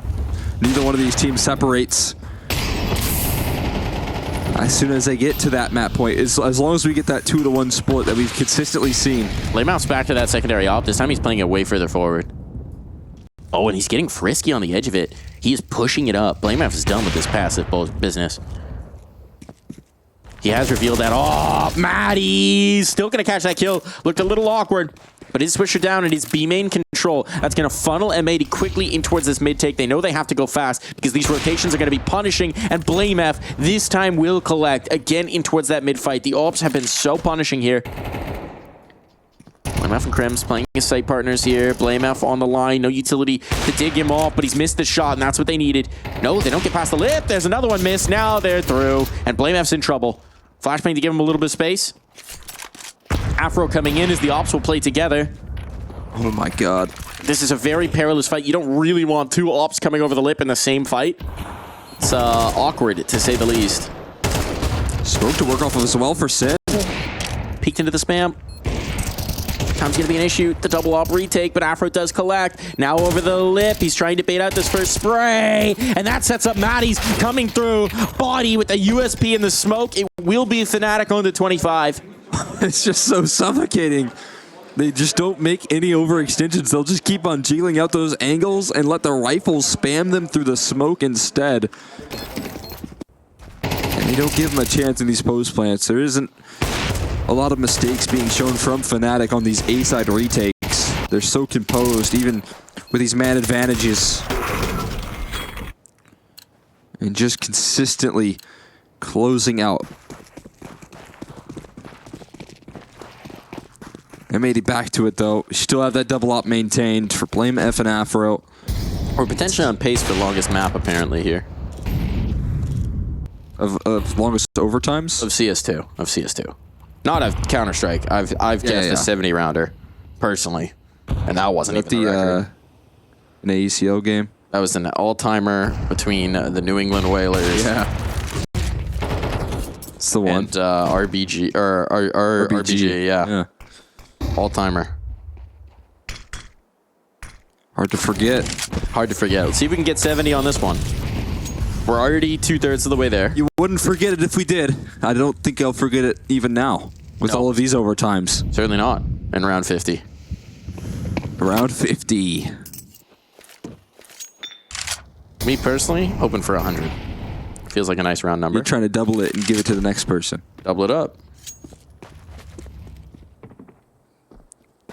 Neither one of these teams separates. As soon as they get to that map point, as long as we get that 2-to-1 split that we've consistently seen. Blameout's back to that secondary op. This time he's playing it way further forward. Oh, and he's getting frisky on the edge of it. He is pushing it up. Blameout is done with this passive business. He has revealed that. Oh, Maddie's still going to catch that kill. Looked a little awkward, but his Swisher down and his B main control. That's going to funnel M80 quickly in towards this mid take. They know they have to go fast because these rotations are going to be punishing, and BlameF this time will collect again in towards that mid fight. The AWPs have been so punishing here. BlameF and Krems playing his site partners here. BlameF on the line, no utility to dig him off, but he's missed the shot, and that's what they needed. No, they don't get past the lip. There's another one missed. Now they're through, and BlameF's in trouble. Flashbang to give him a little bit of space. Afro coming in as the ops will play together. Oh my god. This is a very perilous fight. You don't really want two ops coming over the lip in the same fight. It's awkward, to say the least. Smoke to work off of as well for Sid. Peeked into the spam. Time's going to be an issue. The double op retake, but Afro does collect. Now over the lip. He's trying to bait out this first spray. And that sets up Maddie's coming through. Body with the USP in the smoke. It will be fnatic on the 25. It's just so suffocating. They just don't make any overextensions. They'll just keep on jiggling out those angles and let the rifles spam them through the smoke instead. And they don't give them a chance in these post plants. There isn't a lot of mistakes being shown from fnatic on these A-side retakes. They're so composed, even with these man advantages. And just consistently closing out. M80 back to it, though. Still have that double op maintained for BlameF and Afro. We're potentially on pace for longest map, apparently, here. Of longest overtimes? Of CS2. Of CS2. Not of Counter-Strike. I've guessed a 70 rounder, personally. And that wasn't even the record. An AECO game? That was an all-timer between the New England Whalers. Yeah. It's the one. And RBG. RBG, yeah. All-timer. Hard to forget. Hard to forget. Let's see if we can get 70 on this one. We're already 2/3 of the way there. You wouldn't forget it if we did. I don't think I'll forget it even now with all of these overtimes. Certainly not. In round 50. Round 50. Me personally, hoping for 100. Feels like a nice round number. You're trying to double it and give it to the next person. Double it up.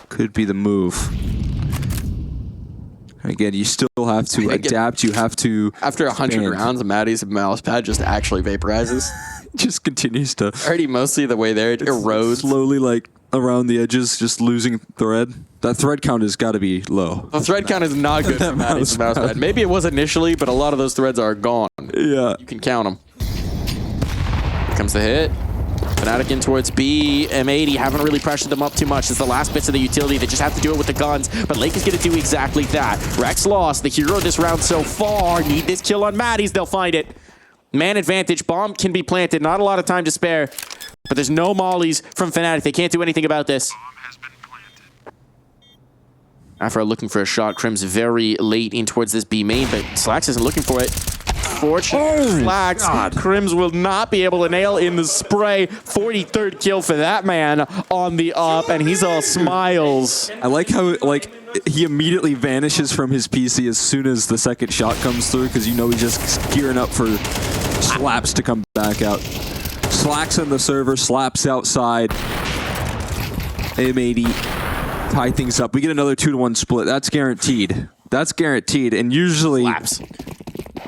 Could be the move. Again, you still have to adapt. You have to. After 100 rounds, Maddie's mouse pad just actually vaporizes. Just continues to. Already mostly the way there, it erodes. Slowly, like, around the edges, just losing thread. That thread count has got to be low. The thread count is not good for Maddie's mouse pad. Maybe it was initially, but a lot of those threads are gone. Yeah. You can count them. Here comes the hit. fnatic in towards B. M80 haven't really pressured them up too much. It's the last bits of the utility. They just have to do it with the guns. But Lake is going to do exactly that. Rex lost. The hero this round so far. Need this kill on Maddie's. They'll find it. Man advantage. Bomb can be planted. Not a lot of time to spare. But there's no mollies from fnatic. They can't do anything about this. Afro looking for a shot. Krim's very late in towards this B main, but Slax isn't looking for it. Fortunate Slax. Krims will not be able to nail in the spray. 43rd kill for that man on the up, and he's all smiles. I like how he immediately vanishes from his PC as soon as the second shot comes through, because you know he's just gearing up for slaps to come back out. Slacks on the server, slaps outside. M80 tie things up. We get another 2-to-1 split. That's guaranteed. That's guaranteed. And usually, Slaps.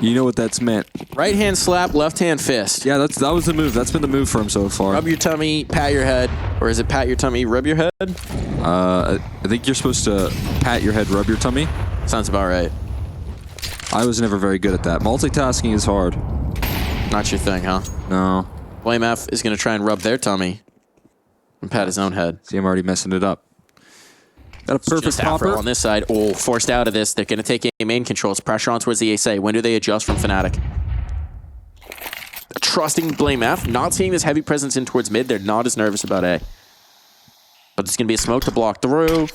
You know what that's meant. Right hand slap, left hand fist. Yeah, that was the move. That's been the move for him so far. Rub your tummy, pat your head. Or is it pat your tummy, rub your head? I think you're supposed to pat your head, rub your tummy. Sounds about right. I was never very good at that. Multitasking is hard. Not your thing, huh? No. BlameF is going to try and rub their tummy and pat his own head. See, I'm already messing it up. Got a perfect Just Afro popper on this side. Oh, forced out of this. They're going to take A main controls. Pressure on towards the ASA. When do they adjust from fnatic? Trusting BlameF. Not seeing this heavy presence in towards mid. They're not as nervous about A. But there's going to be a smoke to block through.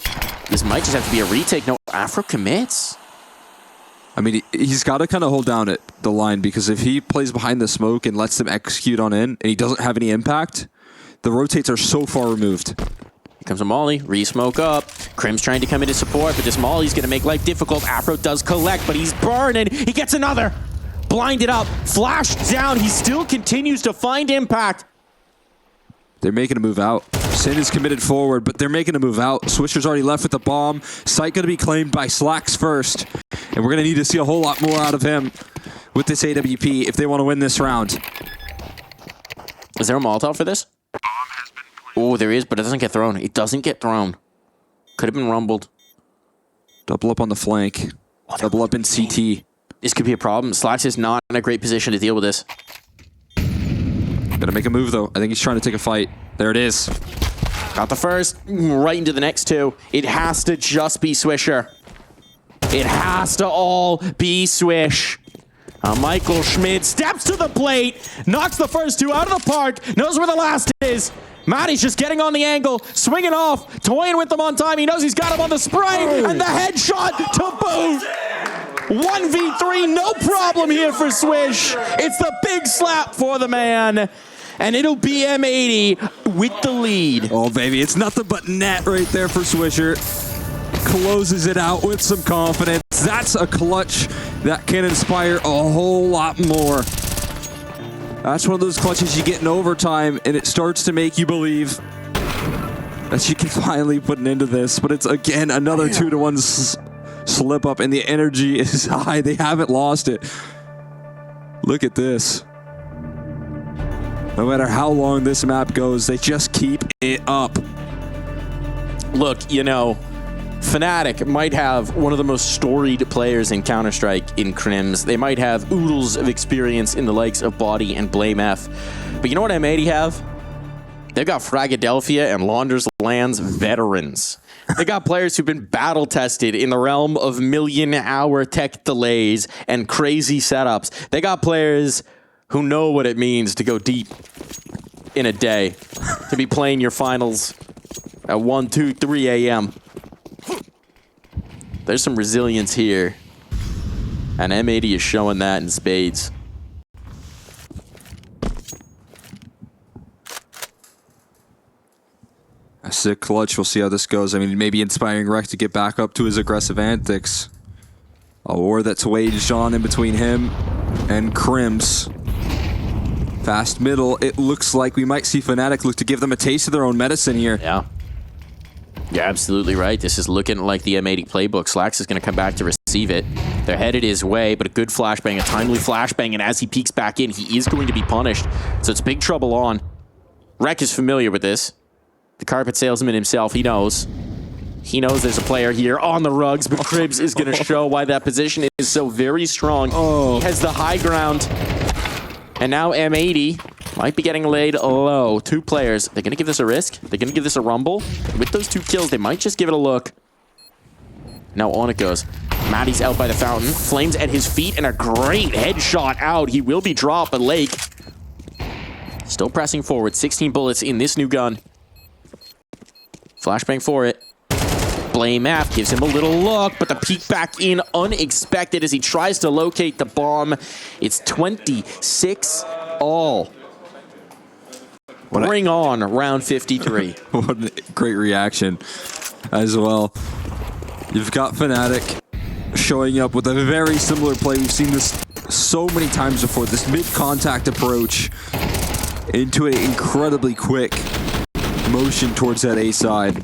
This might just have to be a retake. No, Afro commits. I mean, he's got to kind of hold down the line, because if he plays behind the smoke and lets them execute on in, and he doesn't have any impact, the rotates are so far removed. Here comes a Molly, re-smoke up. Crim's trying to come into support, but this Molly's going to make life difficult. Afro does collect, but he's burning. He gets another. Blinded up, flashed down. He still continues to find impact. They're making a move out. Sin is committed forward, but they're making a move out. Swisher's already left with the bomb. Site going to be claimed by Slacks first. And we're going to need to see a whole lot more out of him with this AWP if they want to win this round. Is there a Molotov for this? Oh, there is, but it doesn't get thrown. It doesn't get thrown. Could have been rumbled. Double up on the flank. Oh, double up in CT. This could be a problem. Slacks is not in a great position to deal with this. Gotta make a move, though. I think he's trying to take a fight. There it is. Got the first, right into the next two. It has to just be Swisher. It has to all be Swish. Michael Schmidt steps to the plate, knocks the first two out of the park, knows where the last is. Matty's just getting on the angle, swinging off, toying with them on time. He knows he's got him on the spray, and the headshot to boot. 1v3, no problem here for Swish. It's the big slap for the man. And it'll be M80 with the lead. Oh, baby, it's nothing but net right there for Swisher. Closes it out with some confidence. That's a clutch that can inspire a whole lot more. That's one of those clutches you get in overtime, and it starts to make you believe that you can finally put an end to this. But it's, again, another 2-to-1 slip up, and the energy is high. They haven't lost it. Look at this. No matter how long this map goes, they just keep it up. Look, you know, fnatic might have one of the most storied players in Counter-Strike in Crims. They might have oodles of experience in the likes of Body and Blame F. But you know what M80 have? They've got Fragadelphia and Launders Lands veterans. They got players who've been battle-tested in the realm of million-hour tech delays and crazy setups. They got players who know what it means to go deep in a day, to be playing your finals at 1, 2, 3 a.m. There's some resilience here, and M80 is showing that in spades. A sick clutch. We'll see how this goes. I mean, maybe inspiring Rec to get back up to his aggressive antics. A war that's waged on in between him and Crims. Fast middle. It looks like we might see fnatic look to give them a taste of their own medicine here. Yeah. You're absolutely right. This is looking like the M80 playbook. Slacks is going to come back to receive it. They're headed his way, but a good flashbang, a timely flashbang, and as he peeks back in, he is going to be punished. So it's big trouble on. Rec is familiar with this. The carpet salesman himself, he knows. He knows there's a player here on the rugs, but Cribs is going to show why that position is so very strong. Oh. He has the high ground. And now M80 might be getting laid low. Two players. They're going to give this a risk. They're going to give this a rumble. With those two kills, they might just give it a look. Now on it goes. Matty's out by the fountain. Flames at his feet and a great headshot out. He will be dropped, but Lake still pressing forward. 16 bullets in this new gun. Flashbang for it. Blame F gives him a little look, but the peek back in unexpected as he tries to locate the bomb. It's 26 all. Bring on round 53. What a great reaction as well. You've got fnatic showing up with a very similar play. We've seen this so many times before. This mid-contact approach into an incredibly quick motion towards that A side.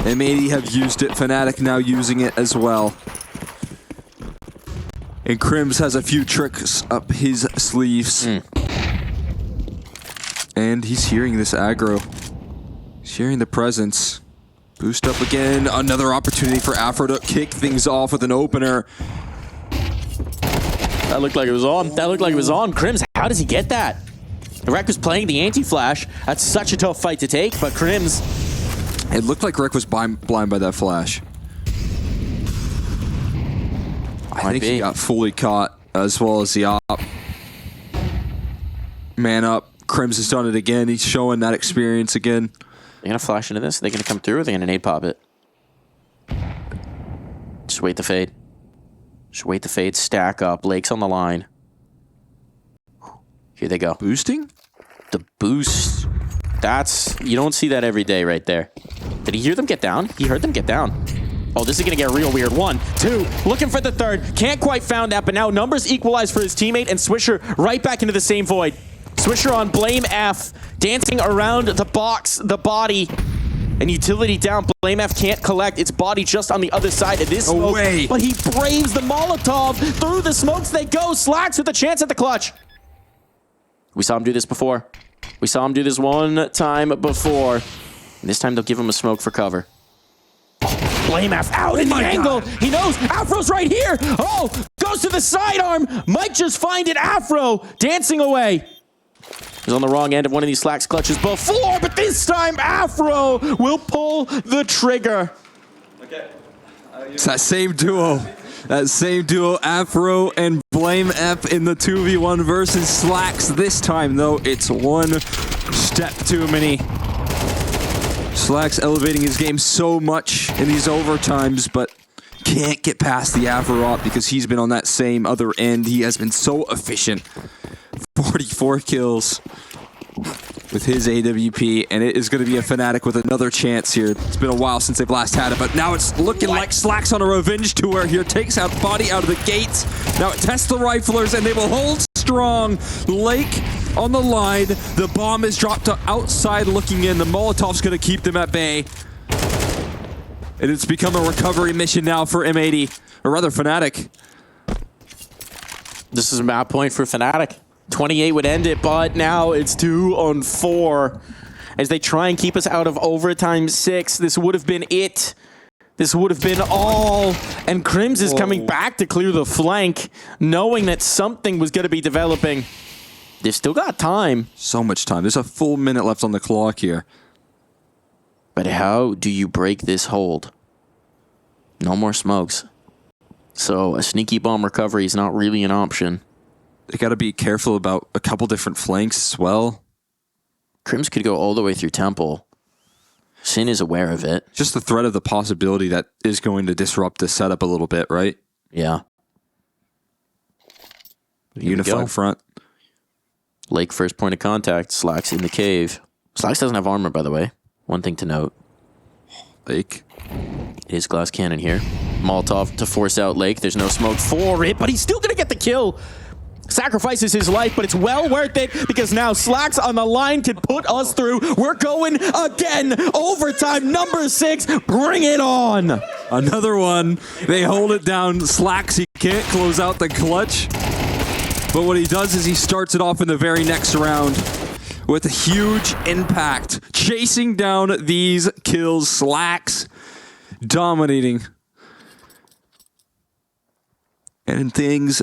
M80 have used it. fnatic now using it as well. And Crims has a few tricks up his sleeves. And he's hearing this aggro. He's hearing the presence. Boost up again. Another opportunity for Afro to kick things off with an opener. That looked like it was on. That looked like it was on. Crims, how does he get that? Rec was playing the anti-flash. That's such a tough fight to take, but Crims... It looked like Rec was blind by that flash. I think he got fully caught, as well as the op. Man up. Crims has done it again. He's showing that experience again. They're going to flash into this. Are they going to come through or are they going to nade pop it? Just wait the fade. Just wait the fade. Stack up. Lake's on the line. Here they go. Boosting? The boost. That's... You don't see that every day right there. Did he hear them get down? He heard them get down. Oh, this is going to get real weird. 1, 2. Looking for the third. Can't quite found that, but now numbers equalize for his teammate, and Swisher right back into the same void. Swisher on Blame F. Dancing around the box, the body. And utility down. Blame F can't collect. Its body just on the other side of this smoke. Away. But he braves the Molotov. Through the smokes they go. Slacks with a chance at the clutch. We saw him do this before. We saw him do this one time before. And this time they'll give him a smoke for cover. Blame F out in the angle. He knows Afro's right here. Oh, goes to the sidearm. Might just find it. Afro dancing away. He's on the wrong end of one of these Slacks clutches before, but this time Afro will pull the trigger. Okay. It's that same duo. That same duo, Afro and Blame F in the 2v1 versus Slacks. This time, though, it's one step too many. Slacks elevating his game so much in these overtimes, but can't get past the Afro op because he's been on that same other end. He has been so efficient. 44 kills with his AWP, and it is going to be a fnatic with another chance here. It's been a while since they've last had it, but now it's looking like Slacks on a revenge tour here. Takes out body out of the gates. Now it tests the riflers, and they will hold strong. Lake on the line. The bomb is dropped to outside looking in. The Molotov's going to keep them at bay. And it's become a recovery mission now for M80, or rather fnatic. This is a map point for fnatic. 28 would end it, but now it's 2 on 4. As they try and keep us out of overtime 6, this would have been it. This would have been all. And Crims is coming back to clear the flank, knowing that something was going to be developing. They've still got time. So much time. There's a full minute left on the clock here. But how do you break this hold? No more smokes. So a sneaky bomb recovery is not really an option. They got to be careful about a couple different flanks as well. Crims could go all the way through Temple. Sin is aware of it. Just the threat of the possibility that is going to disrupt the setup a little bit, right? Yeah. Unified front. Lake first point of contact. Slacks in the cave. Slacks doesn't have armor, by the way. One thing to note. Lake. It is glass cannon here. Molotov to force out Lake. There's no smoke for it, but he's still going to get the kill. Sacrifices his life, but it's well worth it because now Slacks on the line can put us through. We're going again. Overtime number 6. Bring it on. Another one. They hold it down. Slacks, he can't close out the clutch. But what he does is he starts it off in the very next round with a huge impact. Chasing down these kills. Slacks dominating. And things...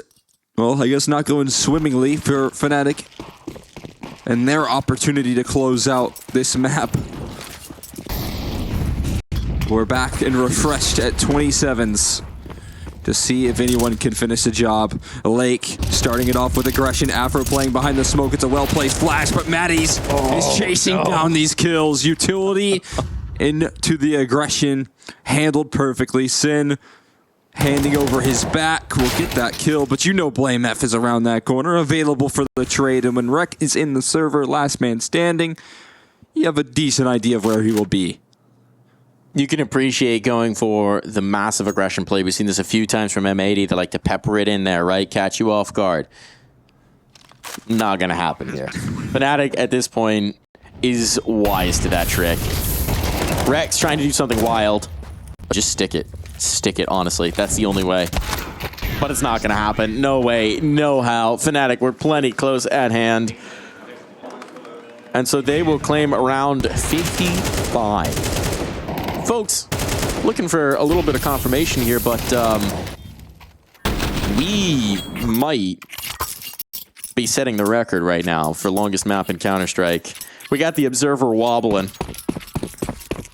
well, I guess not going swimmingly for fnatic and their opportunity to close out this map. We're back and refreshed at 27s to see if anyone can finish the job. Lake starting it off with aggression. Afro playing behind the smoke. It's a well-placed flash, but Matty's is chasing down these kills. Utility into the aggression. Handled perfectly. Sin handing over his back will get that kill, but you know Blame F is around that corner, available for the trade, and when Rec is in the server, last man standing, you have a decent idea of where he will be. You can appreciate going for the massive aggression play. We've seen this a few times from M80. They like to pepper it in there, right? Catch you off guard. Not going to happen here. fnatic at this point is wise to that trick. Rex trying to do something wild. Just stick it. Stick it, honestly. That's the only way. But it's not going to happen. No way, no how. fnatic, we're plenty close at hand. And so they will claim round 55. Folks, looking for a little bit of confirmation here, but we might be setting the record right now for longest map in Counter-Strike. We got the observer wobbling.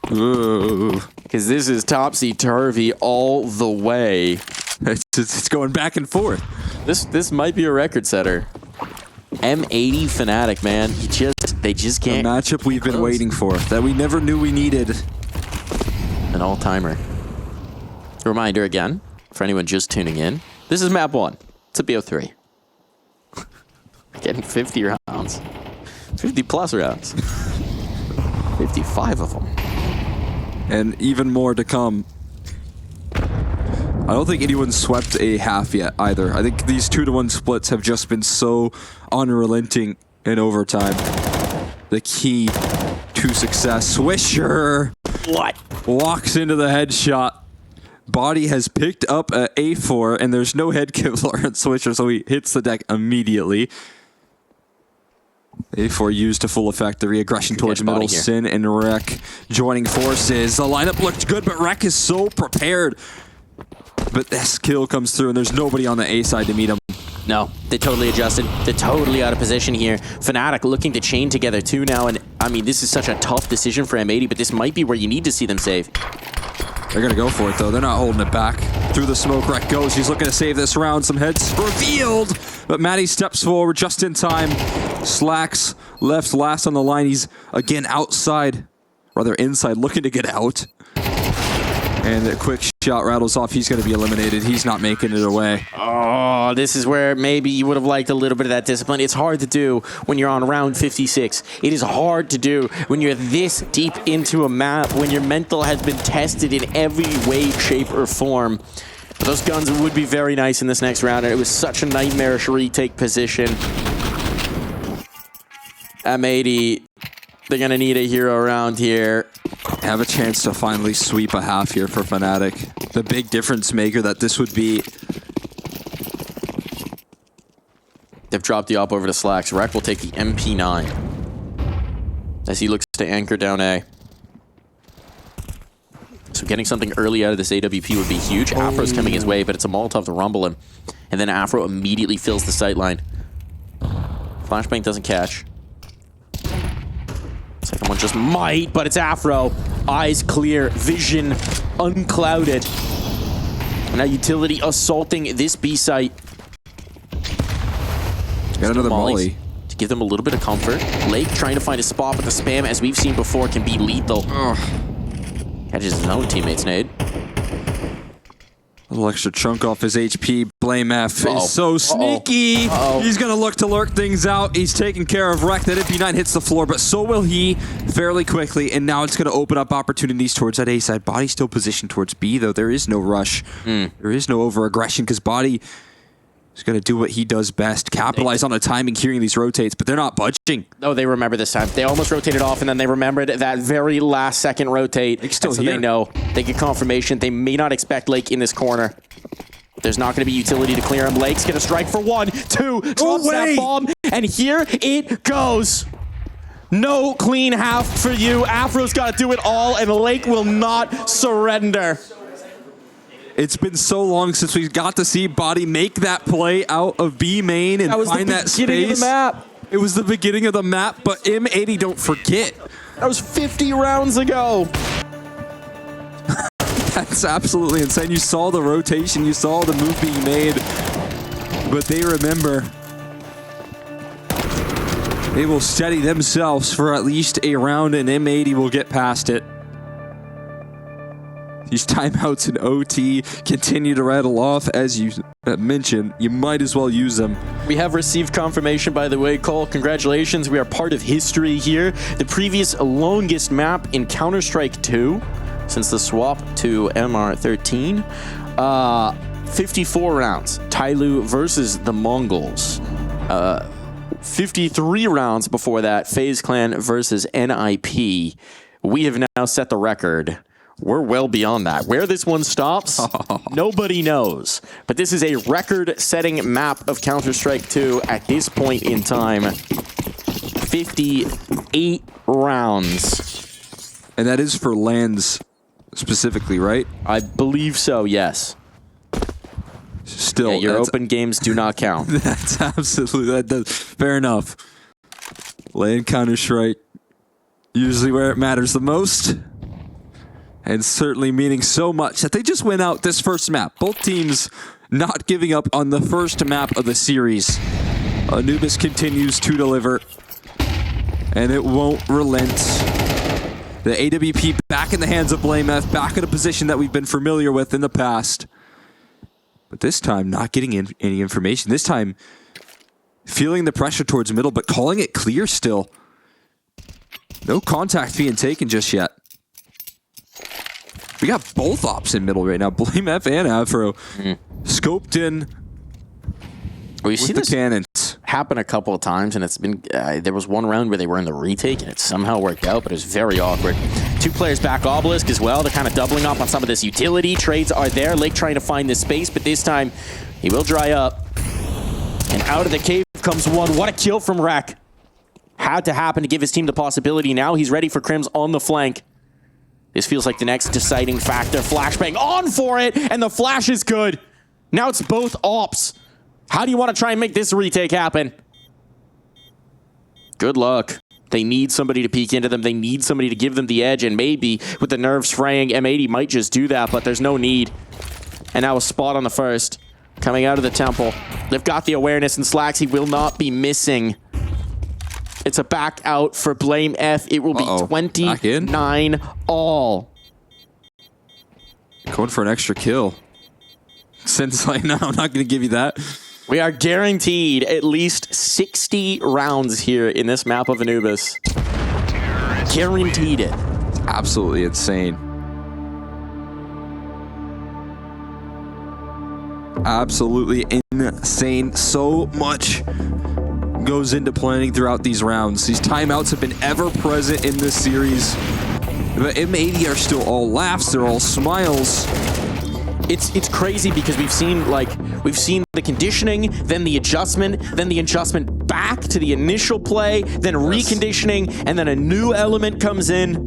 Because this is topsy-turvy all the way. It's going back and forth. This might be a record setter. M80 Fnatic, man. They just can't. A matchup we've been waiting for, that we never knew we needed. An all-timer. Reminder again, for anyone just tuning in, this is map 1. It's a BO3. Getting 50 rounds. 50 plus rounds. 55 of them. And even more to come. I don't think anyone's swept a half yet either. I think these 2-to-1 splits have just been so unrelenting in overtime. The key to success. Swisher! What? Walks into the headshot. Body has picked up a A4, and there's no head killer on Swisher, so he hits the deck immediately. A4 used to full effect. The re-aggression towards middle. Sin and Rek joining forces. The lineup looked good, but Rek is so prepared. But this kill comes through, and there's nobody on the A side to meet him. No, they totally adjusted. They're totally out of position here. Fnatic looking to chain together too now, and I mean, this is such a tough decision for M80, but this might be where you need to see them save. They're going to go for it, though. They're not holding it back. Through the smoke, Rek goes. He's looking to save this round. Some heads revealed, but Matty steps forward just in time. Slacks left last on the line. He's again outside, rather inside, looking to get out. And a quick shot rattles off. He's going to be eliminated. He's not making it away. Oh, this is where maybe you would have liked a little bit of that discipline. It's hard to do when you're on round 56. It is hard to do when you're this deep into a map, when your mental has been tested in every way, shape, or form. But those guns would be very nice in this next round, and it was such a nightmarish retake position. M80, they're going to need a hero around here. Have a chance to finally sweep a half here for Fnatic. The big difference maker that this would be. They've dropped the op over to Slacks. Rek will take the MP9 as he looks to anchor down A. So getting something early out of this AWP would be huge. Afro's coming his way, but it's a Molotov to rumble him. And then Afro immediately fills the sightline. Flashbang doesn't catch. Second one just might, but it's Afro. Eyes clear, vision unclouded. Now Utility assaulting this B site. Got another molly to give them a little bit of comfort. Lake trying to find a spot, but the spam, as we've seen before, can be lethal. Catches his own teammate's nade. A little extra chunk off his HP. Blame F is so sneaky. He's going to look to lurk things out. He's taking care of Rek. That MP9 hits the floor, but so will he fairly quickly. And now it's going to open up opportunities towards that A side. Body still positioned towards B, though. There is no rush. There is no over-aggression because Body is going to do what he does best. Capitalize on the timing, hearing these rotates, but they're not budging. Oh, they remember this time. They almost rotated off, and then they remembered that very last second rotate. Still so they know. They get confirmation. They may not expect Lake in this corner. There's not going to be utility to clear him. Lake's going to strike for 1, 2, drops that bomb, and here it goes. No clean half for you. Afro's got to do it all, and Lake will not surrender. It's been so long since we got to see Body make that play out of B main and find that space. Of the map. It was the beginning of the map, but M80, don't forget. That was 50 rounds ago. That's absolutely insane. You saw the rotation, you saw the move being made, but they remember. They will steady themselves for at least a round, and M80 will get past it. These timeouts and OT continue to rattle off. As you mentioned, you might as well use them. We have received confirmation, by the way, Cole. Congratulations. We are part of history here. The previous longest map in Counter-Strike 2 since the swap to MR13. 54 rounds. Tyloo versus the Mongols. 53 rounds before that. FaZe Clan versus NIP. We have now set the record. We're well beyond that. Where this one stops, nobody knows. But this is a record-setting map of Counter-Strike 2 at this point in time. 58 rounds. And that is for lands specifically, right? I believe so, yes. Still, yeah, your open games do not count. That's absolutely, that does, fair enough. Land Counter-Strike, usually where it matters the most. And certainly meaning so much that they just went out this first map. Both teams not giving up on the first map of the series. Anubis continues to deliver, and it won't relent. The AWP back in the hands of BlameF, back in a position that we've been familiar with in the past. But this time, not getting any information. This time, feeling the pressure towards middle, but calling it clear still. No contact being taken just yet. We got both ops in middle right now. BlameF and Afro scoped in We've seen the this cannons. happen a couple of times, and it's been there was one round where they were in the retake, and it somehow worked out, but it was very awkward. 2 players back Obelisk as well. They're kind of doubling up on some of this utility. Trades are there. Lake trying to find this space, but this time he will dry up. And out of the cave comes one. What a kill from Rek. Had to happen to give his team the possibility. Now he's ready for Crims on the flank. This feels like the next deciding factor. Flashbang on for it, and the flash is good. Now it's both ops. How do you want to try and make this retake happen? Good luck. They need somebody to peek into them. They need somebody to give them the edge, and maybe with the nerves fraying, M80 might just do that, but there's no need. And now a spot on the first. Coming out of the temple. They've got the awareness, and Slacks, he will not be missing. It's a back out for BlameF. It will be 29 all. Going for an extra kill. Since like, no, I'm not going to give you that. We are guaranteed at least 60 rounds here in this map of Anubis. Guaranteed it. Absolutely insane. Absolutely insane. So much goes into planning throughout these rounds. These timeouts have been ever present in this series. But M80 are still all laughs. They're all smiles. It's crazy because we've seen the conditioning, then the adjustment back to the initial play, then reconditioning, and then a new element comes in.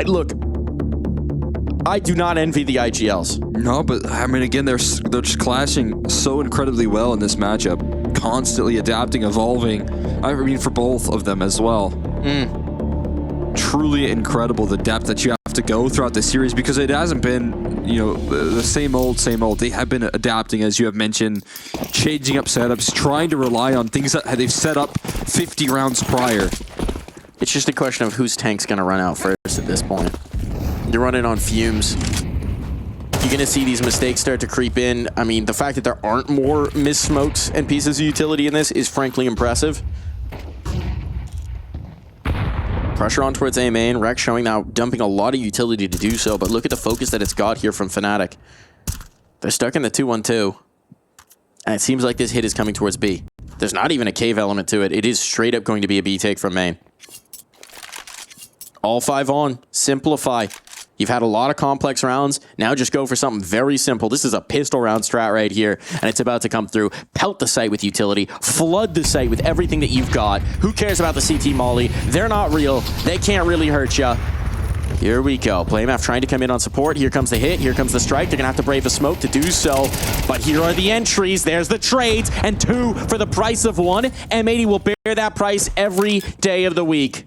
Look, I do not envy the IGLs. No, but I mean, again, they're just clashing so incredibly well in this matchup, constantly adapting, evolving. I mean, for both of them as well. Truly incredible, the depth that you have to go throughout the series, because it hasn't been, you know, the same old. They have been adapting, as you have mentioned, changing up setups, trying to rely on things that they've set up 50 rounds prior. It's just a question of whose tank's going to run out first at this point. You're running on fumes. You're going to see these mistakes start to creep in. I mean, the fact that there aren't more missed smokes and pieces of utility in this is frankly impressive. Pressure on towards A main. Rek showing now dumping a lot of utility to do so, but look at the focus that it's got here from fnatic. They're stuck in the 2-1-2. And it seems like this hit is coming towards B. There's not even a cave element to it. It is straight up going to be a B take from main. All 5 on. Simplify. You've had a lot of complex rounds. Now just go for something very simple. This is a pistol round strat right here, and it's about to come through. Pelt the site with utility. Flood the site with everything that you've got. Who cares about the CT molly? They're not real. They can't really hurt you. Here we go. BlameF trying to come in on support. Here comes the hit. Here comes the strike. They're going to have to brave a smoke to do so. But here are the entries. There's the trades, and 2 for the price of 1. M80 will bear that price every day of the week.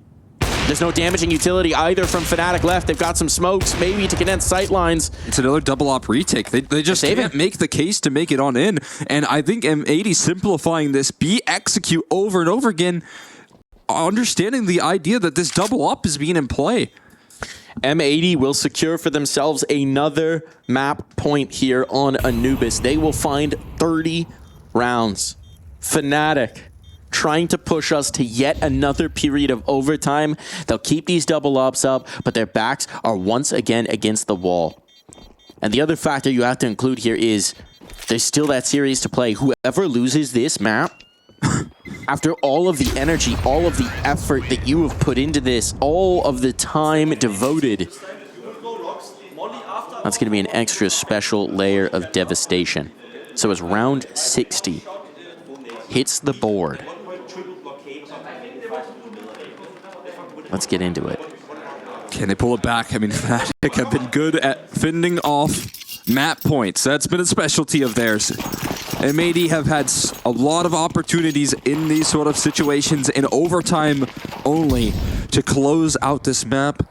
There's no damaging utility either from fnatic left. They've got some smokes, maybe to condense sight lines. It's another double op retake. They just can't make the case to make it on in. And I think M80 simplifying this, execute over and over again, understanding the idea that this double op is being in play. M80 will secure for themselves another map point here on Anubis. They will find 30 rounds. fnatic trying to push us to yet another period of overtime. They'll keep these double ups up, but their backs are once again against the wall. And the other factor you have to include here is there's still that series to play. Whoever loses this map, after all of the energy, all of the effort that you have put into this, all of the time devoted, that's going to be an extra special layer of devastation. So as round 60 hits the board, let's get into it. Can they pull it back? I mean, fnatic have been good at fending off map points. That's been a specialty of theirs. M80 have had a lot of opportunities in these sort of situations in overtime only to close out this map.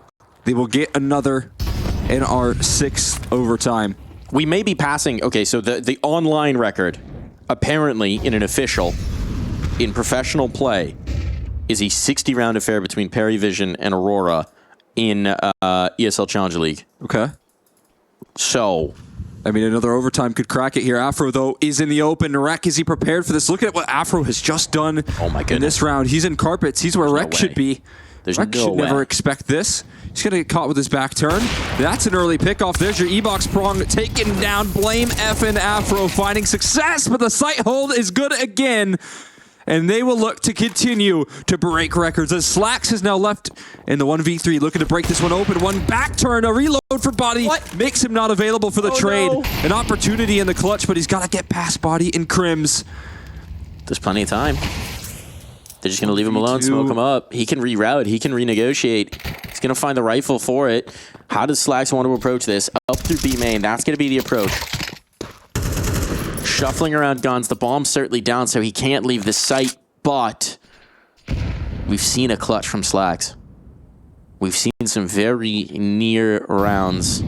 They will get another in our 6th overtime. We may be passing, okay, so the online record apparently in an official, in professional play, is a 60-round affair between Perry Vision and Aurora in ESL Challenger League. Okay. So, I mean, another overtime could crack it here. Afro, though, is in the open. Rek, is he prepared for this? Look at what Afro has just done in this round. He's in carpets. He's where Rek should be. Rek should never expect this. He's going to get caught with his back turn. That's an early pickoff. There's your E-Box prong taken down. Blame effing Afro finding success, but the sight hold is good again. And they will look to continue to break records as Slacks is now left in the 1v3, looking to break this one open. One back turn, a reload for Body, makes him not available for the trade. No. An opportunity in the clutch, but he's got to get past Body and Crims. There's plenty of time. They're just going to leave him alone, smoke him up. He can reroute, he can renegotiate. He's going to find the rifle for it. How does Slacks want to approach this? Up through B main, that's going to be the approach. Shuffling around guns, the bomb's certainly down, so he can't leave the site, but we've seen a clutch from Slacks. We've seen some very near rounds.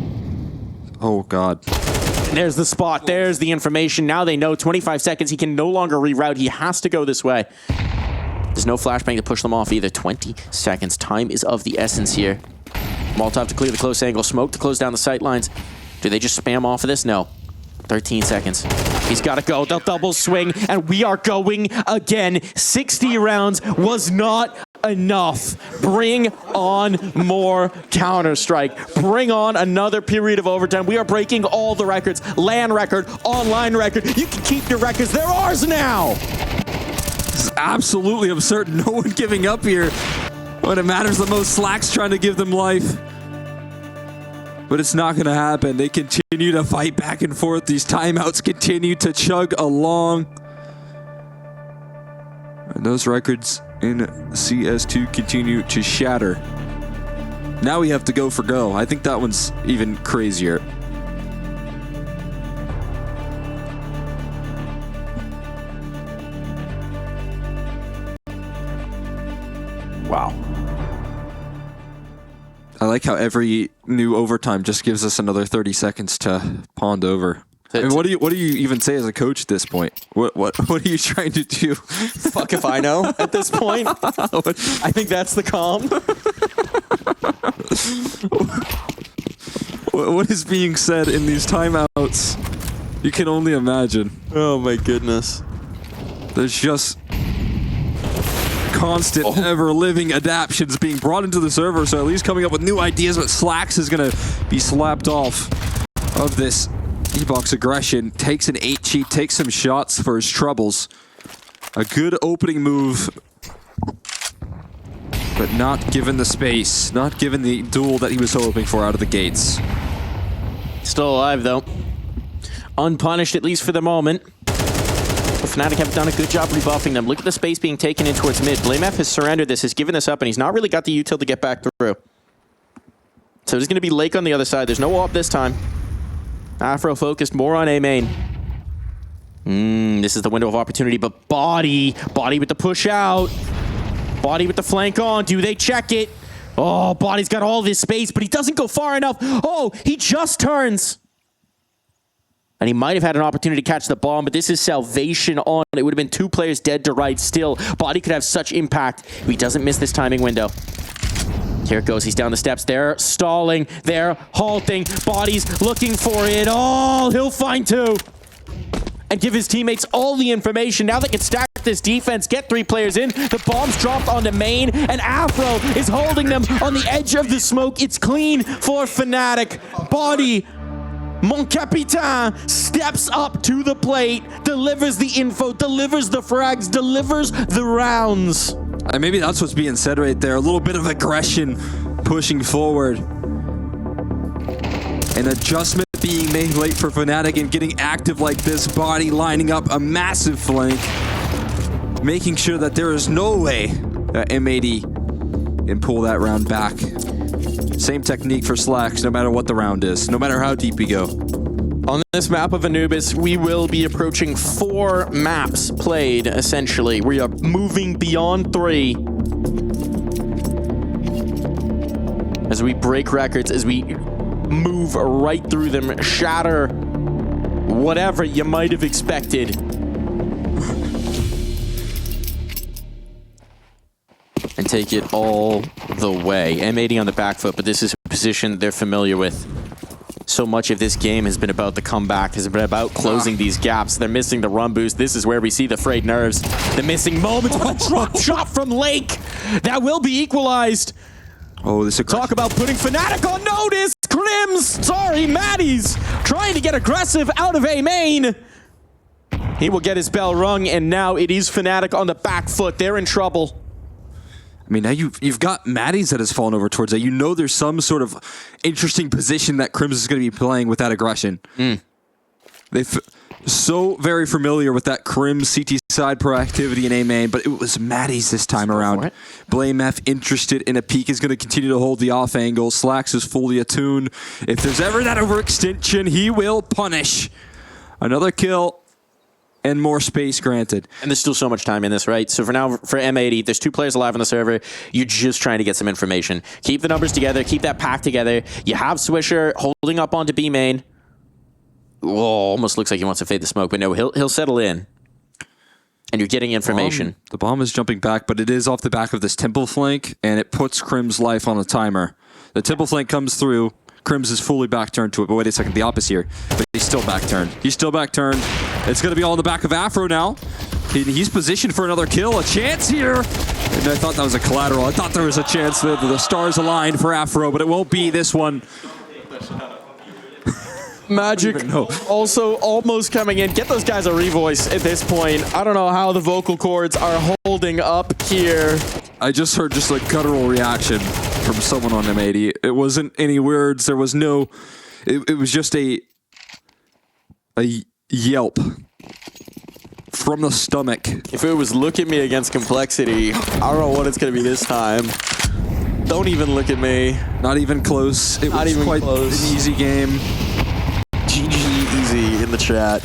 Oh, God. There's the spot, there's the information. Now they know 25 seconds, he can no longer reroute, he has to go this way. There's no flashbang to push them off either. 20 seconds, time is of the essence here. Molotov to clear the close angle, smoke to close down the sight lines. Do they just spam off of this? No. 13 seconds. He's got to go. They'll double swing, and we are going again. 60 rounds was not enough. Bring on more Counter-Strike. Bring on another period of overtime. We are breaking all the records. LAN record, online record. You can keep your records. They're ours now. This is absolutely absurd. No one giving up here. When it matters the most, Slacks trying to give them life. But it's not going to happen. They continue to fight back and forth. These timeouts continue to chug along. And those records in CS2 continue to shatter. Now we have to go for go. I think that one's even crazier. Wow. I like how every new overtime just gives us another 30 seconds to pond over. I mean, what do you even say as a coach at this point? What are you trying to do? Fuck if I know at this point. I think that's the calm. What is being said in these timeouts? You can only imagine. Oh my goodness. There's just constant, ever-living adaptions being brought into the server, so at least coming up with new ideas, but Slacks is going to be slapped off of this E-Box aggression. Takes an 8 cheat, takes some shots for his troubles. A good opening move, but not given the space, not given the duel that he was hoping for out of the gates. Still alive, though. Unpunished, at least for the moment. But fnatic have done a good job rebuffing them. Look at the space being taken in towards mid. BlameF has surrendered this, has given this up, and he's not really got the util to get back through. So there's going to be Lake on the other side. There's no AWP this time. Afro focused more on A main. This is the window of opportunity, but Body with the push out. Body with the flank on. Do they check it? Oh, Body's got all this space, but he doesn't go far enough. Oh, he just turns. And he might have had an opportunity to catch the bomb, but this is salvation on. It would have been 2 players dead to right still. Body could have such impact if he doesn't miss this timing window. Here it goes. He's down the steps. They're stalling. They're halting. Body's looking for it. Oh, he'll find 2. And give his teammates all the information. Now they can stack this defense, get 3 players in. The bomb's dropped onto main, and Afro is holding them on the edge of the smoke. It's clean for fnatic. Body, Mon Capitan, steps up to the plate, delivers the info, delivers the frags, delivers the rounds. And maybe that's what's being said right there. A little bit of aggression pushing forward. An adjustment being made late for fnatic and getting active like this. Body lining up a massive flank, making sure that there is no way that M80 can pull that round back. Same technique for Slacks, no matter what the round is, no matter how deep we go. On this map of Anubis, we will be approaching 4 maps played, essentially. We are moving beyond 3. As we break records, as we move right through them, shatter whatever you might have expected. and take it all the way. M80 on the back foot, but this is a position they're familiar with. So much of this game has been about the comeback, has been about closing these gaps. They're missing the run boost. This is where we see the frayed nerves, the missing moments. What a drop shot from Lake! That will be equalized. Oh, this is Talk about putting fnatic on notice. Crims, sorry, Maddie's trying to get aggressive out of A main. He will get his bell rung, and now it is fnatic on the back foot. They're in trouble. I mean, now you've got Maddie's that has fallen over towards that. You know there's some sort of interesting position that Crims is going to be playing with that aggression. They're so very familiar with that Crims CT side proactivity in A main, but it was Maddie's this time around. Blame F interested in a peek is going to continue to hold the off angle. Slacks is fully attuned. If there's ever that overextension, he will punish. Another kill. And more space granted. And there's still so much time in this, right? So for now, for M80, there's 2 players alive on the server. You're just trying to get some information. Keep the numbers together. Keep that pack together. You have Swisher holding up onto B main. Oh, almost looks like he wants to fade the smoke, but no, he'll settle in. And you're getting information. The bomb is jumping back, but it is off the back of this temple flank, and it puts Crim's life on a timer. The temple flank comes through. Crims is fully back turned to it, but wait a second, the opposite here. But he's still back turned. He's still back turned. It's going to be all in the back of Afro now. He's positioned for another kill. A chance here. And I thought that was a collateral. I thought there was a chance that the stars aligned for Afro, but it won't be this one. Magic also almost coming in. Get those guys a revoice at this point. I don't know how the vocal cords are holding up here. I just heard just a guttural reaction from someone on M80. It wasn't any words. There was no... It was just a yelp from the stomach. If it was look at me against complexity, I don't know what it's going to be this time. Don't even look at me. Not even close. It Not was even quite close. an easy game. GG easy in the chat.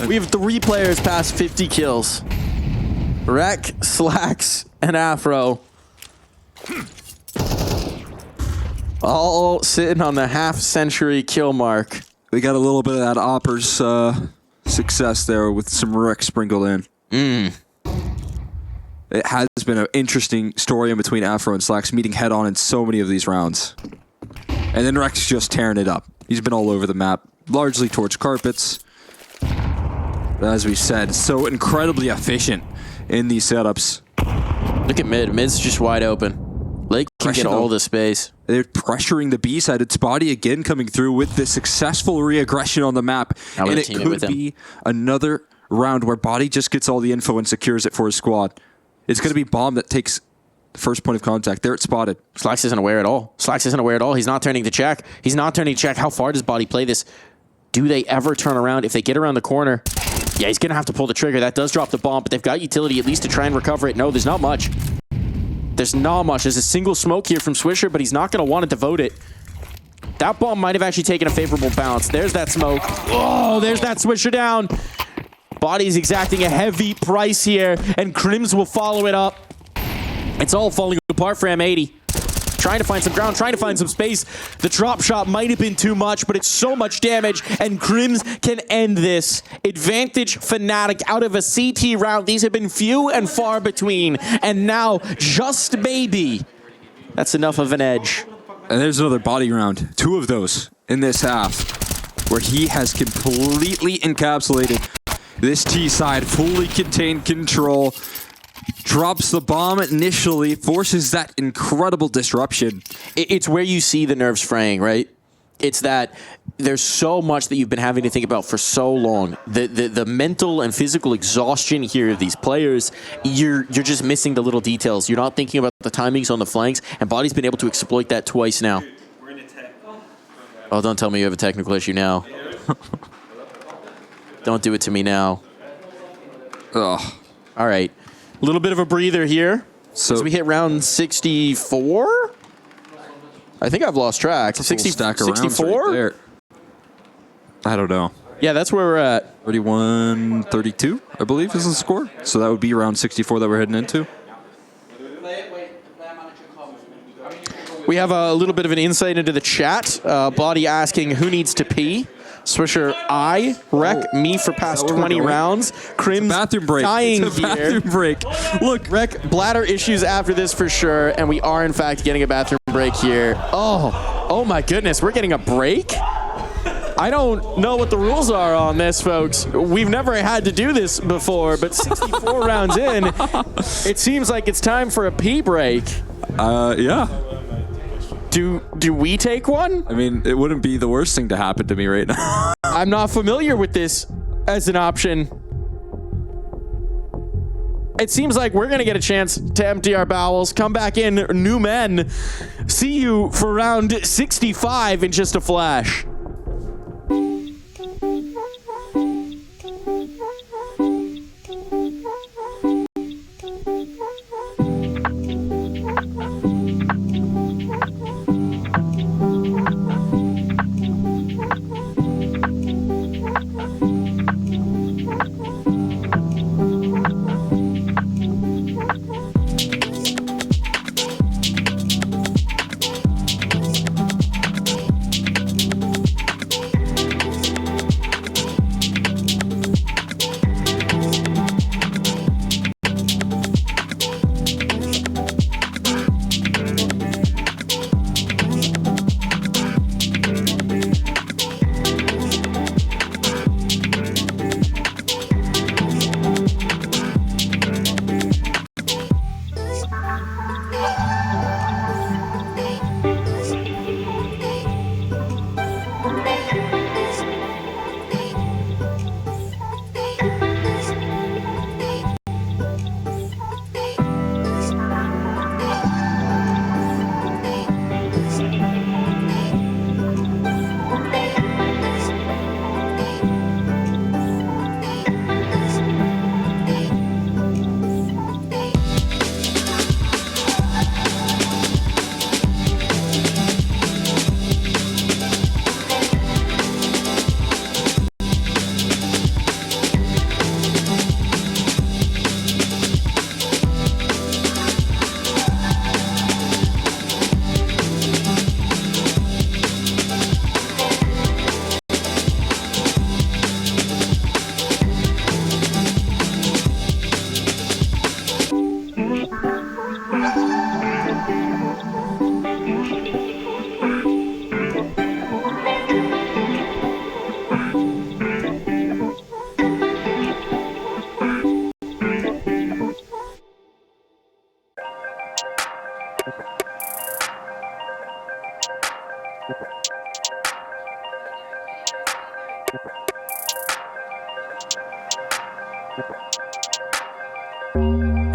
We have 3 players past 50 kills. Rec, Slacks, and Afro. All sitting on the half-century kill mark. We got a little bit of that Oppers success there with some Rick sprinkled in. It has been an interesting story in between Afro and Slacks meeting head-on in so many of these rounds. And then Rex just tearing it up. He's been all over the map, largely towards carpets. But as we said, so incredibly efficient in these setups. Look at mid. Mid's just wide open. Lake can get all the space. They're pressuring the B side. It's Body again coming through with the successful re-aggression on the map. And it could be another round where Body just gets all the info and secures it for his squad. It's going to be Bomb that takes the first point of contact. There it's spotted. Slacks isn't aware at all. Slacks isn't aware at all. He's not turning to check. He's not turning to check. How far does Body play this? Do they ever turn around? If they get around the corner, yeah, he's going to have to pull the trigger. That does drop the bomb, but they've got utility at least to try and recover it. No, there's not much. There's not much. There's a single smoke here from Swisher, but he's not going to want to devote it. That bomb might have actually taken a favorable bounce. There's that smoke. Oh, there's that Swisher down. Body's exacting a heavy price here, and Crims will follow it up. It's all falling apart for M80. Trying to find some ground, trying to find some space. The drop shot might have been too much, but it's so much damage, and Crims can end this. Advantage Fnatic out of a CT round. These have been few and far between, and now, just maybe, that's enough of an edge. And there's another Body round. 2 of those in this half, where he has completely encapsulated this T side, fully contained control. Drops the bomb initially, forces that incredible disruption. It's where you see the nerves fraying, right? It's that there's so much that you've been having to think about for so long. The mental and physical exhaustion here of these players, you're just missing the little details. You're not thinking about the timings on the flanks, and Body's been able to exploit that twice now. Oh, don't tell me you have a technical issue now. Don't do it to me now. Ugh. All right. A little bit of a breather here. So we hit round 64? I think I've lost track. 64? Right there. I don't know. Yeah, that's where we're at. 31-32, I believe, is the score. So that would be round 64 that we're heading into. We have a little bit of an insight into the chat. Body asking who needs to pee. Swisher, I wreck me for past 20 rounds. Crim's bathroom break. dying It's a bathroom here. break. Look, Wreck bladder issues after this for sure, and we are in fact getting a bathroom break here. Oh my goodness, we're getting a break? I don't know what the rules are on this, folks. We've never had to do this before, but 64 rounds in, it seems like it's time for a pee break. yeah. Do we take one? I mean, it wouldn't be the worst thing to happen to me right now. I'm not familiar with this as an option. It seems like we're going to get a chance to empty our bowels, come back in, new men. See you for round 65 in just a flash.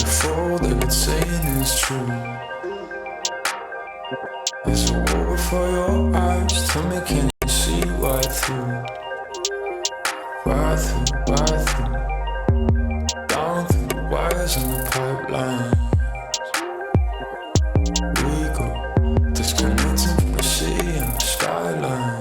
If all that it's saying is true, there's a wall before your eyes. Tell me, can you see right through? Right through, right through, down through the wires and the pipeline. We go disconnecting from the city and the skyline.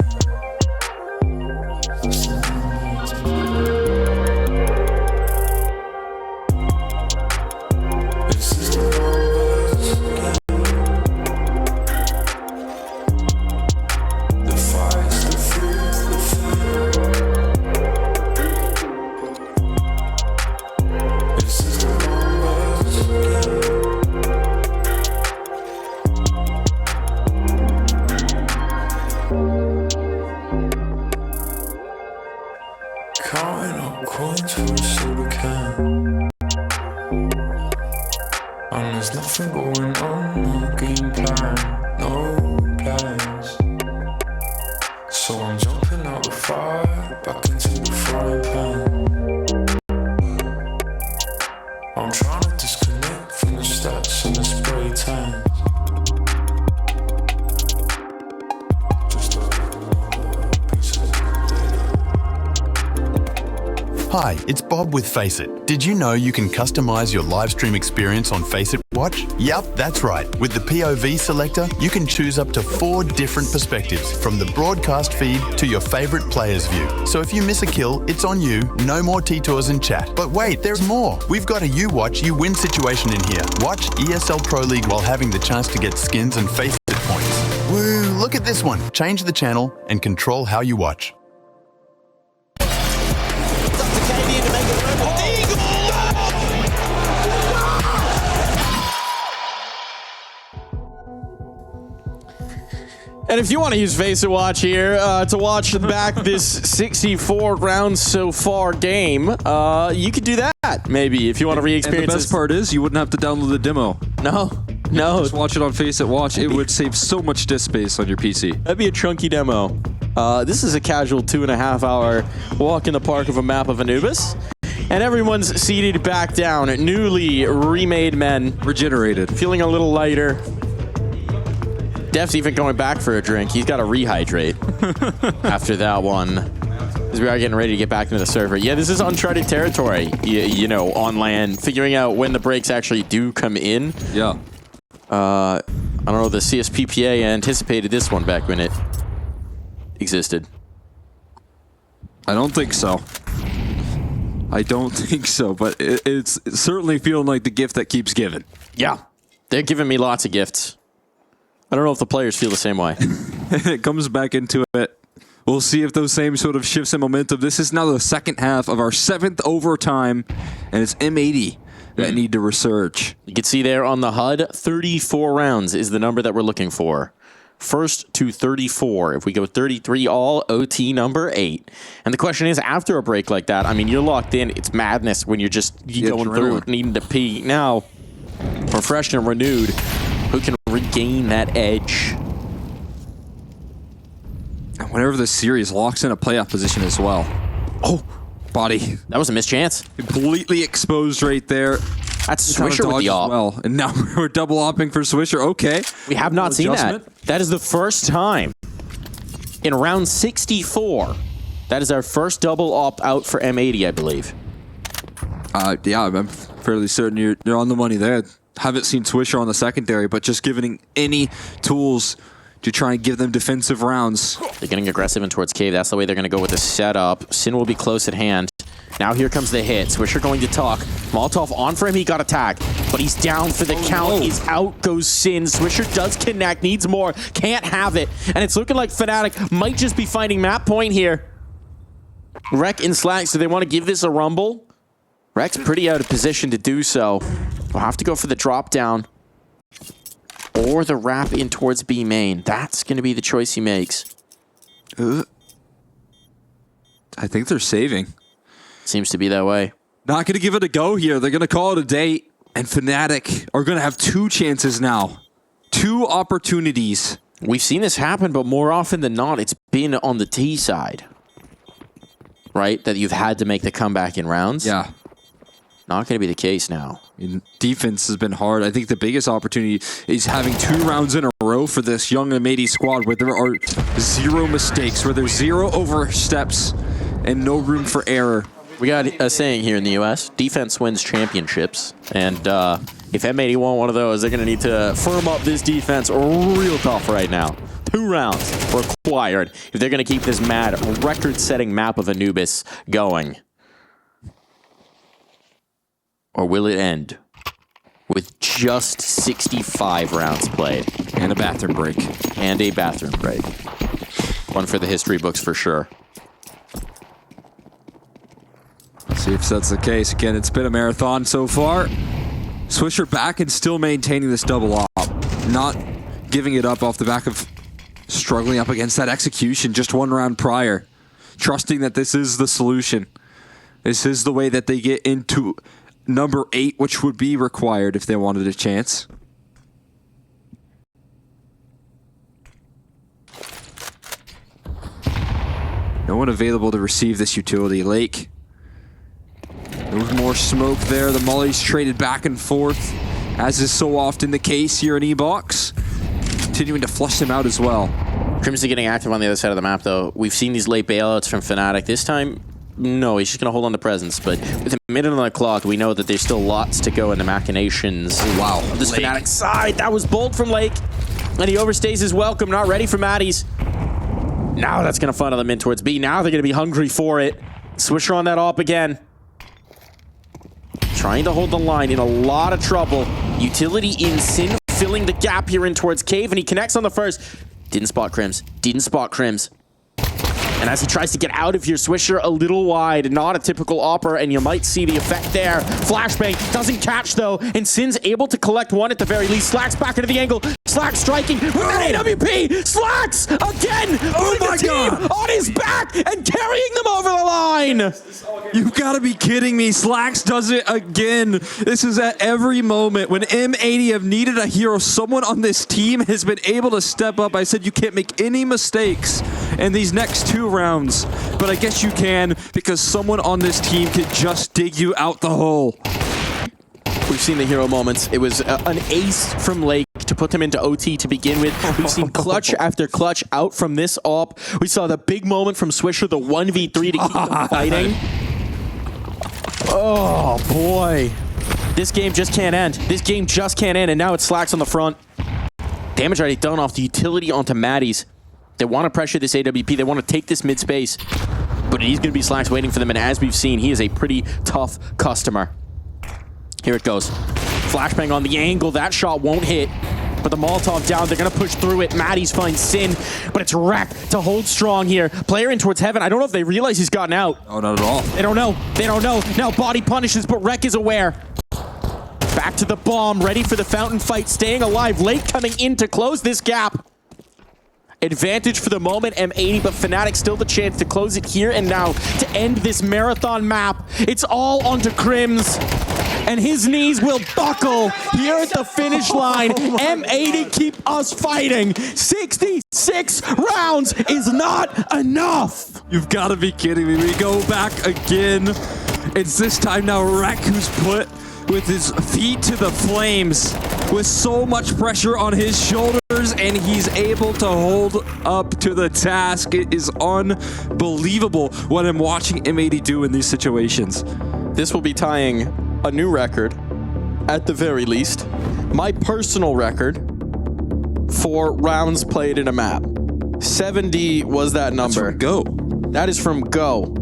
Counting up coins for a soda can, and there's nothing going on, no game plan, no plans. So I'm jumping out the fire, back into the frying pan. I'm trying to disconnect from the stats and the spray tans. Hi, it's Bob with Faceit. Did you know you can customize your live stream experience on Faceit Watch? Yep, that's right. With the POV selector, you can choose up to 4 different perspectives, from the broadcast feed to your favorite player's view. So if you miss a kill, it's on you, no more T-tours and chat. But wait, there's more. We've got a you watch, you win situation in here. Watch ESL Pro League while having the chance to get skins and Faceit points. Woo, look at this one. Change the channel and control how you watch. And if you want to use Face It Watch here to watch back this 64 rounds so far game, you could do that maybe if you want to re-experience. And the best part is you wouldn't have to download the demo. No. Just watch it on Face It Watch. It would save so much disk space on your PC. That'd be a chunky demo. This is a casual 2.5 hour walk in the park of a map of Anubis. And everyone's seated back down. Newly remade men. Regenerated. Feeling a little lighter. Def's even going back for a drink. He's got to rehydrate after that one. As we are getting ready to get back into the server. Yeah, this is uncharted territory, you know, on land. Figuring out when the breaks actually do come in. Yeah. I don't know, the CSPPA anticipated this one back when it existed. I don't think so. But it's certainly feeling like the gift that keeps giving. Yeah. They're giving me lots of gifts. I don't know if the players feel the same way. It comes back into it. We'll see if those same sort of shifts in momentum. This is now the second half of our 7th overtime, and it's M80 that need to resurge. You can see there on the HUD, 34 rounds is the number that we're looking for. First to 34. If we go 33 all, OT number 8. And the question is, after a break like that, I mean, you're locked in. It's madness when you're just going through, needing to pee. Now, refreshed and renewed, who can regain that edge? And whenever the series locks in a playoff position as well. Oh, body. That was a missed chance. Completely exposed right there. That's Swisher with the op. Well. And now we're double opping for Swisher. Okay. We have not seen that. That is the first time in round 64. That is our first double op out for M80, I believe. Yeah, I'm fairly certain you're on the money there. Haven't seen Swisher on the secondary, but just giving any tools to try and give them defensive rounds. They're getting aggressive in towards Cave. That's the way they're going to go with the setup. Sin will be close at hand. Now here comes the hit. Swisher going to talk. Molotov on for him. He got attacked, but he's down for the count. He's out goes Sin. Swisher does connect. Needs more. Can't have it. And it's looking like fnatic might just be finding map point here. Rec and Slack, so they want to give this a rumble. Rec's pretty out of position to do so. We'll have to go for the drop down or the wrap in towards B main. That's going to be the choice he makes. I think they're saving. Seems to be that way. Not going to give it a go here. They're going to call it a day. And fnatic are going to have 2 chances now. 2 opportunities. We've seen this happen, but more often than not, it's been on the T side. Right? That you've had to make the comeback in rounds. Yeah. Not going to be the case now. Defense has been hard. I think the biggest opportunity is having 2 rounds in a row for this young M80 squad where there are 0 mistakes, where there's 0 oversteps and no room for error. We got a saying here in the US, defense wins championships. And if M80 want one of those, they're going to need to firm up this defense real tough right now. 2 rounds required if they're going to keep this mad record-setting map of Anubis going. Or will it end with just 65 rounds played? And a bathroom break. And a bathroom break. One for the history books for sure. See if that's the case. Again, it's been a marathon so far. Swisher back and still maintaining this double op. Not giving it up off the back of struggling up against that execution just 1 round prior. Trusting that this is the solution. This is the way that they get into number 8, which would be required if they wanted a chance. No one available to receive this utility. Lake. There's more smoke there. The mollies traded back and forth, as is so often the case here in E-Box. Continuing to flush them out as well. Crimson getting active on the other side of the map, though. We've seen these late bailouts from fnatic. This time, no, he's just going to hold on to presence. But with a minute on the clock, we know that there's still lots to go in the machinations. Wow. Of this fnatic side. That was bold from Lake. And he overstays his welcome. Not ready for Maddie's. Now that's going to funnel them in towards B. Now they're going to be hungry for it. Swisher on that op again. Trying to hold the line, in a lot of trouble. Utility in Sin, filling the gap here in towards Cave, and he connects on the first. Didn't spot Crims. Didn't spot Crims. And as he tries to get out of here, Swisher a little wide. Not a typical opper, and you might see the effect there. Flashbang doesn't catch, though, and Sin's able to collect one at the very least. Slacks back into the angle. Slax striking with an AWP. Slax again, putting the team on his back and carrying them over the line. You've got to be kidding me. Slax does it again. This is at every moment. When M80 have needed a hero, someone on this team has been able to step up. I said you can't make any mistakes in these next 2 rounds, but I guess you can because someone on this team could just dig you out the hole. We've seen the hero moments. It was an ace from Lake to put them into OT to begin with. We've seen clutch after clutch out from this op. We saw the big moment from Swisher, the 1v3 to keep them fighting. Oh, boy. This game just can't end. This game just can't end, and now it's Slax on the front. Damage already done off the utility onto Maddie's. They want to pressure this AWP. They want to take this mid space. But he's going to be Slax waiting for them, and as we've seen, he is a pretty tough customer. Here it goes. Flashbang on the angle. That shot won't hit. But the Molotov down. They're going to push through it. Maddie's finds Sin. But it's Rek to hold strong here. Player in towards Heaven. I don't know if they realize he's gotten out. Oh, not at all. They don't know. They don't know. Now Body punishes, but Rek is aware. Back to the bomb. Ready for the fountain fight. Staying alive. Late coming in to close this gap. Advantage for the moment, M80, but fnatic still the chance to close it here and now to end this marathon map. It's all onto Crims, and his knees will buckle here at the finish line. M80 keep us fighting. 66 rounds is not enough. You've got to be kidding me. We go back again. It's this time now Rek who's put with his feet to the flames with so much pressure on his shoulders, and he's able to hold up to the task. It is unbelievable what I'm watching M80 do in these situations. This will be tying a new record, at the very least. My personal record for rounds played in a map. 70 was that number. That's from Go. That is from Go.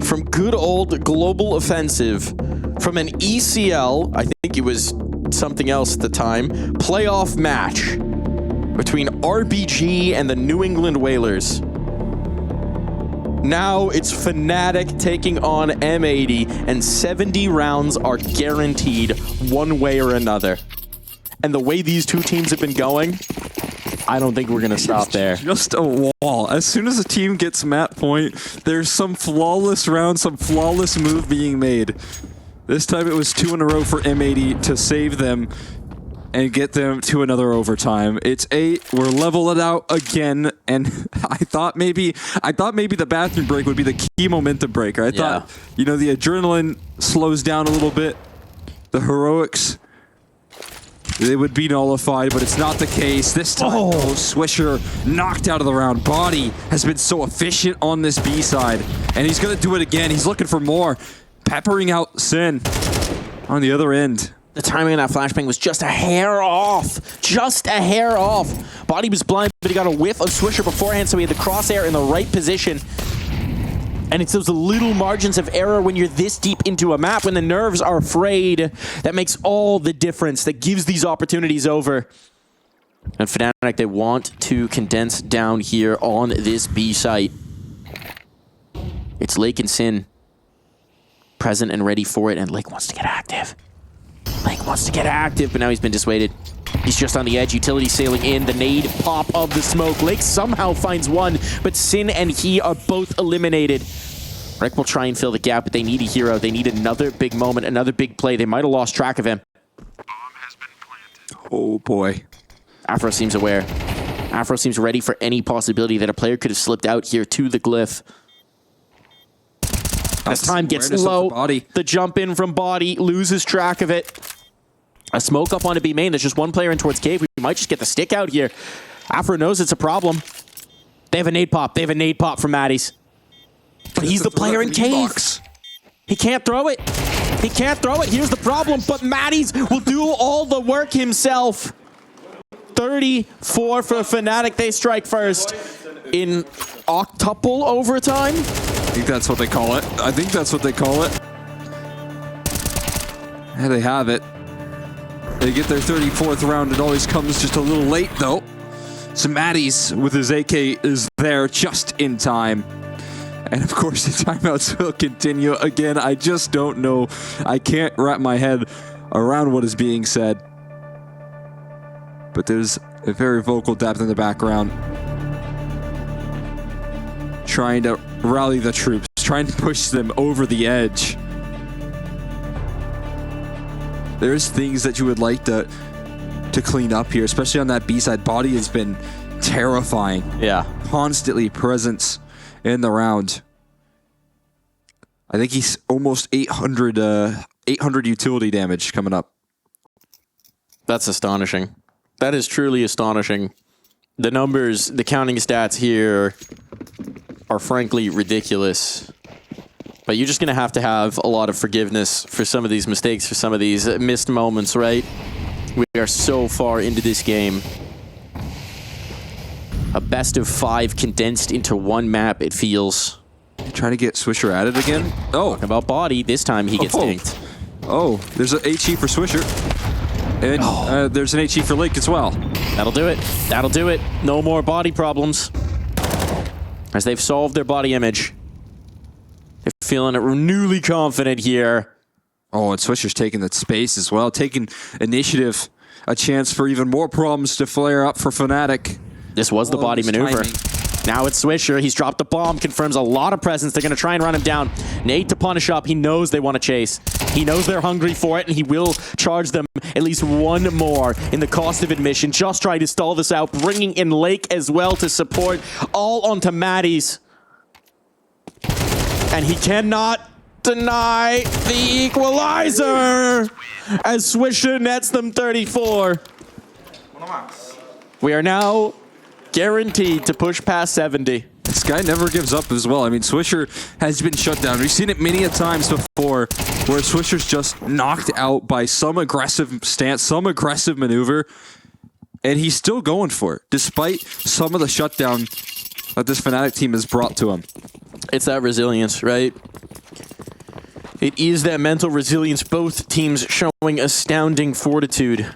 From good old Global Offensive. From an ECL, I think it was something else at the time, playoff match between RBG and the New England Whalers. Now it's fnatic taking on M80, and 70 rounds are guaranteed one way or another. And the way these two teams have been going, I don't think we're going to stop there. Just a wall. As soon as a team gets map point, there's some flawless round, some flawless move being made. This time it was 2 in a row for M80 to save them and get them to another overtime. It's 8. We're level it out again, and I thought maybe the bathroom break would be the key momentum breaker. I thought, you know, the adrenaline slows down a little bit. The heroics, they would be nullified, but it's not the case. This time, Swisher knocked out of the round. Body has been so efficient on this B side, and he's going to do it again. He's looking for more. Peppering out Sin on the other end. The timing on that flashbang was just a hair off. Just a hair off. Body was blind, but he got a whiff of Swisher beforehand, so he had the crosshair in the right position. And it's those little margins of error when you're this deep into a map, when the nerves are frayed, that makes all the difference, that gives these opportunities over. And fnatic, they want to condense down here on this B site. It's Lake and Sin present and ready for it, and Lake wants to get active. Lake wants to get active, but now he's been dissuaded. He's just on the edge. Utility sailing in. The nade pop of the smoke. Lake somehow finds one, but Sin and he are both eliminated. Rek will try and fill the gap, but they need a hero. They need another big moment, another big play. They might have lost track of him. Bomb has been planted. Oh boy. Afro seems aware. Afro seems ready for any possibility that a player could have slipped out here to the glyph. As time gets low, the jump in from Body loses track of it. A smoke up onto B main. There's just one player in towards cave. We might just get the stick out here. Afro knows it's a problem. They have a nade pop. They have a nade pop from Maddie's. But he's the player in cave. He can't throw it. He can't throw it. Here's the problem. But Maddie's will do all the work himself. 34 for fnatic. They strike first in octuple overtime. I think that's what they call it. I think that's what they call it. There they have it. They get their 34th round. It always comes just a little late, though. So Maddie's with his AK is there just in time. And of course, the timeouts will continue. Again, I just don't know. I can't wrap my head around what is being said. But there's A very vocal depth in the background. Trying to rally the troops, trying to push them over the edge. There's things that you would like to clean up here, especially on that B side. Body has been terrifying. Yeah. Constantly presence in the round. I think he's almost 800 utility damage coming up. That's astonishing. That is truly astonishing. The numbers, the counting stats here are frankly ridiculous. But you're just going to have a lot of forgiveness for some of these mistakes, for some of these missed moments, right? We are so far into this game. A best of 5 condensed into one map, it feels. Trying to get Swisher at it again. Oh, Talking about body, this time he gets dinked. Oh, there's an HE for Swisher. And there's an HE for Lake as well. That'll do it. That'll do it. No more body problems. As they've solved their body image. They're feeling newly confident here. Oh, and Swisher's taking that space as well. Taking initiative. A chance for even more problems to flare up for Fnatic. This was the body maneuver. Timing. Now it's Swisher. He's dropped the bomb. Confirms a lot of presence. They're going to try and run him down. Nate to punish up. He knows they want to chase. He knows they're hungry for it, and he will charge them at least one more in the cost of admission. Just try to stall this out. Bringing in Lake as well to support. All onto Maddie's. And he cannot deny the equalizer as Swisher nets them 34. We are now guaranteed to push past 70. This guy never gives up as well. I mean, Swisher has been shut down. We've seen it many a times before where Swisher's just knocked out by some aggressive stance, some aggressive maneuver, and he's still going for it, despite some of the shutdown that this Fnatic team has brought to him. It's that resilience, right? It is that mental resilience. Both teams showing astounding fortitude.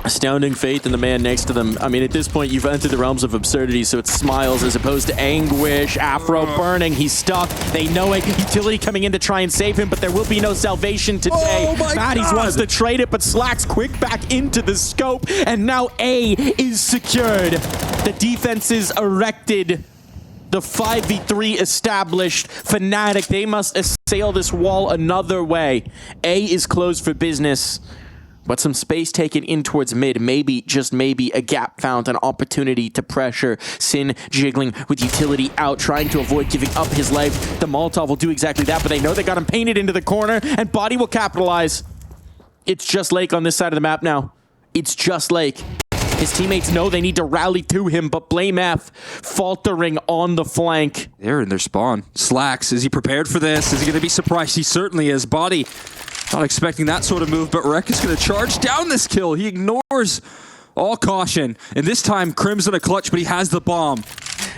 Astounding faith in the man next to them. I mean, at this point, you've entered the realms of absurdity, so it's smiles as opposed to anguish. Afro burning. He's stuck. They know it. Utility coming in to try and save him, but there will be no salvation today. Maddie's wants to trade it, but Slack's quick back into the scope, and now A is secured. The defense is erected. The 5v3 established. Fnatic, they must assail this wall another way. A is closed for business. But some space taken in towards mid. Maybe, just maybe, a gap found, an opportunity to pressure. Sin jiggling with utility out, trying to avoid giving up his life. The Molotov will do exactly that, but they know they got him painted into the corner, and Body will capitalize. It's just Lake on this side of the map now. It's just Lake. His teammates know they need to rally to him, but Blame F faltering on the flank. They're in their spawn. Slacks, is he prepared for this? Is he going to be surprised? He certainly is. Body, not expecting that sort of move, but Rek is going to charge down this kill. He ignores all caution. And this time, Crim's in a clutch, but he has the bomb.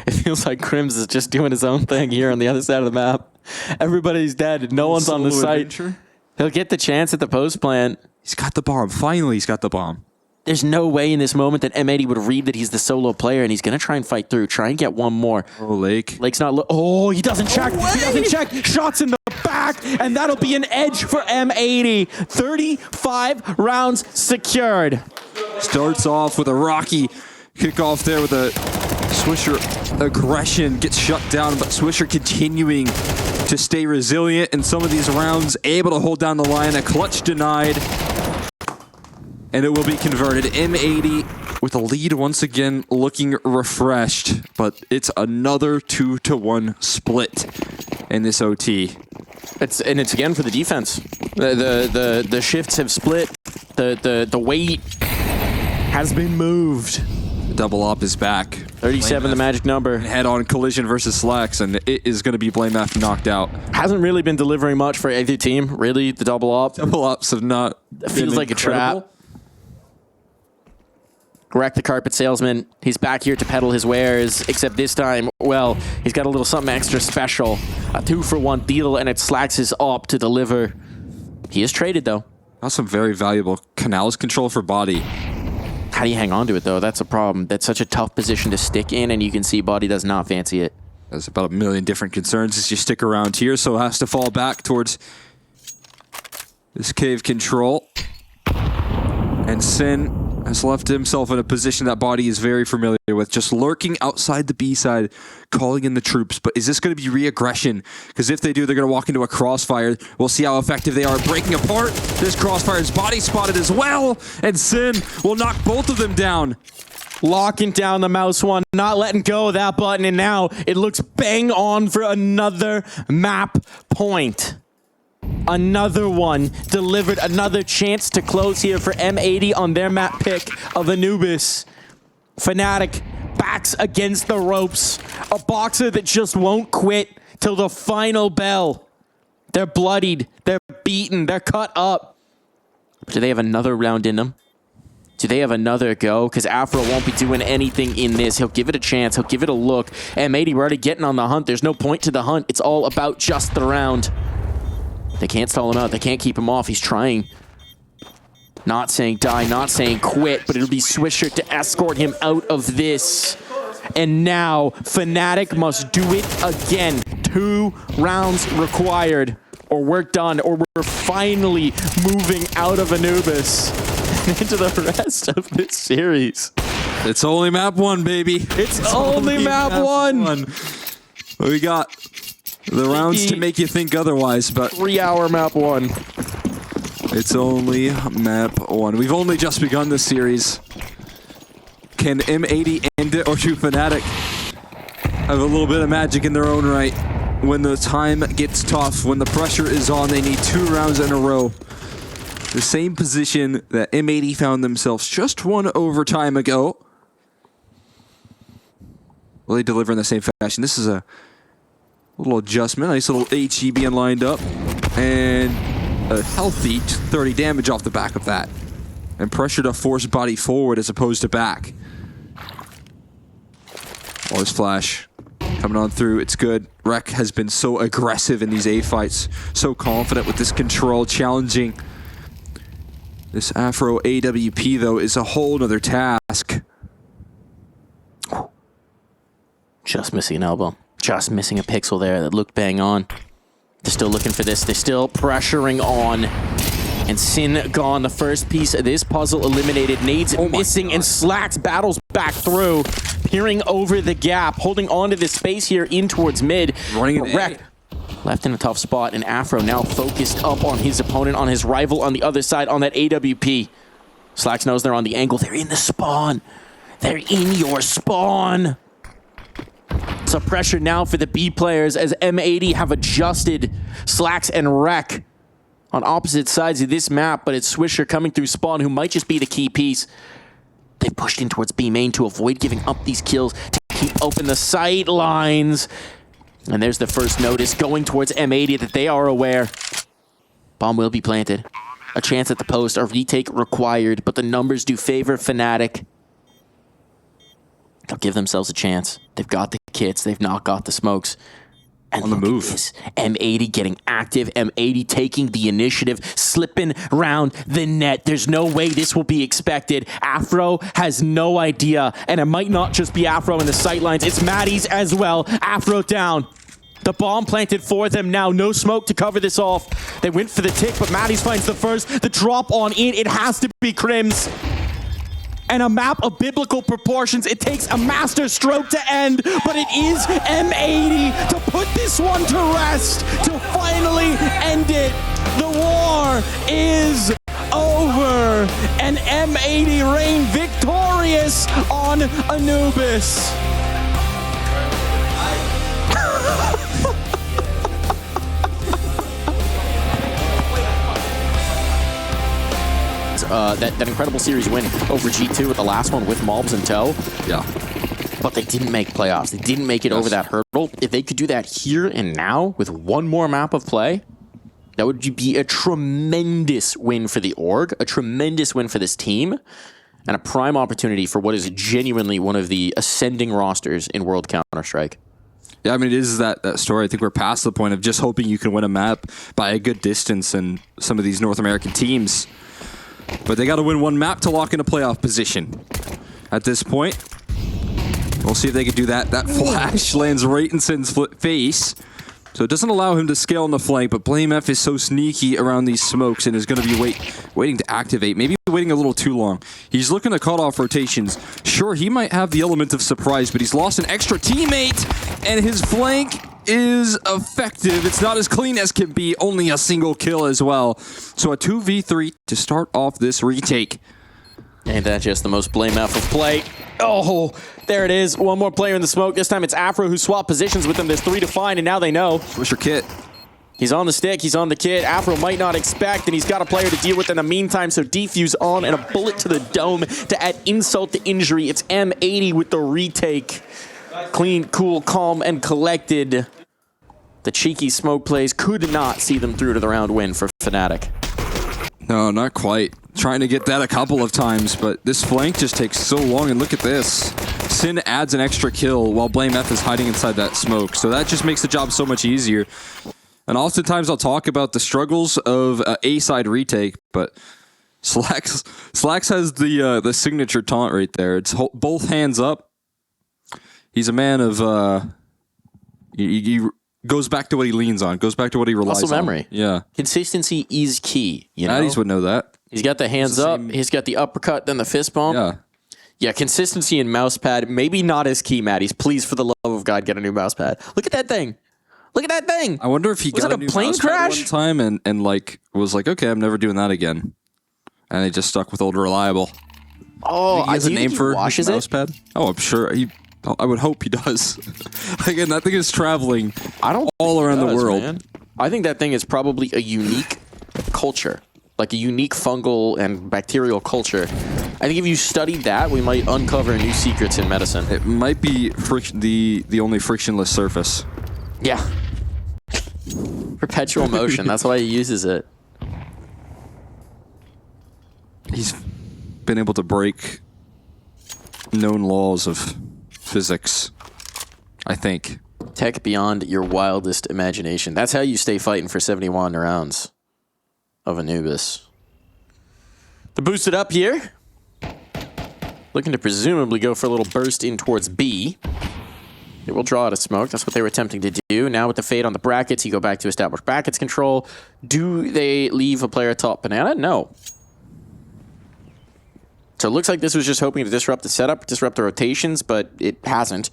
It feels like Crims is just doing his own thing here on the other side of the map. Everybody's dead. No one's on the site. He'll get the chance at the post plant. He's got the bomb. Finally, he's got the bomb. There's no way in this moment that M80 would read that he's the solo player, and he's going to try and fight through, try and get one more. Oh, Lake. Lake's not... Oh, he doesn't check. No he doesn't check. Shots in the back, and that'll be an edge for M80. 35 rounds secured. Starts off with a rocky kickoff there with a Swisher aggression. Gets shut down, but Swisher continuing to stay resilient in some of these rounds. Able to hold down the line. A clutch denied. And it will be converted. M80 with a lead once again, looking refreshed. But it's another 2-to-1 split in this OT. It's again for the defense. The shifts have split. The weight has been moved. The double up is back. 37, the magic number. Head-on collision versus Slacks, and it is going to be Blame F knocked out. Hasn't really been delivering much for either team. Really, the double up. Double ups have not. It feels like incredible. a trap. Wreck the carpet salesman. He's back here to peddle his wares, except this time, well, he's got a little something extra special. A 2-for-1 deal, and it Slacks his op to deliver. He is traded, though. That's some very valuable canals control for Body. How do you hang on to it, though? That's a problem. That's such a tough position to stick in, and you can see Body does not fancy it. There's about a million different concerns as you stick around here, so it has to fall back towards this cave control. And Sin has left himself in a position that Body is very familiar with, just lurking outside the B side, calling in the troops. But is this going to be re-aggression? Because if they do, they're going to walk into a crossfire. We'll see how effective they are breaking apart. This crossfire is Body spotted as well, and Sin will knock both of them down. Locking down the mouse one, not letting go of that button, and now it looks bang on for another map point. Another one delivered, another chance to close here for M80 on their map pick of Anubis. fnatic backs against the ropes. A boxer that just won't quit till the final bell. They're bloodied, they're beaten, they're cut up. Do they have another round in them? Do they have another go? Because Afro won't be doing anything in this. He'll give it a chance. He'll give it a look. M80, we're already getting on the hunt. There's no point to the hunt. It's all about just the round. They can't stall him out. They can't keep him off. He's trying. Not saying die, not saying quit, but it'll be Swisher to escort him out of this. And now, fnatic must do it again. 2 rounds required, or we're done, or we're finally moving out of Anubis into the rest of this series. It's only map 1, baby. It's only map one. We got the rounds to make you think otherwise, but 3-hour map 1. it's only map 1. We've only just begun this series. Can M80 end it, or do fnatic have a little bit of magic in their own right? When the time gets tough, when the pressure is on, they need 2 rounds in a row. The same position that M80 found themselves just 1 overtime ago. Will they deliver in the same fashion? This is a little adjustment. Nice little HE being lined up. And a healthy 30 damage off the back of that. And pressure to force Body forward as opposed to back. Oh, this flash coming on through. It's good. Rek has been so aggressive in these A fights. So confident with this control, challenging. This Afro AWP, though, is a whole nother task. Just missing an elbow. Just missing a pixel there that looked bang on. They're still looking for this. They're still pressuring on. And Sin gone. The first piece of this puzzle eliminated. Nades missing, and Slacks battles back through. Peering over the gap. Holding on to this space here in towards mid. Running an Rek left in a tough spot, and Afro now focused up on his opponent, on his rival on the other side, on that AWP. Slacks knows they're on the angle. They're in the spawn. They're in your spawn. So pressure now for the B players as M80 have adjusted. Slacks and Rek on opposite sides of this map, but it's Swisher coming through spawn, who might just be the key piece. They've pushed in towards B main to avoid giving up these kills, to keep open the sight lines. And there's the first notice going towards M80 that they are aware. Bomb will be planted. A chance at the post, a retake required, but the numbers do favor fnatic. They'll give themselves a chance. They've got the kits, they've not got the smokes. And on the move. At this. M80 getting active, M80 taking the initiative, slipping round the net. There's no way this will be expected. Afro has no idea, and it might not just be Afro in the sightlines, it's Maddie's as well. Afro down. The bomb planted for them now. No smoke to cover this off. They went for the tick, but Maddie's finds the first. The drop on in. It has to be Crims. And a map of biblical proportions. It takes a master stroke to end, but it is M80 to put this one to rest, to finally end it. The war is over, and M80 reign victorious on Anubis. That incredible series win over G2 with the last one with Mobs in tow. Yeah. But they didn't make playoffs. They didn't make it over that hurdle. If they could do that here and now with one more map of play, that would be a tremendous win for the org, a tremendous win for this team, and a prime opportunity for what is genuinely one of the ascending rosters in World Counter-Strike. Yeah, I mean, it is that story. I think we're past the point of just hoping you can win a map by a good distance in some of these North American teams. But they got to win one map to lock in a playoff position. At this point, we'll see if they can do that. That flash lands right in Sin's face. So it doesn't allow him to scale on the flank, but Blame F is so sneaky around these smokes and is going to be waiting to activate. Maybe waiting a little too long. He's looking to cut off rotations. Sure, he might have the element of surprise, but he's lost an extra teammate, and his flank is effective. It's not as clean as can be, only a single kill as well. So a 2v3 to start off this retake. Ain't that just the most Blame F of play? Oh, there it is. One more player in the smoke. This time it's Afro who swapped positions with them. There's 3 to find, and now they know. What's your kit? He's on the stick. He's on the kit. Afro might not expect, and he's got a player to deal with in the meantime, so defuse on and a bullet to the dome to add insult to injury. It's M80 with the retake. Clean, cool, calm, and collected. The cheeky smoke plays could not see them through to the round win for fnatic. No, not quite. Trying to get that a couple of times, but this flank just takes so long, and look at this. Sin adds an extra kill while Blame F is hiding inside that smoke, so that just makes the job so much easier. And oftentimes I'll talk about the struggles of A-side retake, but Slacks has the signature taunt right there. It's both hands up. He's a man of... he goes back to what he leans on, goes back to what he relies Muscle on. memory. Yeah. Consistency is key. You know? Addies would know that. He's got the hands up. He's got the uppercut, then the fist bump. Yeah. Yeah, consistency and mouse pad. Maybe not as key, Maddies. Please, for the love of God, get a new mouse pad. Look at that thing. Look at that thing. I wonder if he Was got it a a new plane mouse pad crash? one time and like was like, okay, I'm never doing that again. And he just stuck with old reliable. Oh, He has a name for washes his mouse it. pad? Oh, I'm sure. I would hope he does. Again, that thing is traveling all around the world. Man. I think that thing is probably a unique culture, like a unique fungal and bacterial culture. I think if you studied that, we might uncover new secrets in medicine. It might be the only frictionless surface. Yeah. Perpetual motion. That's why he uses it. He's been able to break known laws of physics, I think. Tech beyond your wildest imagination. That's how you stay fighting for 71 rounds of Anubis. To boost it up here, looking to presumably go for a little burst in towards B. It will draw out a smoke. That's what they were attempting to do. Now with the fade on the brackets, you go back to establish brackets control. Do they leave a player atop banana? No. So it looks like this was just hoping to disrupt the setup, disrupt the rotations, but it hasn't.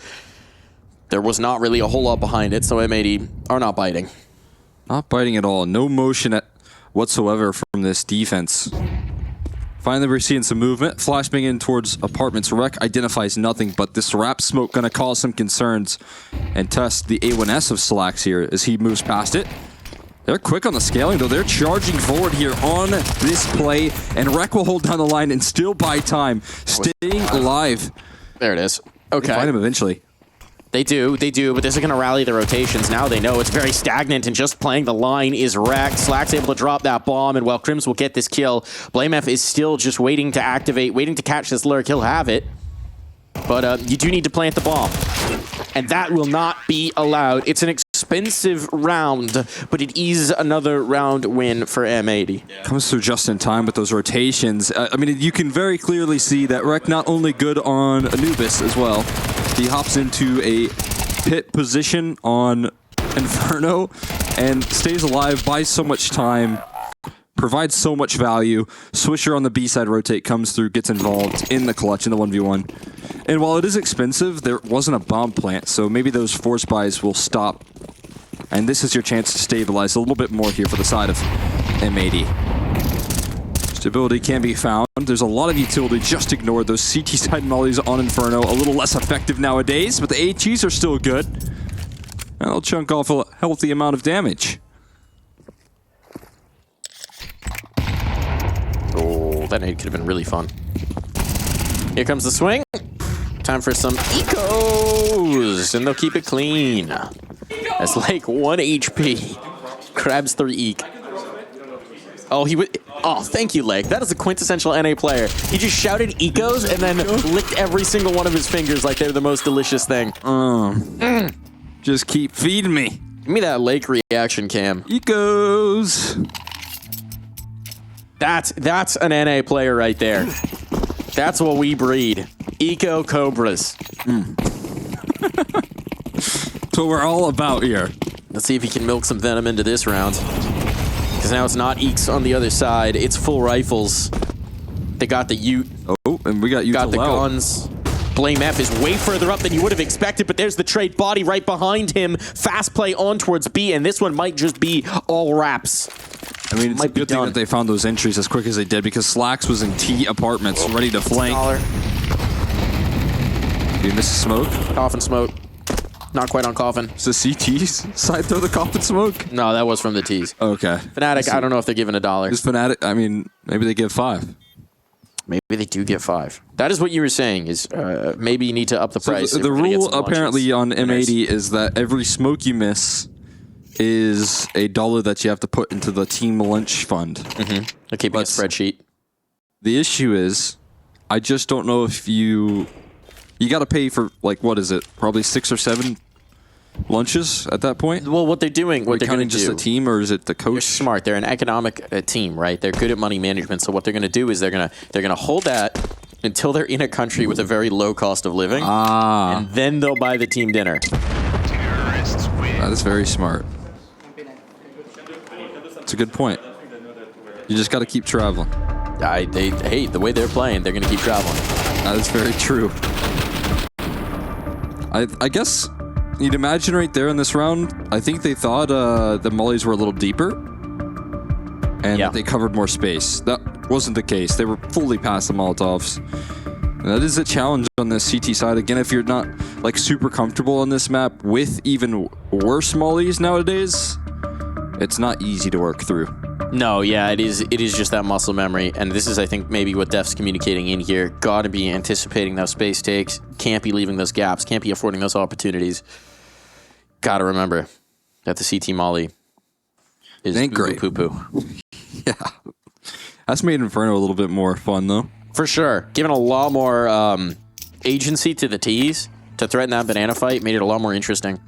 There was not really a whole lot behind it, so M80 are not biting. Not biting at all. No motion whatsoever from this defense. Finally, we're seeing some movement. Flashbang in towards apartments. Rec identifies nothing, but this wrap smoke going to cause some concerns and test the A1S of Slacks here as he moves past it. They're quick on the scaling, though. They're charging forward here on this play, and Rec will hold down the line and still buy time, staying alive. There it is. Okay. They find him eventually. They do, but this is going to rally the rotations. Now they know it's very stagnant, and just playing the line is wrecked. Slack's able to drop that bomb, and while Crims will get this kill, BlameF is still just waiting to activate, waiting to catch this lurk. He'll have it. But you do need to plant the bomb. And that will not be allowed. It's an expensive round, but it is another round win for M80. Comes through just in time with those rotations. I mean, you can very clearly see that Rec not only good on Anubis as well. He hops into a pit position on Inferno and stays alive, buys so much time, provides so much value. Swisher on the B-side rotate comes through, gets involved in the clutch in the 1v1. And while it is expensive, there wasn't a bomb plant, so maybe those force buys will stop. And this is your chance to stabilize a little bit more here for the side of M80. Stability can be found. There's a lot of utility just ignored. Those CT side mollies on Inferno, a little less effective nowadays, but the HEs are still good. And they'll chunk off a healthy amount of damage. Oh, that nade could have been really fun. Here comes the swing. Time for some ecos, and they'll keep it clean. As Lake 1 HP grabs 3 eek. Oh, he would. Oh, thank you, Lake. That is a quintessential NA player. He just shouted ecos and then licked every single one of his fingers like they're the most delicious thing. Just keep feeding me. Give me that Lake reaction cam. Ecos. That's an NA player right there. That's what we breed. Eco Cobras. That's what we're all about here. Let's see if he can milk some venom into this round. Because now it's not Eeks on the other side. It's full rifles. They got the Ute. Oh, and we got Ute. Got the guns. Blame F is way further up than you would have expected, but there's the trade body right behind him. Fast play on towards B, and this one might just be all wraps. I mean, it's a good thing that they found those entries as quick as they did, because Slacks was in T apartments ready to flank. Did you miss a smoke? Coffin smoke. Not quite on Coffin. Is the CT's side throw the Coffin smoke? No, that was from the T's. Okay. fnatic, I don't know if they're giving $1. Is fnatic, I mean, maybe they give 5. Maybe they do get 5. That is what you were saying, is maybe you need to up the price. The rule apparently on M80 is that every smoke you miss is $1 that you have to put into the team lunch fund. They're keeping a spreadsheet. The issue is, I just don't know if you got to pay for, like, what is it? Probably 6 or 7 lunches at that point? Well, what they're doing, what they're going to do... just a team, or is it the coach? They're smart. They're an economic team, right? They're good at money management. So what they're going to do is they're going to hold that until they're in a country with a very low cost of living, and then they'll buy the team dinner. That is very smart. It's a good point. You just got to keep traveling. Hey, the way they're playing, they're going to keep traveling. That is very true. I guess you'd imagine right there in this round, I think they thought the mollies were a little deeper and that they covered more space. That wasn't the case. They were fully past the Molotovs. And that is a challenge on the CT side. Again, if you're not like super comfortable on this map with even worse mollies nowadays, it's not easy to work through. No, yeah, it is just that muscle memory, and this is, I think, maybe what Def's communicating in here. Got to be anticipating those space takes. Can't be leaving those gaps. Can't be affording those opportunities. Got to remember that the CT molly is great. poo-poo. Yeah. That's made Inferno a little bit more fun, though. For sure. Giving a lot more agency to the T's to threaten that banana fight made it a lot more interesting.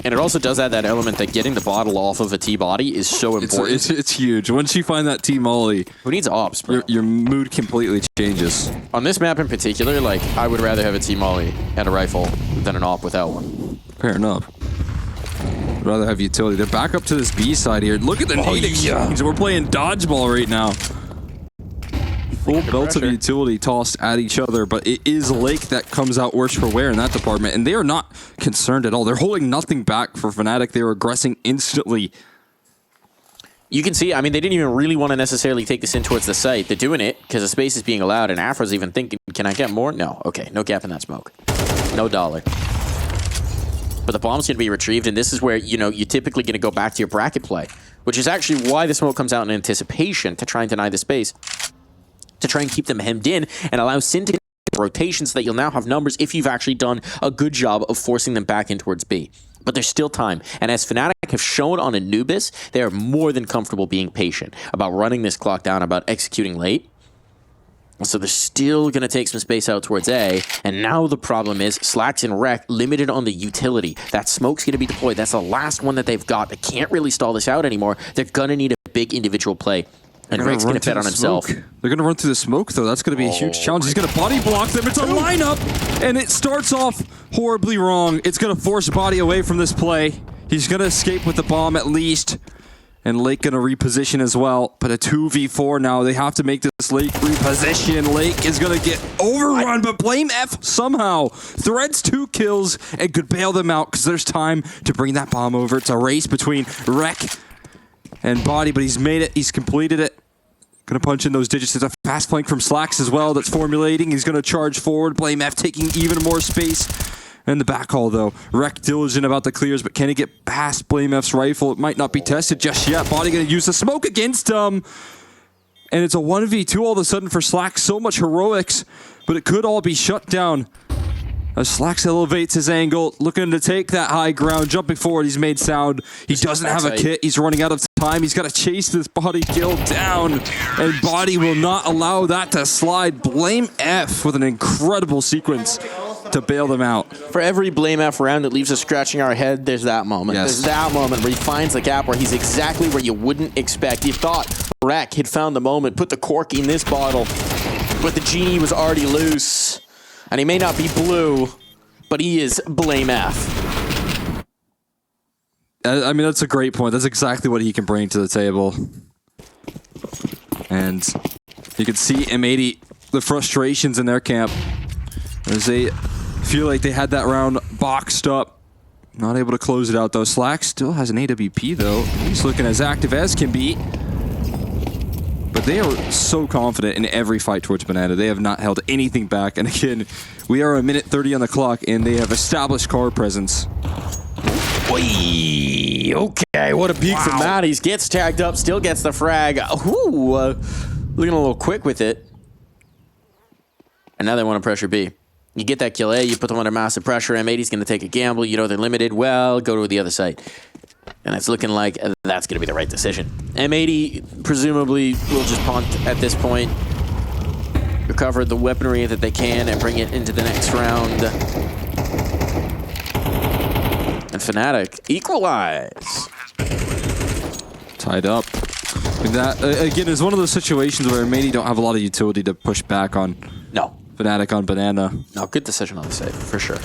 And it also does add that element that getting the bottle off of a T body is so important. It's huge. Once you find that T molly, who needs ops, bro? Your mood completely changes. On this map in particular, like, I would rather have a T molly and a rifle than an op without one. Fair enough. I'd rather have utility. They're back up to this B side here. Look at the nade exchange. We're playing dodgeball right now. Full belts of utility tossed at each other, but it is Lake that comes out worse for wear in that department, and they are not concerned at all. They're holding nothing back for fnatic. They were aggressing instantly. You can see, I mean, they didn't even really want to necessarily take this in towards the site. They're doing it because the space is being allowed, and Afro's even thinking, can I get more? No. Okay, no gap in that smoke. No dollar. But the bomb's going to be retrieved, and this is where, you know, you're typically going to go back to your bracket play, which is actually why the smoke comes out in anticipation to try and deny the space, to try and keep them hemmed in and allow Sin to rotation so that you'll now have numbers if you've actually done a good job of forcing them back in towards B. But there's still time, and as fnatic have shown on Anubis, they are more than comfortable being patient about running this clock down, about executing late. So they're still going to take some space out towards A, and now the problem is Slacks and Wreck limited on the utility. That smoke's going to be deployed. That's the last one that they've got. They can't really stall this out anymore. They're going to need a big individual play. And Wreck's going to bet on himself. They're going to run through the smoke, though. That's going to be a huge challenge. He's going to body block them. It's a lineup, and it starts off horribly wrong. It's going to force Body away from this play. He's going to escape with the bomb at least. And Lake going to reposition as well. But a 2v4 now. They have to make this Lake reposition. Lake is going to get overrun, but Blame F somehow threads 2 kills and could bail them out because there's time to bring that bomb over. It's a race between Wreck and Body, but he's made it. He's completed it. Gonna punch in those digits. There's a fast flank from Slacks as well that's formulating. He's gonna charge forward. Blame F taking even more space. In the backhaul though. Wreck diligent about the clears, but can he get past Blame F's rifle? It might not be tested just yet. Body gonna use the smoke against him. And it's a 1v2 all of a sudden for Slacks. So much heroics, but it could all be shut down. As Slacks elevates his angle, looking to take that high ground, jumping forward, he's made sound. He doesn't have a kit, he's running out of time. He's got to chase this Body kill down, and Body will not allow that to slide. Blame F with an incredible sequence to bail them out. For every Blame F round that leaves us scratching our head, there's that moment. Yes. There's that moment where he finds the gap where he's exactly where you wouldn't expect. You thought Wreck had found the moment, put the cork in this bottle, but the genie was already loose. And he may not be blue, but he is Blame F. I mean, that's a great point. That's exactly what he can bring to the table. And you can see M80, the frustrations in their camp as they feel like they had that round boxed up. Not able to close it out, though. Slack still has an AWP, though. He's looking as active as can be. But they are so confident in every fight towards Banana. They have not held anything back. And again, we are a minute 30 on the clock, and they have established car presence. Whee! Okay, what a peek from that. He gets tagged up, still gets the frag. Ooh, looking a little quick with it. And now they want to pressure B. You get that kill A, you put them under massive pressure. M80's going to take a gamble. You know they're limited. Well, go to the other side. And it's looking like that's going to be the right decision. M80 presumably will just punt at this point. Recover the weaponry that they can and bring it into the next round. And fnatic equalize. Tied up. And that, again, is one of those situations where M80 don't have a lot of utility to push back on. No. Fnatic on Banana. No, good decision on the save, for sure.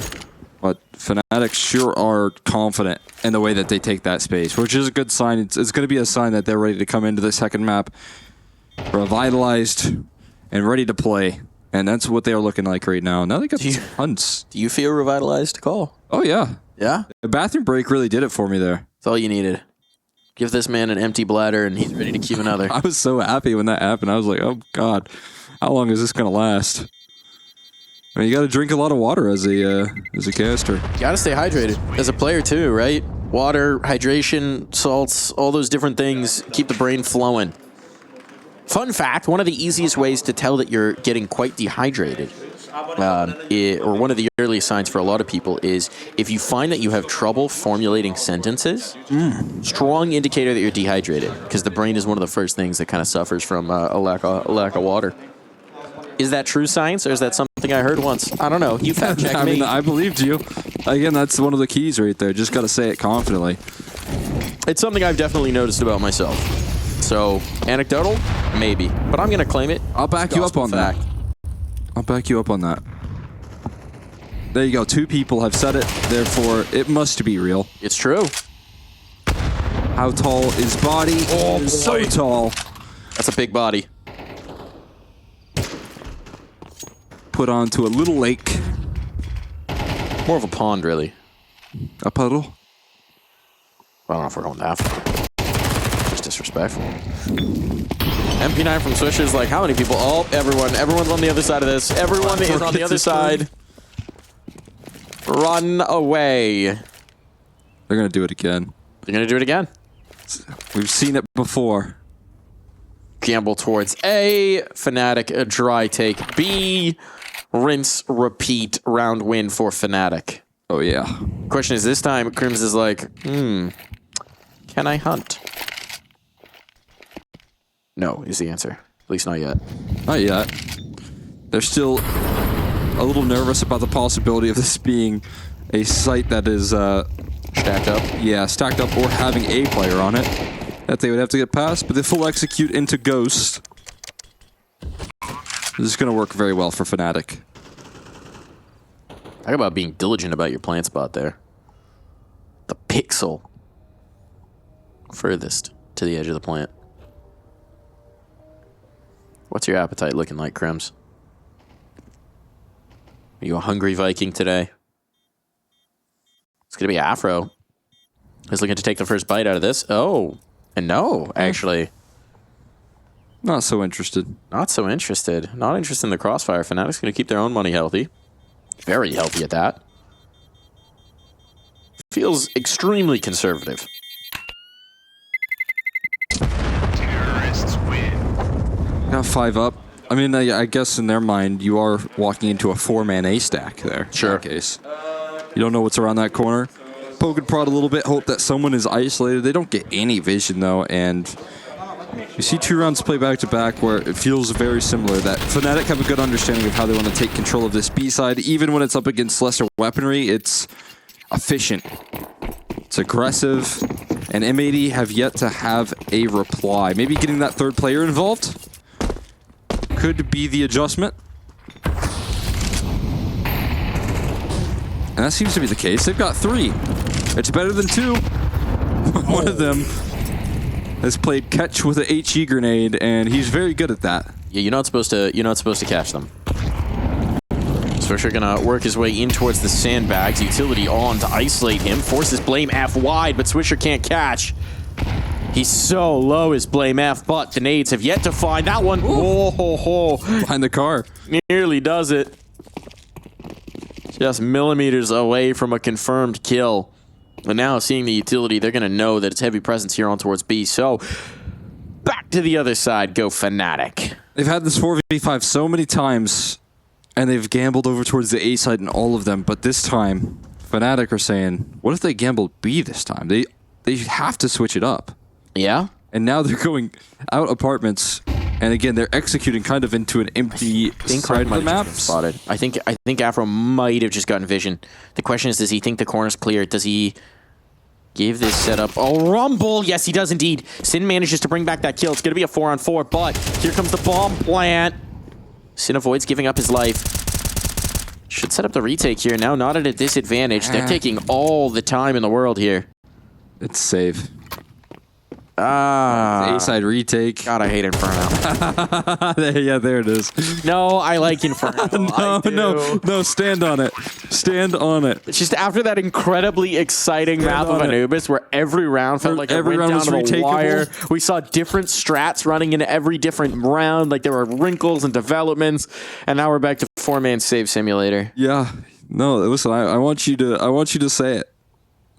But Fnatic sure are confident in the way that they take that space, which is a good sign. It's going to be a sign that they're ready to come into the second map revitalized and ready to play. And that's what they are looking like right now. Now they got hunts. Do you feel revitalized, Cole? Oh, yeah. Yeah? The bathroom break really did it for me there. That's all you needed. Give this man an empty bladder and he's ready to cue another. I was so happy when that happened. I was like, oh, God, how long is this going to last? I mean, you got to drink a lot of water as a caster. You got to stay hydrated as a player too, right? Water, hydration, salts, all those different things keep the brain flowing. Fun fact, one of the easiest ways to tell that you're getting quite dehydrated, or one of the earliest signs for a lot of people, is if you find that you have trouble formulating sentences, strong indicator that you're dehydrated, because the brain is one of the first things that kind of suffers from a lack of water. Is that true science, or is that something I heard once? I don't know. You fact check me. I mean, I believed you. Again, that's one of the keys right there. Just got to say it confidently. It's something I've definitely noticed about myself. So, anecdotal? Maybe. But I'm going to claim it. I'll back you up on that. I'll back you up on that. There you go. 2 people have said it. Therefore, it must be real. It's true. How tall is body? Oh, boy. So tall. That's a big body. Put onto a little lake. More of a pond, really. A puddle? I don't know if we're going that far. Just disrespectful. MP9 from Swish is like, how many people? Oh, everyone's on the other side of this. Everyone is on the other side. Run away. They're going to do it again. They're going to do it again. We've seen it before. Gamble towards A. Fnatic, a dry take B. Rinse, repeat, round win for Fnatic. Oh, yeah. Question is, this time, Crims is like, can I hunt? No, is the answer. At least not yet. Not yet. They're still a little nervous about the possibility of this being a site that is stacked up. Yeah, stacked up or having a player on it that they would have to get past, but they full execute into Ghost. This is going to work very well for Fnatic. Talk about being diligent about your plant spot there. The pixel furthest to the edge of the plant. What's your appetite looking like, Krems? Are you a hungry Viking today? It's going to be Afro. He's looking to take the first bite out of this. Oh, and no, actually. Not so interested. Not so interested. Not interested in the crossfire. Fnatic's going to keep their own money healthy. Very healthy at that. Feels extremely conservative. Terrorists win. Got 5 up. I mean, I guess in their mind, you are walking into a 4-man A stack there. Sure. In that case. You don't know what's around that corner. Poke and prod a little bit. Hope that someone is isolated. They don't get any vision, though, and you see 2 rounds play back-to-back where it feels very similar, that Fnatic have a good understanding of how they want to take control of this B side. Even when it's up against lesser weaponry, it's efficient. It's aggressive. And M80 have yet to have a reply. Maybe getting that 3rd player involved could be the adjustment. And that seems to be the case. They've got 3. It's better than 2. One of them has played catch with an HE grenade, and he's very good at that. Yeah, you're not supposed to catch them. Swisher gonna work his way in towards the sandbags. Utility on to isolate him. Forces Blame F wide, but Swisher can't catch. He's so low as Blame F, but the nades have yet to find that one. Whoa, ho, ho. Behind the car. Nearly does it. Just millimeters away from a confirmed kill. And now seeing the utility, they're gonna know that it's heavy presence here on towards B. So back to the other side, go Fnatic. They've had this 4v5 so many times, and they've gambled over towards the A side in all of them, but this time, Fnatic are saying, what if they gambled B this time? They have to switch it up. Yeah? And now they're going out apartments, and again, they're executing kind of into an empty side of the map. Spotted. I think Afro might have just gotten vision. The question is, does he think the corner's clear? Does he give this setup? Oh, Rumble! Yes, he does indeed. Sin manages to bring back that kill. It's going to be a 4-on-4, but here comes the bomb plant. Sin avoids giving up his life. Should set up the retake here. Now not at a disadvantage. They're taking all the time in the world here. It's safe. A-side retake. God, I hate Inferno. Yeah, there it is. No, I like Inferno. No, stand on it. Stand on it. It's just after that incredibly exciting map of Anubis where every round felt like every round was down to the wire. We saw different strats running in every different round, like there were wrinkles and developments, and now we're back to 4-man save simulator. Yeah. No, listen, I want you to say it.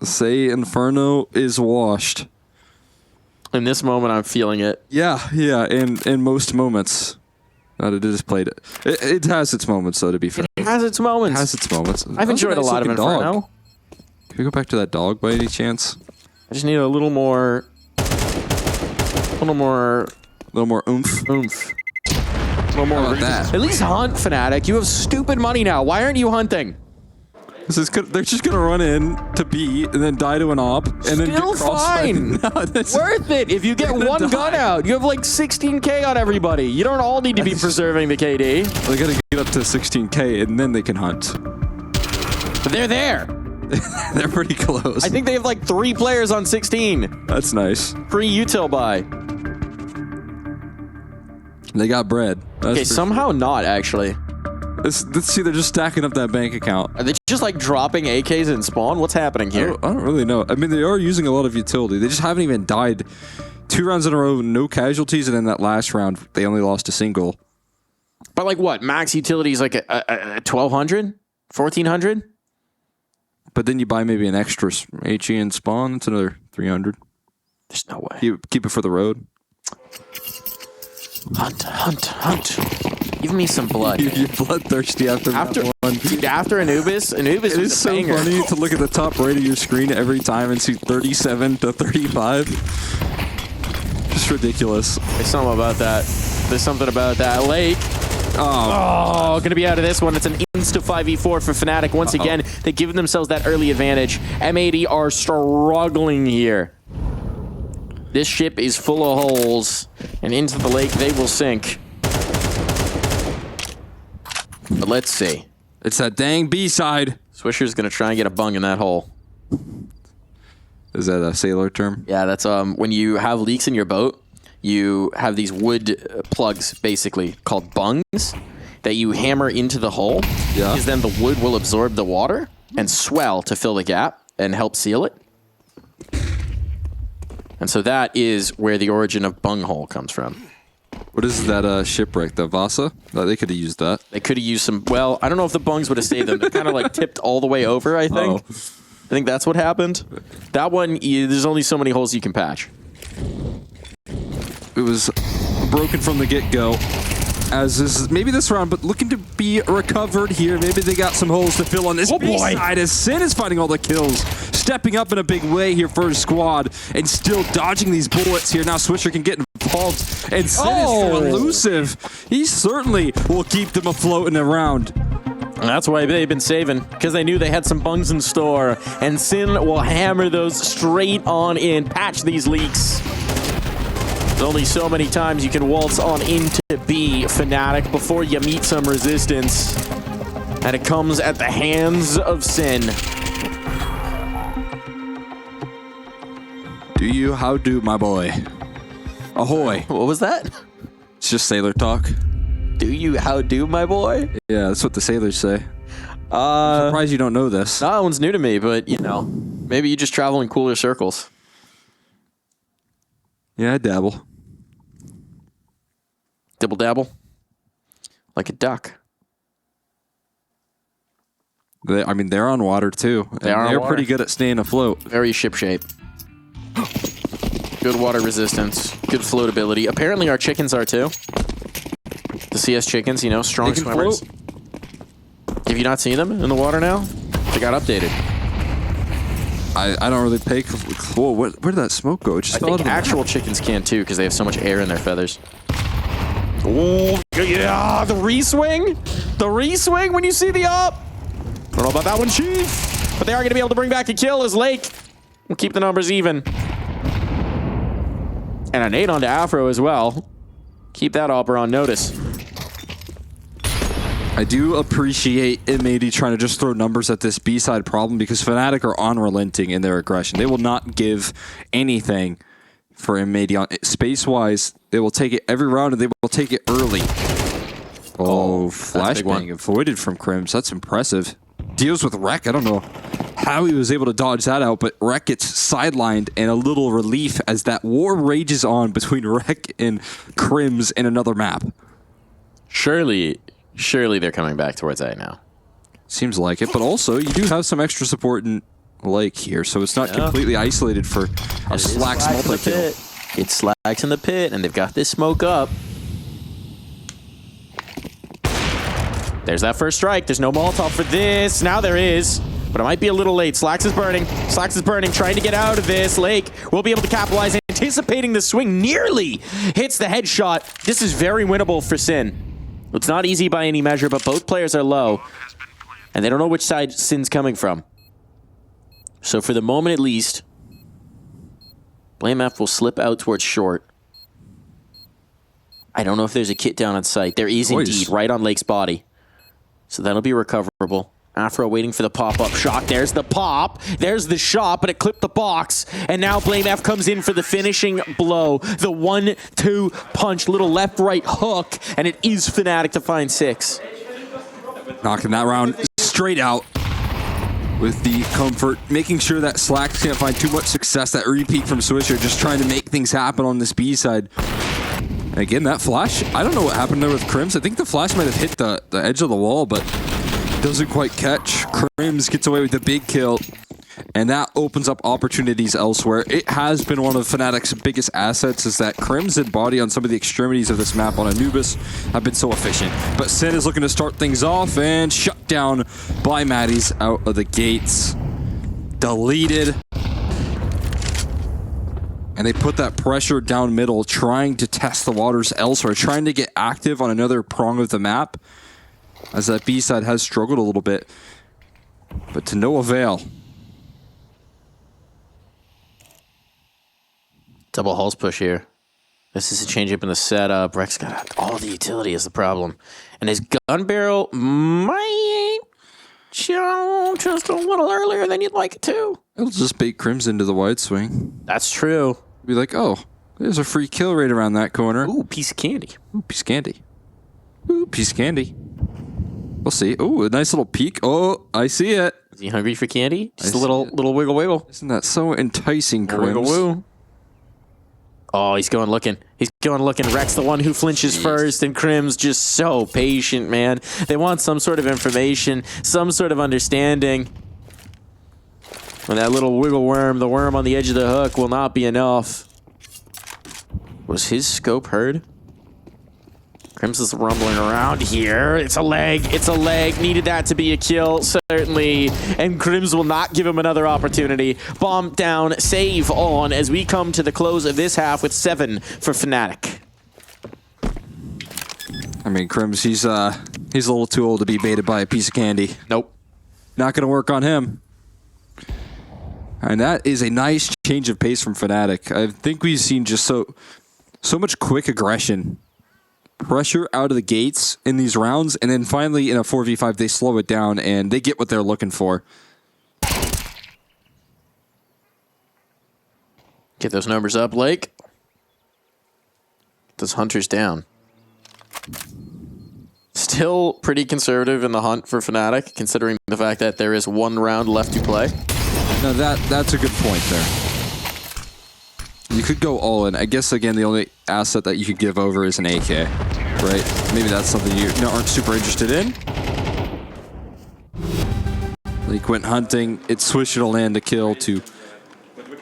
Say Inferno is washed. In this moment, I'm feeling it. Yeah. In most moments, not it is played. It has its moments, though. To be fair, it has its moments. It has its moments. I've enjoyed a lot of Inferno. Dog. Can we go back to that dog by any chance? I just need a little more oomph. A little more How about that? At least hunt, Fnatic. You have stupid money now. Why aren't you hunting? They're just gonna run in to B and then die to an op and then Still get fine. No, worth it. If you get one gun out, you have like 16k on everybody. You don't all need to be preserving the KD. They gotta get up to 16k and then they can hunt. But they're there. They're pretty close. I think they have like 3 players on 16. That's nice. Pre-util buy. They got bread. Okay, somehow not actually. Let's see, they're just stacking up that bank account. Are they just like dropping AKs in spawn? What's happening here? I don't really know. I mean, they are using a lot of utility. They just haven't even died 2 rounds in a row, no casualties, and then that last round, they only lost a single. But like what? Max utility is like a 1,200? 1,400? But then you buy maybe an extra HE and spawn, it's another 300. There's no way. Keep it for the road. Hunt. Give me some blood. You're bloodthirsty after one. Dude, after Anubis it is so funny to look at the top right of your screen every time and see 37 to 35. Just ridiculous. There's something about that. There's something about that. Lake. Oh, gonna be out of this one. It's an insta 5v4 for Fnatic. Once again, they've given themselves that early advantage. M80 are struggling here. This ship is full of holes, and into the lake they will sink. But let's see. It's that dang B side. Swisher's gonna try and get a bung in that hole. Is that a sailor term? Yeah, that's when you have leaks in your boat, you have these wood plugs basically called bungs that you hammer into the hole. Yeah. Because then the wood will absorb the water and swell to fill the gap and help seal it. And so that is where the origin of bunghole comes from. What is that shipwreck? The Vasa? They could have used that. They could have used some... Well, I don't know if the bungs would have saved them. They're kind of like tipped all the way over, I think. I think that's what happened. That one, there's only so many holes you can patch. It was broken from the get-go. As is maybe this round, but looking to be recovered here. Maybe they got some holes to fill on this B side as Sin is finding all the kills. Stepping up in a big way here for his squad and still dodging these bullets here. Now Swisher can get involved and Sin is so elusive. He certainly will keep them afloat in the round. And that's why they've been saving, because they knew they had some bungs in store. And Sin will hammer those straight on in, patch these leaks. There's only so many times you can waltz on into B, Fnatic, before you meet some resistance. And it comes at the hands of Sin. Do you? How do, my boy? Ahoy. What was that? It's just sailor talk. Do you? How do, my boy? Yeah, that's what the sailors say. I'm surprised you don't know this. That one's new to me, but you know, maybe you just travel in cooler circles. Yeah, I dabble. Dibble dabble. Like a duck. I mean, they're on water too. They're pretty good at staying afloat. Very shipshape. Good water resistance. Good floatability. Apparently our chickens are too. The CS chickens, you know, strong They can swimmers. float. Have you not seen them in the water now? They got updated. I don't really pay. Whoa, where did that smoke go? It just I fell out think of the actual chickens can too because they have so much air in their feathers. Oh, yeah, the re-swing. The re-swing when you see the up. Don't know about that one, Chief. But they are going to be able to bring back a kill as Lake will keep the numbers even. And a nade onto Afro as well. Keep that Opera on notice. I do appreciate M80 trying to just throw numbers at this B-side problem because Fnatic are unrelenting in their aggression. They will not give anything for M80 on space-wise. They will take it every round and they will take it early. Oh, flashbang avoided from Crims. That's impressive. Deals with Rek. I don't know how he was able to dodge that out, but Rek gets sidelined and a little relief as that war rages on between Rek and Crims in another map. Surely they're coming back towards A now. Seems like it, but also you do have some extra support in Lake here, so it's not completely isolated for a Slacks multi-kill. It's Slacks in the pit, and they've got this smoke up. There's that first strike. There's no Molotov for this. Now there is, but it might be a little late. Slacks is burning. Slacks is burning, trying to get out of this. Lake will be able to capitalize, anticipating the swing. Nearly hits the headshot. This is very winnable for Sin. It's not easy by any measure, but both players are low, and they don't know which side Sin's coming from. So for the moment at least, Blame F will slip out towards short. I don't know if there's a kit down on site. There is indeed, right on Lake's body. So that'll be recoverable. Afro waiting for the pop-up shot. There's the pop. There's the shot, but it clipped the box. And now Blame F comes in for the finishing blow. The 1-2 punch, little left-right hook, and it is Fnatic to find 6. Knocking that round straight out with the comfort, making sure that Slacks can't find too much success. That repeat from Swisher, just trying to make things happen on this B side. And again, that flash, I don't know what happened there with Crims. I think the flash might have hit the edge of the wall, but doesn't quite catch. Crims gets away with the big kill, and that opens up opportunities elsewhere. It has been one of Fnatic's biggest assets, is that Crims and body on some of the extremities of this map on Anubis have been so efficient. But Sin is looking to start things off and shut down by Maddie's out of the gates. Deleted. And they put that pressure down middle, trying to test the waters elsewhere, trying to get active on another prong of the map, as that B side has struggled a little bit, but to no avail. Double hulls push here. This is a change up in the setup. Rek's got all the utility is the problem. And his gun barrel might jump just a little earlier than you'd like it to. It'll just bait Crims into the wide swing. That's true. Be like, oh, there's a free kill right around that corner. Ooh, piece of candy. Ooh, piece of candy. Ooh, piece of candy. We'll see. Ooh, a nice little peek. Oh, I see it. Is he hungry for candy? Just I a little wiggle wiggle. Isn't that so enticing, Wiggle Crims? woo. Oh, he's going looking. He's going looking. Rek's the one who flinches first, and Crims just so patient, man. They want some sort of information, some sort of understanding. And that little wiggle worm, the worm on the edge of the hook, will not be enough. Was his scope heard? Crims is rumbling around here. It's a leg. It's a leg. Needed that to be a kill, certainly. And Crims will not give him another opportunity. Bomb down, save on as we come to the close of this half with 7 for Fnatic. I mean, Crims, he's a little too old to be baited by a piece of candy. Nope. Not going to work on him. And that is a nice change of pace from Fnatic. I think we've seen just so much quick aggression. Pressure out of the gates in these rounds, and then finally in a 4v5 they slow it down and they get what they're looking for. Get those numbers up, Lake. Get those hunters down. Still pretty conservative in the hunt for fnatic, considering the fact that there is 1 round left to play. No, that's a good point there. You could go all in. I guess, again, the only asset that you could give over is an AK, right? Maybe that's something you aren't super interested in. Lake went hunting. It's Swisher to land a kill to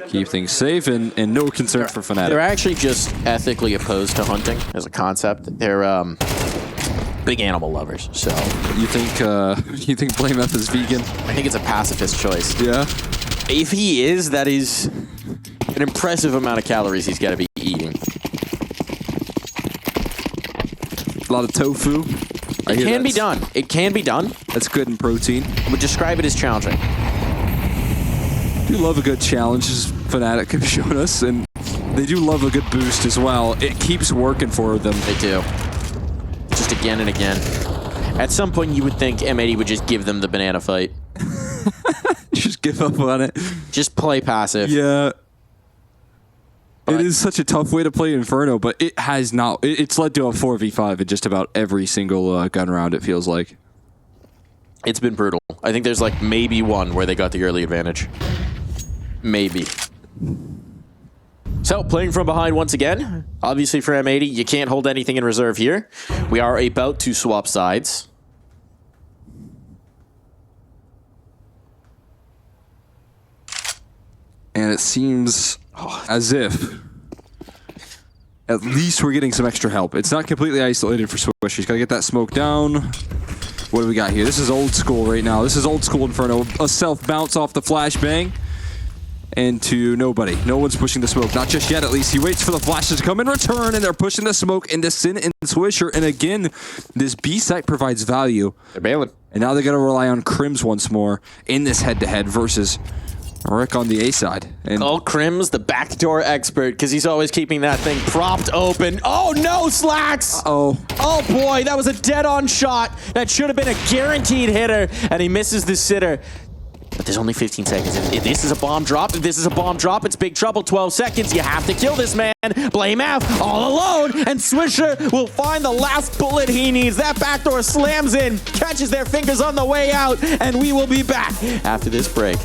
keep things safe, and no concern for fnatic. They're actually just ethically opposed to hunting as a concept. They're big animal lovers, so... You think Blame F is vegan? I think it's a pacifist choice. Yeah. If he is, that is an impressive amount of calories he's got to be eating. A lot of tofu. It can be done. It can be done. That's good in protein. I would describe it as challenging. Do love a good challenge, as fnatic have shown us, and they do love a good boost as well. It keeps working for them. They do. Just again and again. At some point, you would think M80 would just give them the banana fight. Just give up on it. Just play passive. Yeah. But it is such a tough way to play Inferno, but it has not. It's led to a 4v5 in just about every single gun round, it feels like. It's been brutal. I think there's like maybe one where they got the early advantage. Maybe. So, playing from behind once again. Obviously for M80, you can't hold anything in reserve here. We are about to swap sides. And it seems as if at least we're getting some extra help. It's not completely isolated for Swish. He's got to get that smoke down. What do we got here? This is old school right now. This is old school Inferno. A self-bounce off the flashbang. And to nobody. No one's pushing the smoke. Not just yet, at least. He waits for the flashes to come in return, and they're pushing the smoke into Sin and Swisher. And again, this B site provides value. They're bailing. And now they're going to rely on Crims once more in this head-to-head versus Rick on the A side. And oh, Crims, the backdoor expert, because he's always keeping that thing propped open. Oh, no, Slacks! oh, Oh, boy, that was a dead-on shot. That should have been a guaranteed hitter, and he misses the sitter. But there's only 15 seconds. If this is a bomb drop, it's big trouble. 12 seconds. You have to kill this man. Blame F all alone, and Swisher will find the last bullet he needs. That backdoor slams in, catches their fingers on the way out, and we will be back after this break.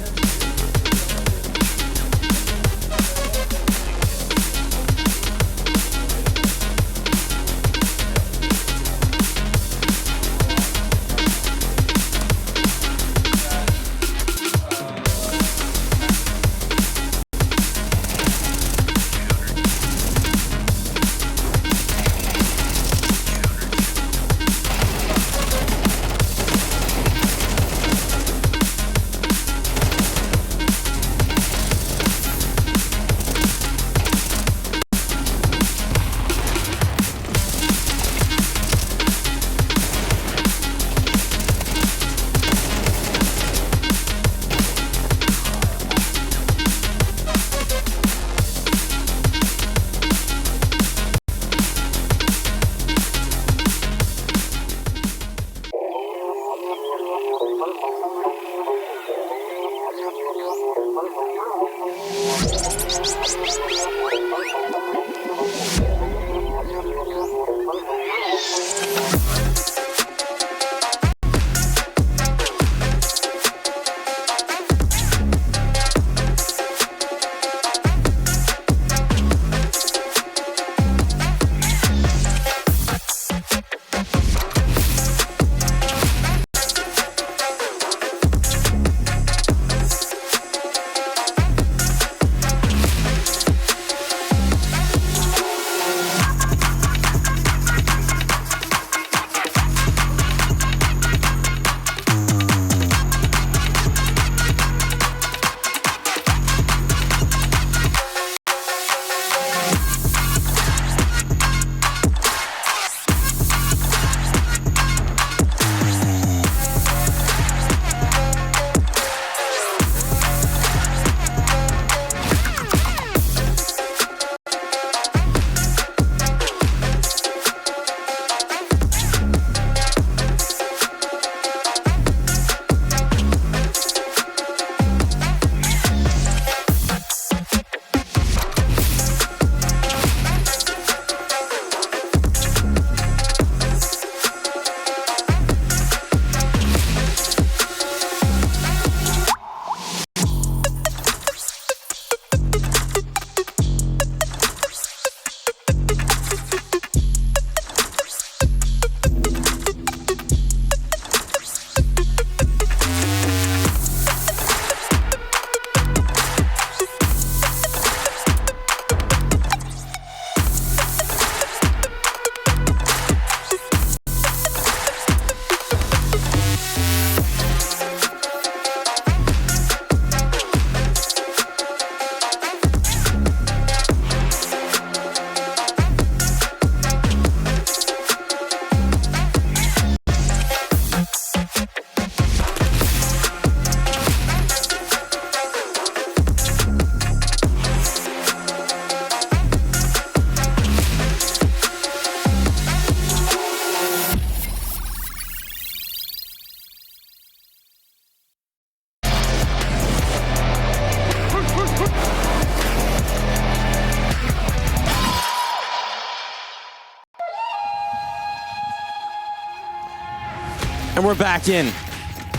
And we're back in.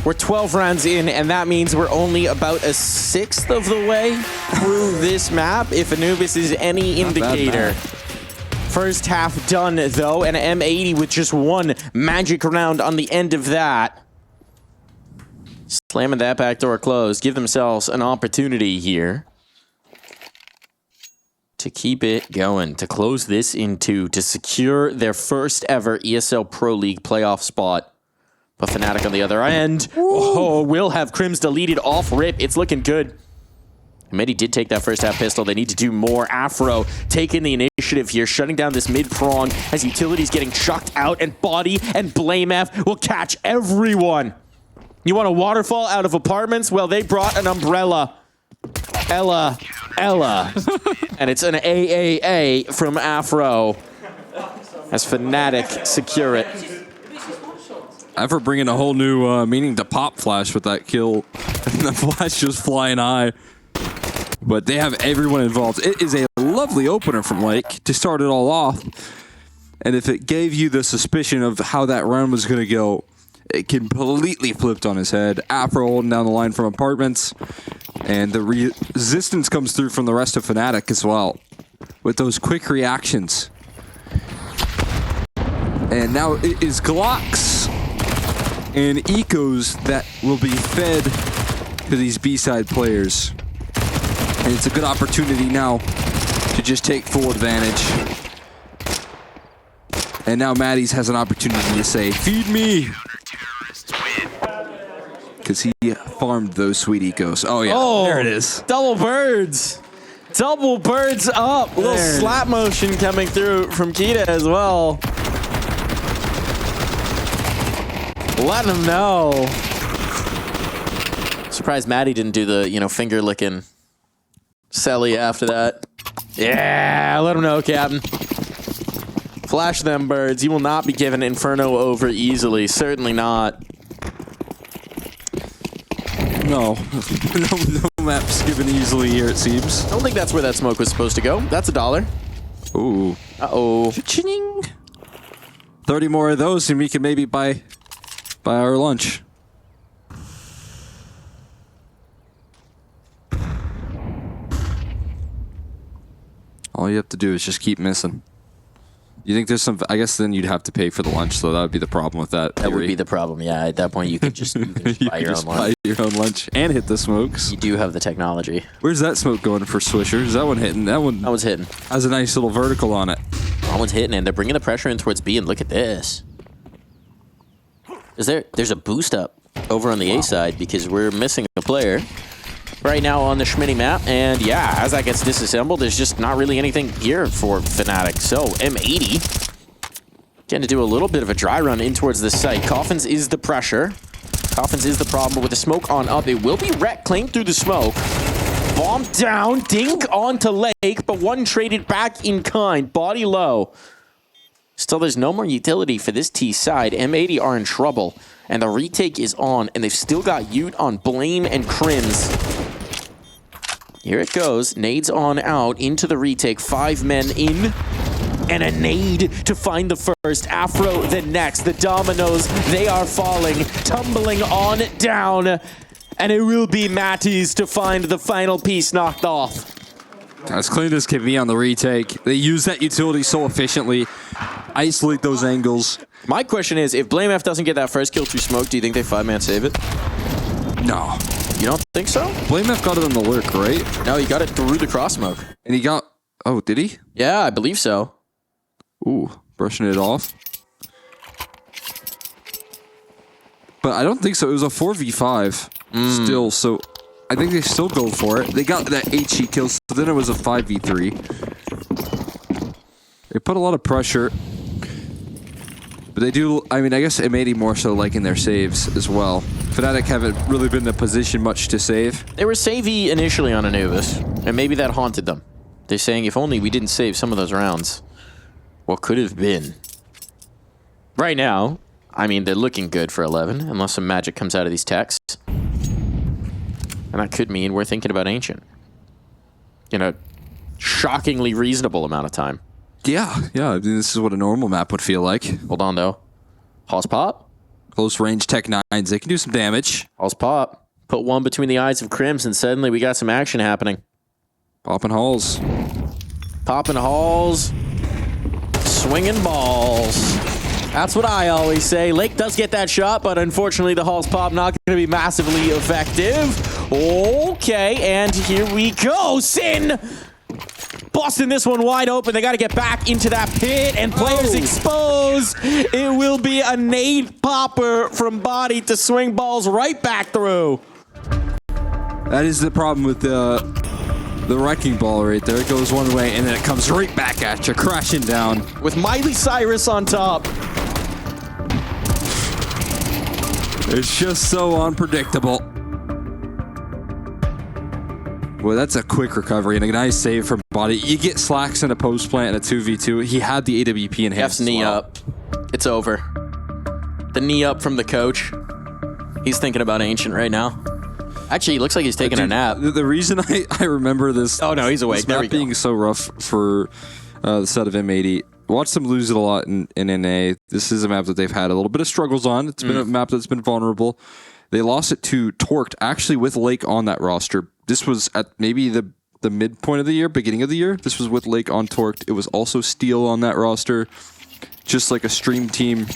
We're 12 rounds in, and that means we're only about a sixth of the way through this map, if Anubis is any indicator. First half done, though, and M80 with just one magic round on the end of that. Slamming that back door closed. Give themselves an opportunity here to keep it going, to close this in two, to secure their first ever ESL Pro League playoff spot. But fnatic on the other end, will have Crims deleted off rip. It's looking good. M80 did take that first half pistol. They need to do more. Afro taking the initiative here, shutting down this mid prong as Utility's getting chucked out, and Body and Blame F will catch everyone. You want a waterfall out of apartments? Well, they brought an umbrella. Ella. And it's an AAA from Afro as fnatic secure it. Ever bringing a whole new meaning to Pop Flash with that kill. And the flash just flying high. But they have everyone involved. It is a lovely opener from Lake to start it all off. And if it gave you the suspicion of how that round was going to go, it completely flipped on his head. Afro holding down the line from apartments. And the resistance comes through from the rest of fnatic as well, with those quick reactions. And now it is Glocks and Ecos that will be fed to these B-side players. And it's a good opportunity now to just take full advantage. And now Maddie's has an opportunity to say, feed me! Because he farmed those sweet ecos. Oh, yeah. Oh, there it is. Double birds. Double birds up. A little slap motion coming through from Kita as well. Let him know. Surprised Maddie didn't do the, finger licking Selly after that. Yeah, let him know, Captain. Flash them birds. You will not be given Inferno over easily. Certainly not. No. No maps given easily here, it seems. I don't think that's where that smoke was supposed to go. That's $1. Ooh. Uh-oh. Cha-ching. 30 more of those and we can maybe buy our lunch. All you have to do is just keep missing. You think there's some... I guess then you'd have to pay for the lunch, so that would be the problem with that. That would be the problem, yeah. At that point, you could just, buy your own lunch. Buy your own lunch and hit the smokes. You do have the technology. Where's that smoke going for Swisher? Is that one hitting? That one's hitting. Has a nice little vertical on it. That one's hitting, and they're bringing the pressure in towards B, and look at this. There's a boost up over on the A side because we're missing a player right now on the Schmitty map, and yeah, as that gets disassembled, there's just not really anything here for fnatic. So M80 getting to do a little bit of a dry run in towards this site. Coffins is the pressure. Coffins is the problem, but with the smoke on up, it will be wrecked, claimed through the smoke. Bomb down, dink onto Lake, but one traded back in kind. Body low. Still, there's no more utility for this T side. M80 are in trouble, and the retake is on, and they've still got Ute on Blame and Crims. Here it goes. Nades on out into the retake. 5 men in. And a nade to find the first. Afro the next. The dominoes, they are falling. Tumbling on down. And it will be Matty's to find the final piece knocked off. As clean as can be on the retake. They use that utility so efficiently. Isolate those angles. My question is, if Blame F doesn't get that first kill through smoke, do you think they 5-man save it? No. You don't think so? Blame F got it on the lurk, right? No, he got it through the cross smoke. And he got... Oh, did he? Yeah, I believe so. Ooh, brushing it off. But I don't think so. It was a 4v5 still, so I think they still go for it. They got that HE kill, so then it was a 5v3. They put a lot of pressure. But they do, I mean, I guess M80 more so liking their saves as well. fnatic haven't really been in a position much to save. They were savey initially on Anubis, and maybe that haunted them. They're saying, if only we didn't save some of those rounds. What could have been? Right now, I mean, they're looking good for 11, unless some magic comes out of these texts. And that could mean we're thinking about Ancient. In a shockingly reasonable amount of time. Yeah. I mean, this is what a normal map would feel like. Hold on, though. Hoss pop? Close range Tech 9s. They can do some damage. Halls pop. Put one between the eyes of Crims, and suddenly we got some action happening. Popping Halls. Popping Halls. Swinging balls. That's what I always say. Lake does get that shot, but unfortunately the Halls pop not going to be massively effective. Okay, and here we go. Sin busting this one wide open. They got to get back into that pit, and players exposed. It will be a nade popper from body to swing balls right back through. That is the problem with the wrecking ball right there. It goes one way, and then it comes right back at you, crashing down. With Miley Cyrus on top. It's just so unpredictable. Well, that's a quick recovery and a nice save from body. You get Slacks in a post plant and a 2v2. He had the AWP in hand. F's knee up. It's over. The knee up from the coach. He's thinking about Ancient right now. Actually, he looks like he's taking a nap. The reason I remember this. Oh, no, he's awake. There we go. Being so rough for the set of M80. Watched them lose it a lot in NA. This is a map that they've had a little bit of struggles on. It's been a map that's been vulnerable. They lost it to Torqued, actually with Lake on that roster. This was at maybe the midpoint of the year, beginning of the year. This was with Lake on Torqued. It was also Steel on that roster. Just like a stream team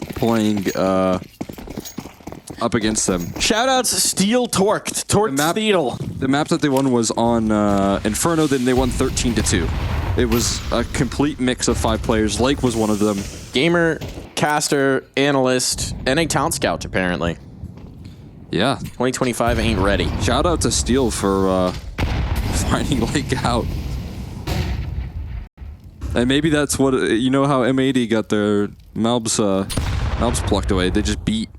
playing up against them. Shoutouts Steel Torqued. Torqued Steel. The map that they won was on Inferno, then they won 13-2. It was a complete mix of 5 players. Lake was one of them. Gamer, caster, analyst, and a talent scout, apparently. Yeah. 2025 ain't ready. Shout out to Steel for finding Lake out. And maybe that's what, you know how M80 got their Malbs plucked away. They just beat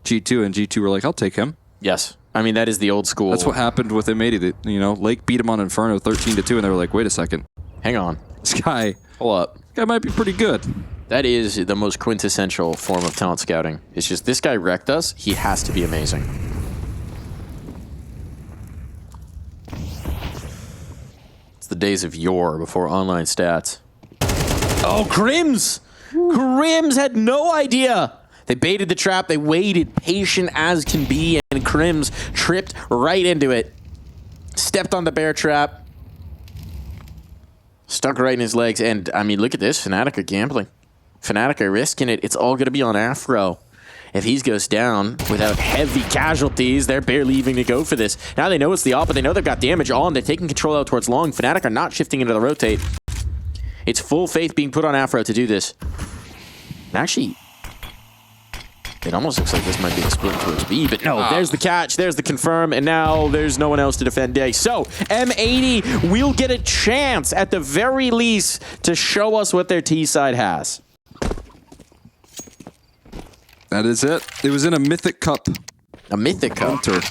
G2, and G2 were like, I'll take him. Yes. I mean, that is the old school. That's what happened with M80. Lake beat him on Inferno 13-2, and they were like, wait a second. Hang on. This guy might be pretty good. That is the most quintessential form of talent scouting. It's just, this guy wrecked us. He has to be amazing. It's the days of yore before online stats. Oh, Crims! Crims had no idea. They baited the trap. They waited, patient as can be, and Crims tripped right into it. Stepped on the bear trap. Stuck right in his legs. And, I mean, look at this. Fnatic are gambling. Fnatic are risking it. It's all going to be on Afro. If he goes down without heavy casualties, they're barely even to go for this. Now they know it's the op, but they know they've got damage on. They're taking control out towards long. Fnatic are not shifting into the rotate. It's full faith being put on Afro to do this. And actually, it almost looks like this might be the split towards B, but no, there's the catch, there's the confirm, and now there's no one else to defend A. So, M80 will get a chance, at the very least, to show us what their T side has. That is it. It was in a Mythic Cup. A Mythic Cup? Counter.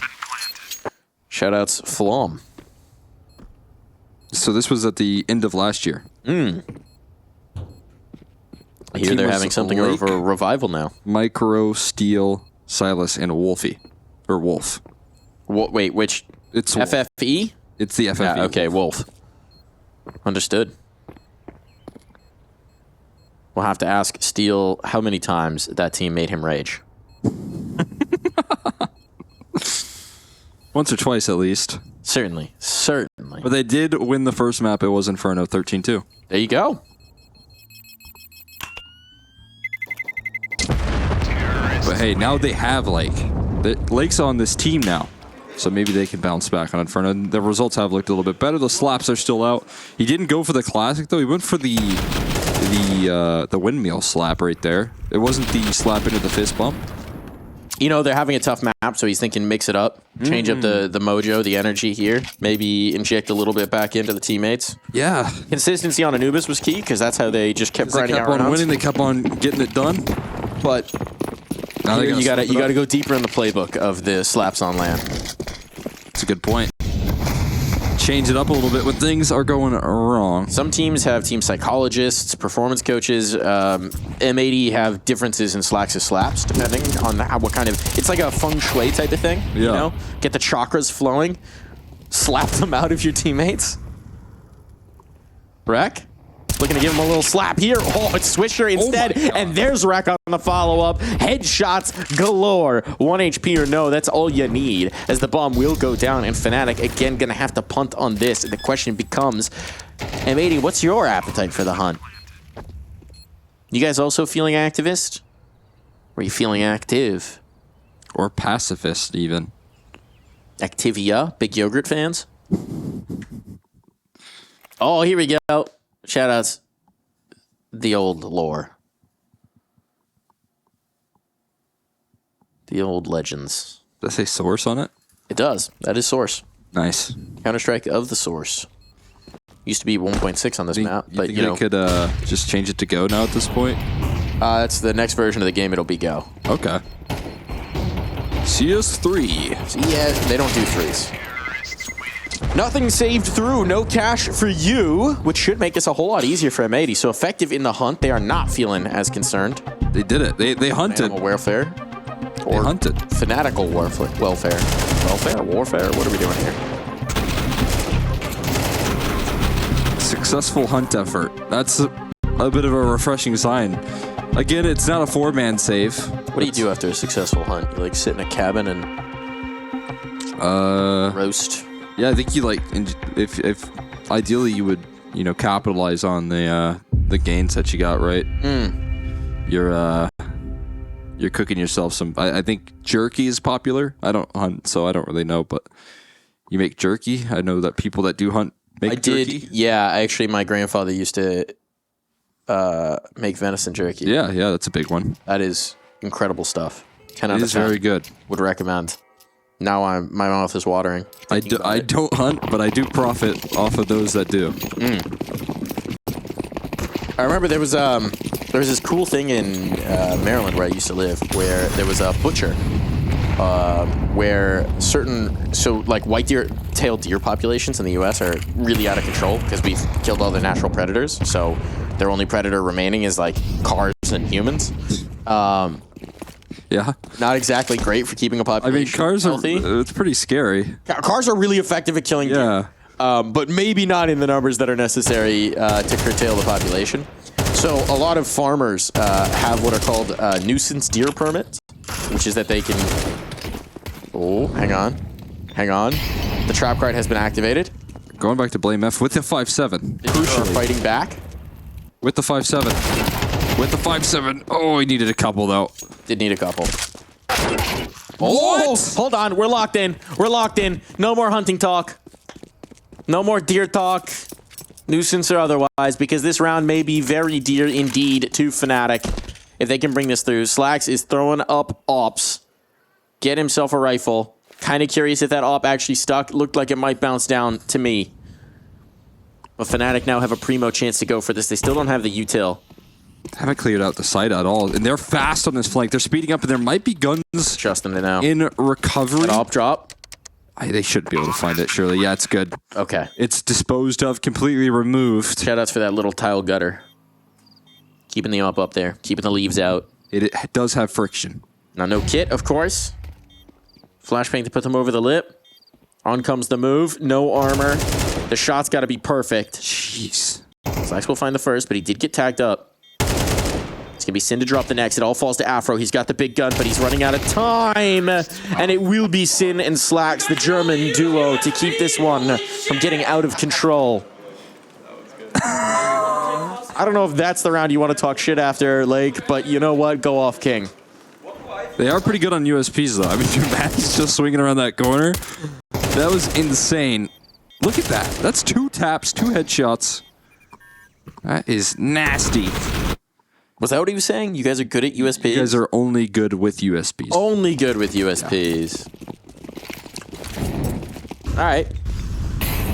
Shoutouts Flom. So this was at the end of last year. I hear they're having something Lake, over a revival now. Micro, Steel, Silas, and Wolfie. Or Wolf. Wait, which? It's FFE? It's the FFE. Yeah, okay, Wolf. Understood. We'll have to ask Steel how many times that team made him rage. Once or twice at least. Certainly. Certainly. But they did win the first map. It was Inferno 13-2. There you go. But hey, now they have Lake. Lake's on this team now. So maybe they can bounce back on Inferno. The results have looked a little bit better. The slaps are still out. He didn't go for the classic though. He went for the windmill slap right there. It wasn't the slap into the fist bump. You know, they're having a tough map, so he's thinking mix it up. Change up the mojo, the energy here. Maybe inject a little bit back into the teammates. Yeah. Consistency on Anubis was key, because that's how they just kept grinding out rounds. They kept on winning. They kept on getting it done. But now here you gotta go deeper in the playbook of the slaps on land. That's a good point. Change it up a little bit when things are going wrong. Some teams have team psychologists, performance coaches. M80 have differences in slacks to slaps, depending on what kind of... It's like a feng shui type of thing, you know? Get the chakras flowing, slap them out of your teammates. Wreck? Looking to give him a little slap here. Oh, it's Swisher instead. And there's Wreck on the follow-up. Headshots galore. 1 HP or no, that's all you need, as the bomb will go down, and fnatic, again, gonna have to punt on this. The question becomes, M80, what's your appetite for the hunt? You guys also feeling activist? Or are you feeling active? Or pacifist, even. Activia? Big yogurt fans? Oh, here we go. Shoutouts. The old lore. The old legends. Does that say source on it? It does. That is source. Nice. Counter-Strike of the source. Used to be 1.6 on this map, but think you know. they could just change it to Go now at this point? That's the next version of the game. It'll be Go. Okay. CS3. So yeah, they don't do threes. Nothing saved through. No cash for you, which should make this a whole lot easier for M80. So effective in the hunt. They are not feeling as concerned. They did it. They hunted. Animal welfare. They hunted. Fanatical welfare. Welfare? Warfare? What are we doing here? Successful hunt effort. That's a bit of a refreshing sign. Again, it's not a 4-man save. What do you do after a successful hunt? You like sit in a cabin and roast? Yeah, I think you like if ideally you would, you know, capitalize on the gains that you got, right? You're cooking yourself some. I think jerky is popular. I don't hunt, so I don't really know, but you make jerky. I know that people that do hunt make jerky. Yeah, actually, my grandfather used to make venison jerky. Yeah, that's a big one. That is incredible stuff. 10 out It of is 10. very good. Would recommend. Now my mouth is watering. I don't hunt, but I do profit off of those that do. I remember there was this cool thing in Maryland where I used to live, where there was a butcher, where like white-tailed deer populations in the U.S. are really out of control because we've killed all the natural predators. So their only predator remaining is like cars and humans. Yeah. Not exactly great for keeping a population. I mean, cars healthy. it's pretty scary. Cars are really effective at killing deer. But maybe not in the numbers that are necessary to curtail the population. So a lot of farmers have what are called nuisance deer permits, which is that they can... Oh, hang on. The trap card has been activated. Going back to blame F with the 5-7. Crucially. Fighting back. With the 5-7. With the 5-7. Oh, he needed a couple, though. Did need a couple. Oh, hold on. We're locked in. No more hunting talk. No more deer talk. Nuisance or otherwise, because this round may be very dear indeed to Fnatic. If they can bring this through. Slacks is throwing up ops. Get himself a rifle. Kind of curious if that op actually stuck. Looked like it might bounce down to me. But Fnatic now have a primo chance to go for this. They still don't have the util. Haven't cleared out the site at all. And they're fast on this flank. They're speeding up, and there might be guns Trust them to know. in recovery. An op drop. They should be able to find it, surely. Yeah, it's good. Okay. It's disposed of, completely removed. Shoutouts for that little tile gutter. Keeping the op up there. Keeping the leaves out. It does have friction. Now, no kit, of course. Flashbang to put them over the lip. On comes the move. No armor. The shot's got to be perfect. Jeez. Slacks will find the first, but he did get tagged up. It's going to be Sin to drop the next. It all falls to Afro. He's got the big gun, but he's running out of time. And it will be Sin and Slacks, the German duo, to keep this one from getting out of control. I don't know if that's the round you want to talk shit after, Lake, but you know what? Go off, King. They are pretty good on USPs, though. I mean, Matt's just swinging around that corner. That was insane. Look at that. That's 2 taps, 2 headshots. That is nasty. Was that what he was saying? You guys are good at USPs? You guys are only good with USPs. Only good with USPs. Yeah. All right.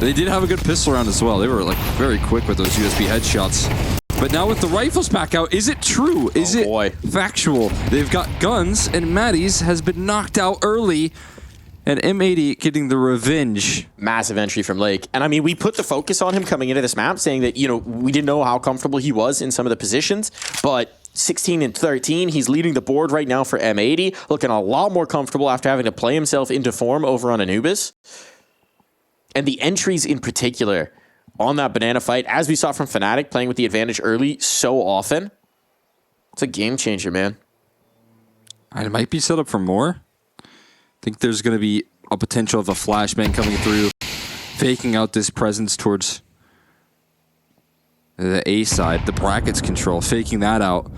They did have a good pistol round as well. They were like very quick with those USB headshots. But now with the rifles back out, is it true? Is it factual? They've got guns, and Maddie's has been knocked out early. And M80 getting the revenge. Massive entry from Lake. And I mean, we put the focus on him coming into this map, saying that, you know, we didn't know how comfortable he was in some of the positions, but 16 and 13, he's leading the board right now for M80, looking a lot more comfortable after having to play himself into form over on Anubis. And the entries in particular on that banana fight, as we saw from Fnatic playing with the advantage early so often, it's a game changer, man. It might be set up for more. I think there's going to be a potential of a flashbang coming through, faking out this presence towards the A side, the brackets control, faking that out.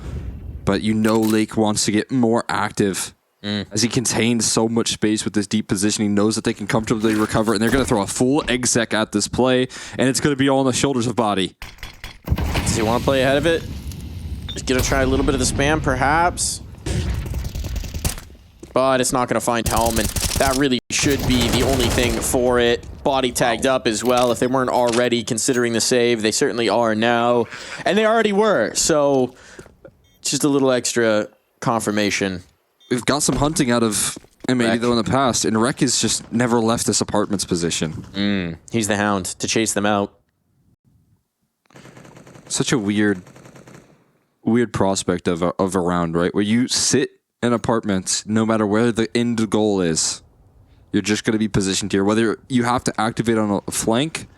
But you know Lake wants to get more active as he contains so much space with this deep position. He knows that they can comfortably recover, and they're going to throw a full exec at this play, and it's going to be all on the shoulders of Body. Does he want to play ahead of it? He's going to try a little bit of the spam, perhaps. But it's not going to find Helm, and that really should be the only thing for it. Body tagged up as well. If they weren't already considering the save, they certainly are now. And they already were, so just a little extra confirmation. We've got some hunting out of M80 though in the past, and Rek has just never left this apartment's position. He's the hound to chase them out. Such a weird prospect of a round, right? Where you sit in apartments, no matter where the end goal is, you're just going to be positioned here. Whether you have to activate on a flank,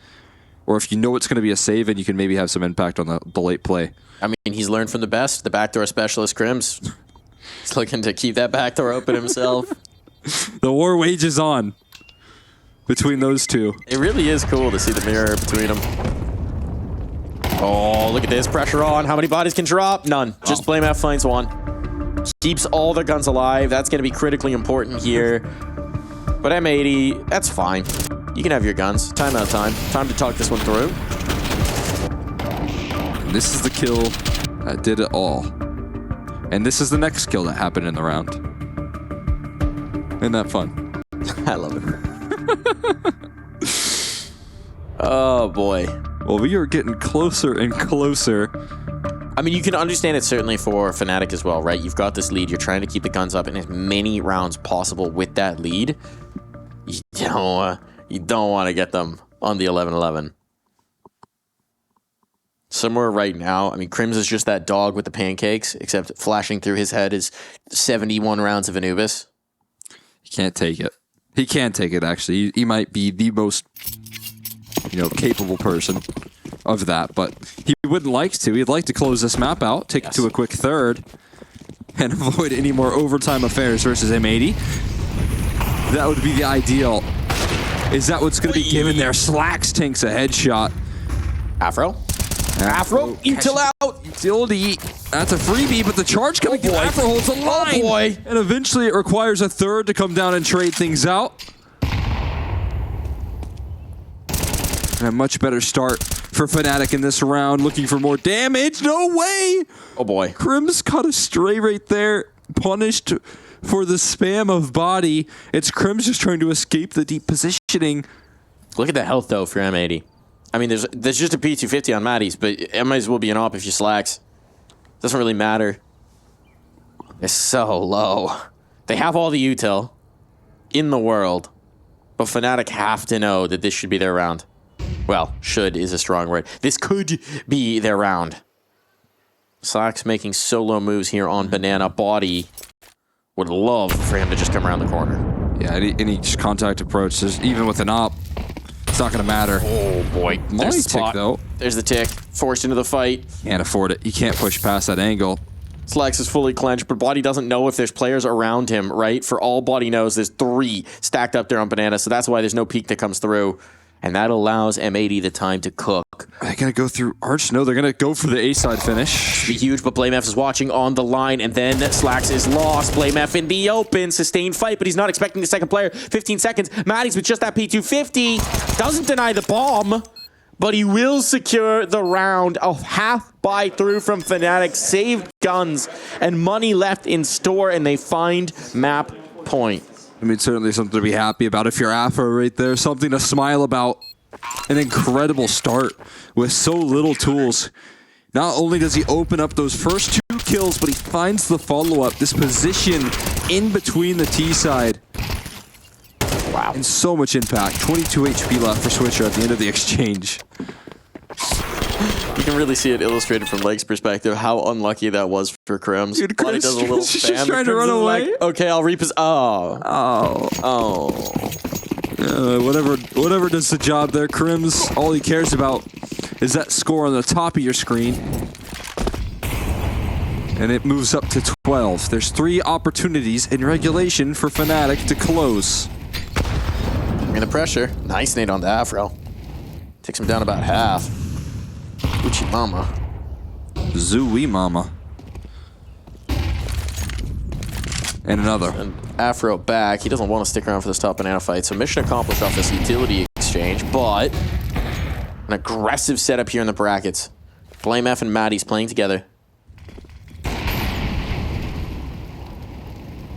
or if you know it's going to be a save and you can maybe have some impact on the late play. I mean, he's learned from the best, the backdoor specialist, Crims. He's looking to keep that backdoor open himself. The war wages on between those two. It really is cool to see the mirror between them. Oh, look at this. Pressure on. How many bodies can drop? None. Just Blame F finds one. Keeps all their guns alive. That's going to be critically important here. But M80, that's fine. You can have your guns. Time out time. Time to talk this one through. This is the kill that did it all. And this is the next kill that happened in the round. Isn't that fun? I love it. Oh, boy. Well, we are getting closer and closer. I mean, you can understand it certainly for fnatic as well, right? You've got this lead. You're trying to keep the guns up in as many rounds possible with that lead. You don't want to get them on the 11-11. Somewhere right now, I mean, Crims is just that dog with the pancakes, except flashing through his head is 71 rounds of Anubis. He can't take it. He can take it, actually. He might be the most, capable person of that, but he wouldn't like to. He'd like to close this map out, take it to a quick third, and avoid any more overtime affairs versus M80. That would be the ideal. Is that what's going to be given there? Slacks tanks a headshot. Afro, Util out. Utility. That's a freebie, but the charge coming through. Afro holds a line. Oh boy. And eventually it requires a third to come down and trade things out. And a much better start for fnatic in this round. Looking for more damage. No way. Oh boy. Crims caught a stray right there. Punished for the spam of Body. It's Crims just trying to escape the deep positioning. Look at the health though for M80. I mean, there's just a P250 on Maddie's, but it might as well be an op if you slacks. Doesn't really matter. It's so low. They have all the util in the world, but fnatic have to know that this should be their round. Well, should is a strong word. This could be their round. Slacks making solo moves here on Banana. Body would love for him to just come around the corner. Yeah, any just contact approach, even with an op, it's not going to matter. Oh boy. There's the Tick, spot. though. There's the tick. Forced into the fight. Can't afford it. You can't push past that angle. Slacks is fully clenched, but Body doesn't know if there's players around him, right? For all Body knows, there's 3 stacked up there on Banana, so that's why there's no peek that comes through. And that allows M80 the time to cook. Are they going to go through Arch? No, they're going to go for the A-side finish. Be huge, but BlameF is watching on the line, and then Slacks is lost. BlameF in the open. Sustained fight, but he's not expecting the second player. 15 seconds. Maddie's with just that P250. Doesn't deny the bomb, but he will secure the round. A half buy through from fnatic. Saved guns and money left in store, and they find map point. I mean, certainly something to be happy about if you're Afro right there. Something to smile about. An incredible start with so little tools. Not only does he open up those first 2 kills, but he finds the follow-up. This position in between the T side. Wow. And so much impact. 22 HP left for Switcher at the end of the exchange. You can really see it illustrated from Lake's perspective how unlucky that was for Crims. Dude, Crims does a little just spam. trying to run away. Like, okay, I'll repossess. Whatever does the job there. Crims, all he cares about is that score on the top of your screen. And it moves up to 12. There's 3 opportunities in regulation for Fnatic to close. Bring the pressure. Nice nade on the Afro. Takes him down about half. Uchi mama. Zooey mama. And another. And Afro back. He doesn't want to stick around for this top banana fight, so mission accomplished off this utility exchange, but an aggressive setup here in the brackets. Blame F and Maddie's playing together.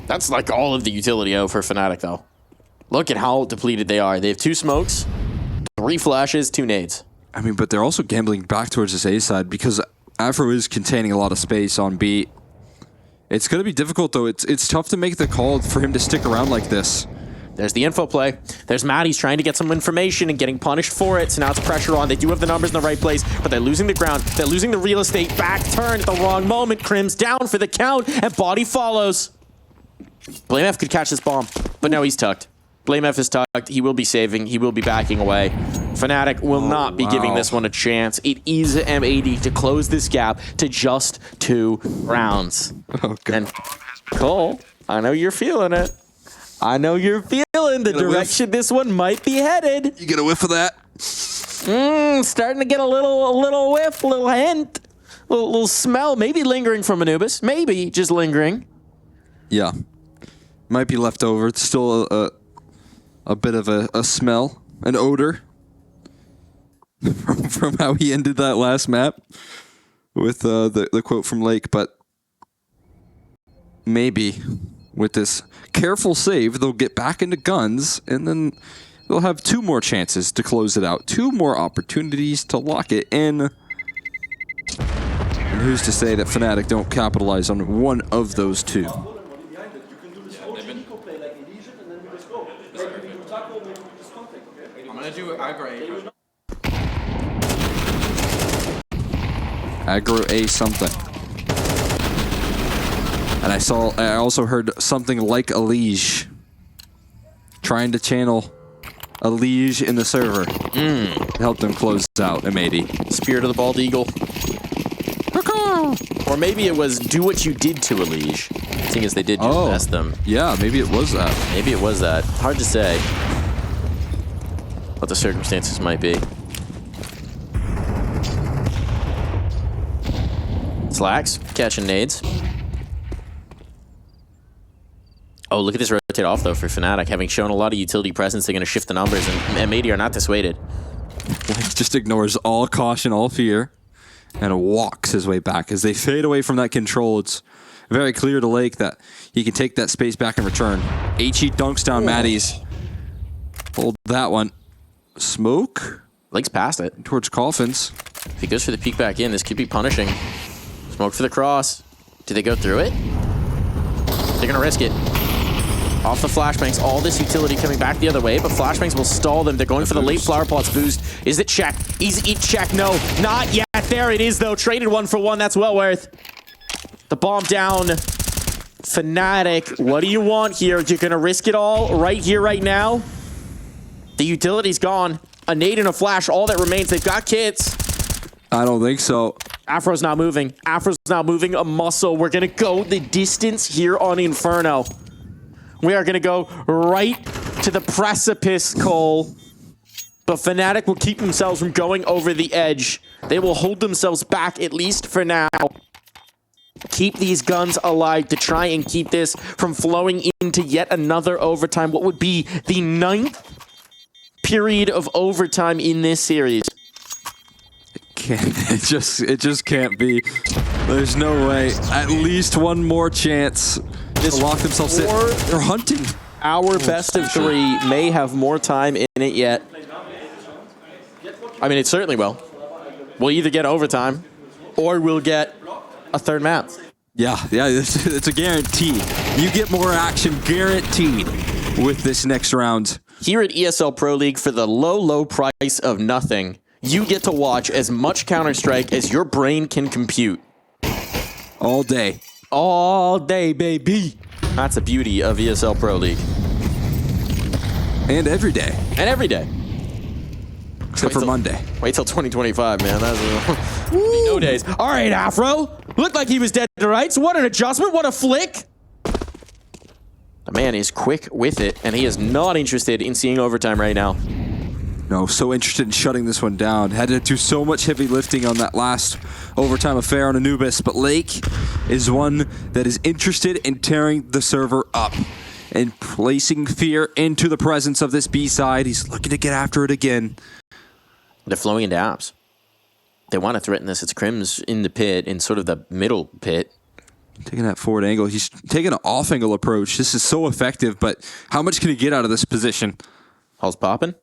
That's like all of the utility out for Fnatic, though. Look at how depleted they are. They have 2 smokes, 3 flashes, 2 nades. I mean, but they're also gambling back towards this A side because Afro is containing a lot of space on B. It's going to be difficult, though. It's tough to make the call for him to stick around like this. There's the info play. There's Maddie's trying to get some information and getting punished for it. So now it's pressure on. They do have the numbers in the right place, but they're losing the ground. They're losing the real estate. Back turn at the wrong moment. Crim's down for the count, and Body follows. Blame F could catch this bomb, but no, he's tucked. Blame F is tucked. He will be saving. He will be backing away. Fnatic will not be giving this one a chance. It is M80 to close this gap to just 2 rounds. Oh, God. And Cole, I know you're feeling it. I know you're feeling the direction this one might be headed. You get a whiff of that? Starting to get a little whiff, a little hint, a little smell, maybe lingering from Anubis. Maybe just lingering. Yeah. Might be left over. It's still a bit of a smell, an odor from how he ended that last map with the quote from Lake, but maybe with this careful save, they'll get back into guns, and then they'll have 2 more chances to close it out. 2 more opportunities to lock it in. And who's to say that Fnatic don't capitalize on one of those 2? I'm gonna do aggro. Aggro A something. And I also heard something like a liege. Trying to channel a liege in the server. To help them close out M80. Spirit of the Bald Eagle. Or maybe it was do what you did to a liege. Seeing as they did just mess them. Yeah, maybe it was that. Maybe it was that. Hard to say what the circumstances might be. Slacks, catching nades. Oh, look at this rotate off, though, for Fnatic. Having shown a lot of utility presence, they're going to shift the numbers, and M80 are not dissuaded. Lake just ignores all caution, all fear, and walks his way back. As they fade away from that control, it's very clear to Lake that he can take that space back in return. HE dunks down Maddie's. Hold that one. Smoke? Lake's past it. Towards Coffins. If he goes for the peek back in, this could be punishing. Smoke for the cross. Do they go through it? They're going to risk it. Off the flashbangs, all this utility coming back the other way, but flashbangs will stall them. They're going for the late flower pots boost. Is it check? Easy eat check? No, not yet. There it is, though. Traded 1 for 1. That's well worth. The bomb down. Fnatic, what do you want here? You're going to risk it all right here, right now? The utility's gone. A nade and a flash, all that remains. They've got kits. I don't think so. Afro's not moving. Afro's not moving a muscle. We're going to go the distance here on Inferno. We are going to go right to the precipice, Cole. But Fnatic will keep themselves from going over the edge. They will hold themselves back, at least for now. Keep these guns alive to try and keep this from flowing into yet another overtime. What would be the 9th period of overtime in this series? It just can't be. There's no way. At least one more chance to lock themselves in. They're hunting. Our best of 3 may have more time in it yet. I mean, it certainly will. We'll either get overtime or we'll get a 3rd map. Yeah, it's a guarantee. You get more action guaranteed with this next round. Here at ESL Pro League, for the low price of nothing, you get to watch as much Counter-Strike as your brain can compute. All day. All day, baby. That's the beauty of ESL Pro League. And every day. And every day. Except for Monday. Wait till 2025, man. That's no days. All right, Afro. Looked like he was dead to rights. What an adjustment. What a flick. The man is quick with it, and he is not interested in seeing overtime right now. No, so interested in shutting this one down. Had to do so much heavy lifting on that last overtime affair on Anubis, but Lake is one that is interested in tearing the server up and placing fear into the presence of this B side. He's looking to get after it again. They're flowing into apps. They want to threaten this. It's Crims in the pit, in sort of the middle pit. Taking that forward angle. He's taking an off-angle approach. This is so effective, but how much can he get out of this position? Hall's popping.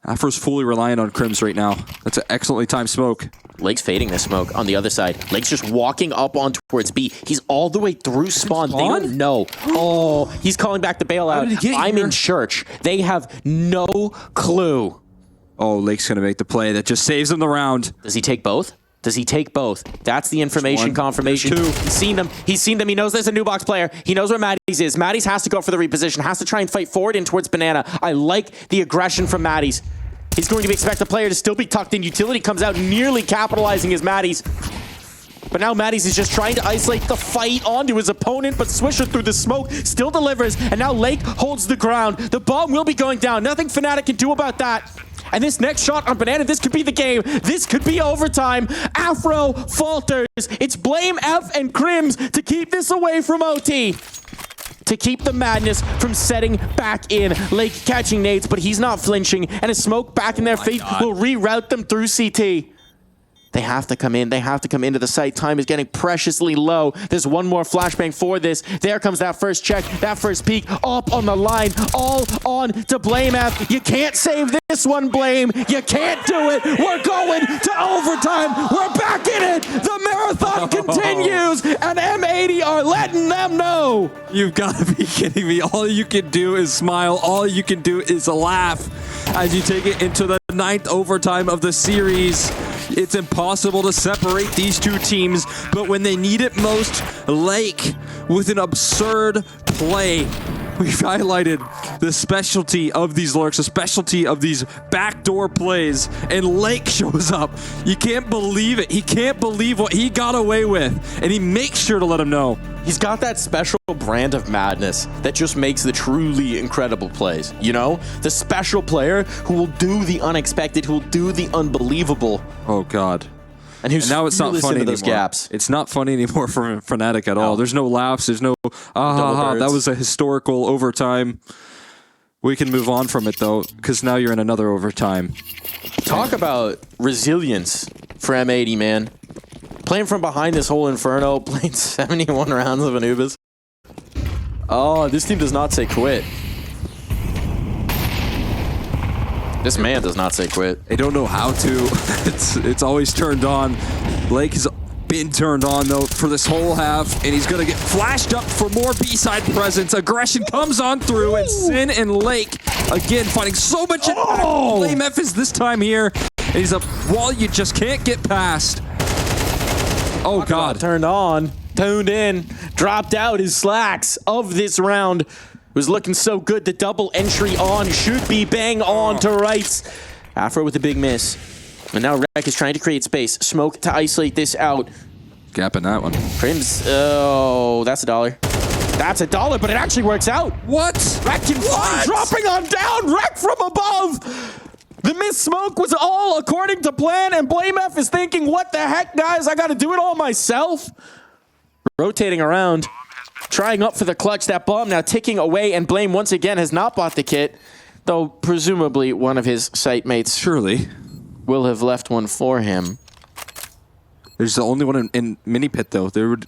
Afro's fully reliant on Crims right now. That's an excellently timed smoke. Lake's fading the smoke on the other side. Lake's just walking up on towards B. He's all the way through spawn. They don't know. Oh, he's calling back the bailout. I'm in church. They have no clue. Oh, Lake's going to make the play that just saves him the round. Does he take both? Does he take both? That's the information confirmation. He's seen them. He's seen them. He knows there's a new box player. He knows where Maddie's is. Maddie's has to go for the reposition. Has to try and fight forward in towards Banana. I like the aggression from Maddie's. He's going to expect the player to still be tucked in. Utility comes out nearly capitalizing his Maddie's. But now Maddie's is just trying to isolate the fight onto his opponent, but Swisher through the smoke still delivers, and now Lake holds the ground. The bomb will be going down. Nothing fnatic can do about that. And this next shot on Banana, this could be the game. This could be overtime. Afro falters. It's Blame F and Crims to keep this away from OT. To keep the madness from setting back in. Lake catching nades, but he's not flinching. And a smoke back in their face will reroute them through CT. They have to come in. They have to come into the site. Time is getting preciously low. There's one more flashbang for this. There comes that first check, that first peek, up on the line, all on to Blame F. You can't save this one, Blame. You can't do it. We're going to overtime. We're back in it. The marathon continues, and M80 are letting them know. You've got to be kidding me. All you can do is smile. All you can do is laugh as you take it into the 9th overtime of the series. It's impossible to separate these two teams, but when they need it most, Lake with an absurd play. We've highlighted the specialty of these lurks, the specialty of these backdoor plays, and Lake shows up. You can't believe it. He can't believe what he got away with, and he makes sure to let him know. He's got that special brand of madness that just makes the truly incredible plays. You know? The special player who will do the unexpected, who will do the unbelievable. Oh, God. And now it's not funny anymore. Those gaps. It's not funny anymore for fnatic at all. There's no laughs. There's no, that was a historical overtime. We can move on from it, though, because now you're in another overtime. Talk about resilience for M80, man. Playing from behind this whole Inferno, playing 71 rounds of Anubis. Oh, this team does not say quit. This man does not say quit. They don't know how to. It's always turned on. Lake has been turned on, though, for this whole half, and he's going to get flashed up for more B-side presence. Aggression comes on through, and Sin and Lake, again, finding so much impact. Blame F is this time here, and he's a wall you just can't get past. Oh, God. Turned on, tuned in, dropped out his slacks of this round. Was looking so good. The double entry on should be bang on to rights. Afro with a big miss. And now Rek is trying to create space. Smoke to isolate this out. Gap in that one. Crims, oh, that's $1. That's $1, but it actually works out. What? Rek can fly, dropping on down. Rek from above. The miss smoke was all according to plan, and Blame F is thinking, what the heck, guys? I got to do it all myself. Rotating around. Trying up for the clutch. That bomb now ticking away, and Blame once again has not bought the kit, though presumably one of his site mates surely will have left one for him. There's the only one in mini pit, though. There would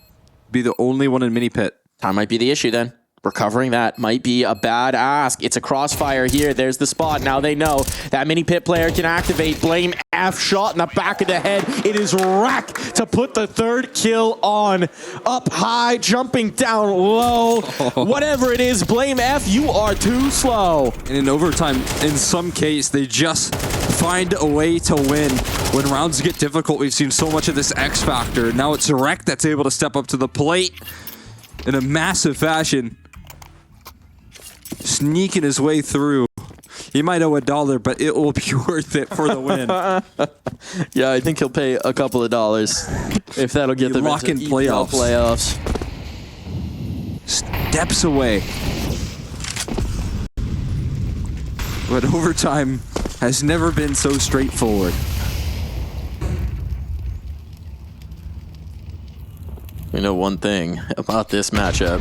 be the only one in mini pit. Time might be the issue then. Recovering that might be a bad ask. It's a crossfire here. There's the spot. Now they know that mini pit player can activate. Blame F shot in the back of the head. It is Rack to put the third kill on. Up high, jumping down low. Whatever it is, Blame F, you are too slow. And in overtime, in some case, they just find a way to win. When rounds get difficult, we've seen so much of this X factor. Now it's Rack that's able to step up to the plate in a massive fashion. Sneaking his way through. You might owe $1, but it will be worth it for the win. Yeah, I think he'll pay a couple of dollars if that'll get them lock into in ESL playoffs. playoffs. Steps away. But overtime has never been so straightforward. We know one thing about this matchup.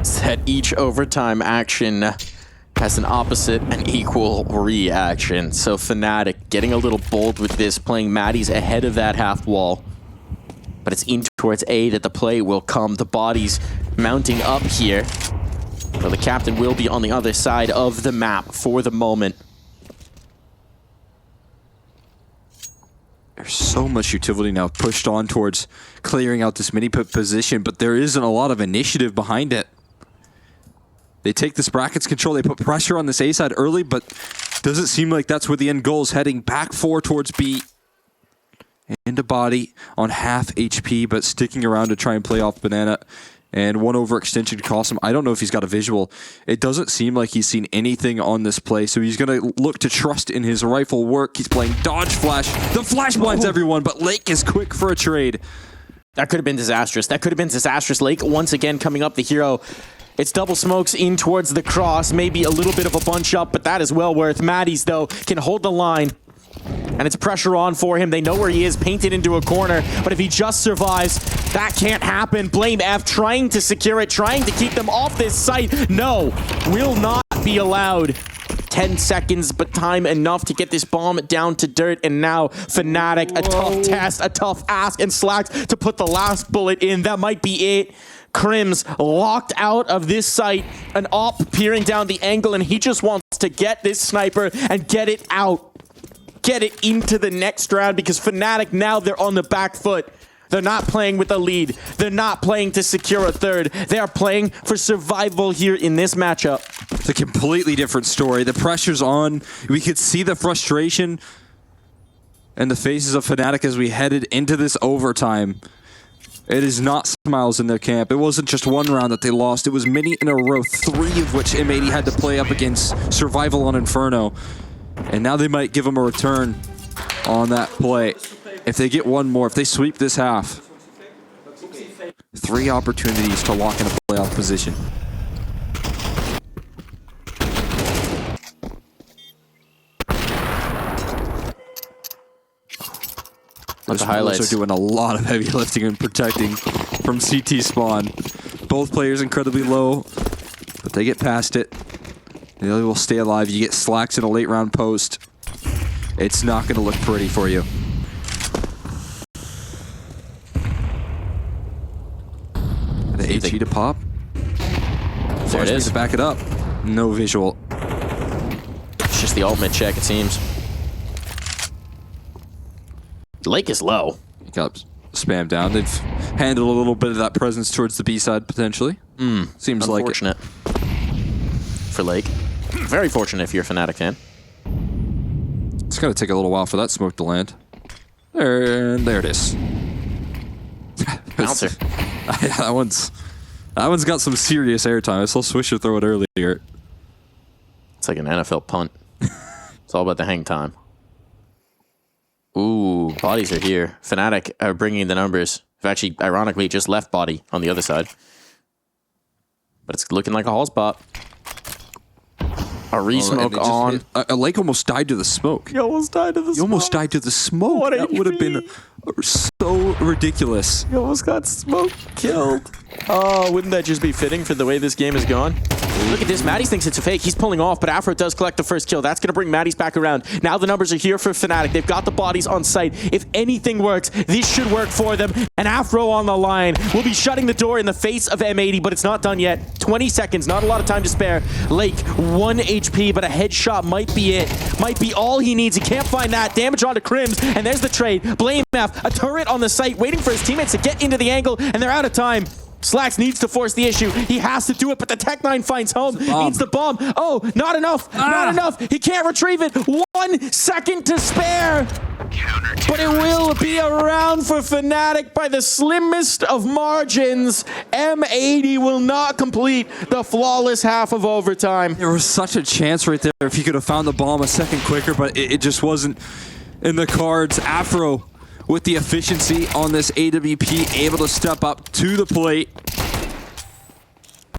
It's that each overtime action has an opposite and equal reaction. So fnatic getting a little bold with this, playing Maddie's ahead of that half wall. But it's in towards A that the play will come. The bodies mounting up here. So the captain will be on the other side of the map for the moment. There's so much utility now pushed on towards clearing out this mini-pit position, but there isn't a lot of initiative behind it. They take this brackets control, they put pressure on this A side early, but doesn't seem like that's where the end goal is heading. Back 4 towards B. And a body on half HP, but sticking around to try and play off Banana. And one overextension cost him. I don't know if he's got a visual. It doesn't seem like he's seen anything on this play, so he's going to look to trust in his rifle work. He's playing dodge flash. The flash blinds everyone, but Lake is quick for a trade. That could have been disastrous. That could have been disastrous. Lake once again coming up the hero. It's double smokes in towards the cross. Maybe a little bit of a bunch up, but that is well worth. Maddie's, though, can hold the line. And it's pressure on for him. They know where he is, painted into a corner. But if he just survives, that can't happen. Blame F trying to secure it, trying to keep them off this site. No, will not be allowed. 10 seconds, but time enough to get this bomb down to dirt. And now fnatic, a tough test, a tough ask, and Slacks to put the last bullet in. That might be it. Crims locked out of this site, an op peering down the angle, and he just wants to get this sniper and get it out. Get it into the next round, because fnatic now they're on the back foot. They're not playing with a lead. They're not playing to secure a third. They are playing for survival here in this matchup. It's a completely different story. The pressure's on. We could see the frustration and the faces of fnatic as we headed into this overtime. It is not smiles in their camp. It wasn't just one round that they lost. It was many in a row, 3 of which M80 had to play up against survival on Inferno. And now they might give them a return on that play. If they get one more, if they sweep this half. 3 opportunities to lock in a playoff position. The highlights are doing a lot of heavy lifting and protecting from CT spawn. Both players incredibly low, but they get past it. They will stay alive. You get Slacks in a late round post. It's not going to look pretty for you. The HE to pop. There it is. To back it up. No visual. It's just the ultimate check, it seems. Lake is low. He got spammed down. They've handled a little bit of that presence towards the B side, potentially. Seems like it. Unfortunate for Lake. Very fortunate if you're a fnatic fan. It's going to take a little while for that smoke to land. And there it is. Bouncer. Yeah, that one's got some serious airtime. I saw Swisher throw it earlier. It's like an NFL punt. It's all about the hang time. Ooh, bodies are here. fnatic are bringing the numbers. I've actually, ironically, just left body on the other side. But it's looking like a hall spot. A re-smoke on. Lake almost died to the smoke. You almost died to the smoke. You almost died to the smoke. That would have been so ridiculous. You almost got smoke killed. Oh, wouldn't that just be fitting for the way this game has gone? Look at this. Maddie's thinks it's a fake. He's pulling off, but Afro does collect the first kill. That's going to bring Maddie's back around. Now the numbers are here for fnatic. They've got the bodies on site. If anything works, this should work for them. And Afro on the line will be shutting the door in the face of M80, but it's not done yet. 20 seconds, not a lot of time to spare. Lake, 1 HP, but a headshot might be it. Might be all he needs. He can't find that. Damage onto Crims, and there's the trade. Blame F, a turret on the site, waiting for his teammates to get into the angle, and they're out of time. Slacks needs to force the issue. He has to do it, but the Tech-9 finds home. Needs the bomb. Oh, not enough. Not enough. He can't retrieve it. 1 second to spare. But it will be a round for Fnatic by the slimmest of margins. M80 will not complete the flawless half of overtime. There was such a chance right there if he could have found the bomb a second quicker, but it just wasn't in the cards. Afro with the efficiency on this AWP, able to step up to the plate.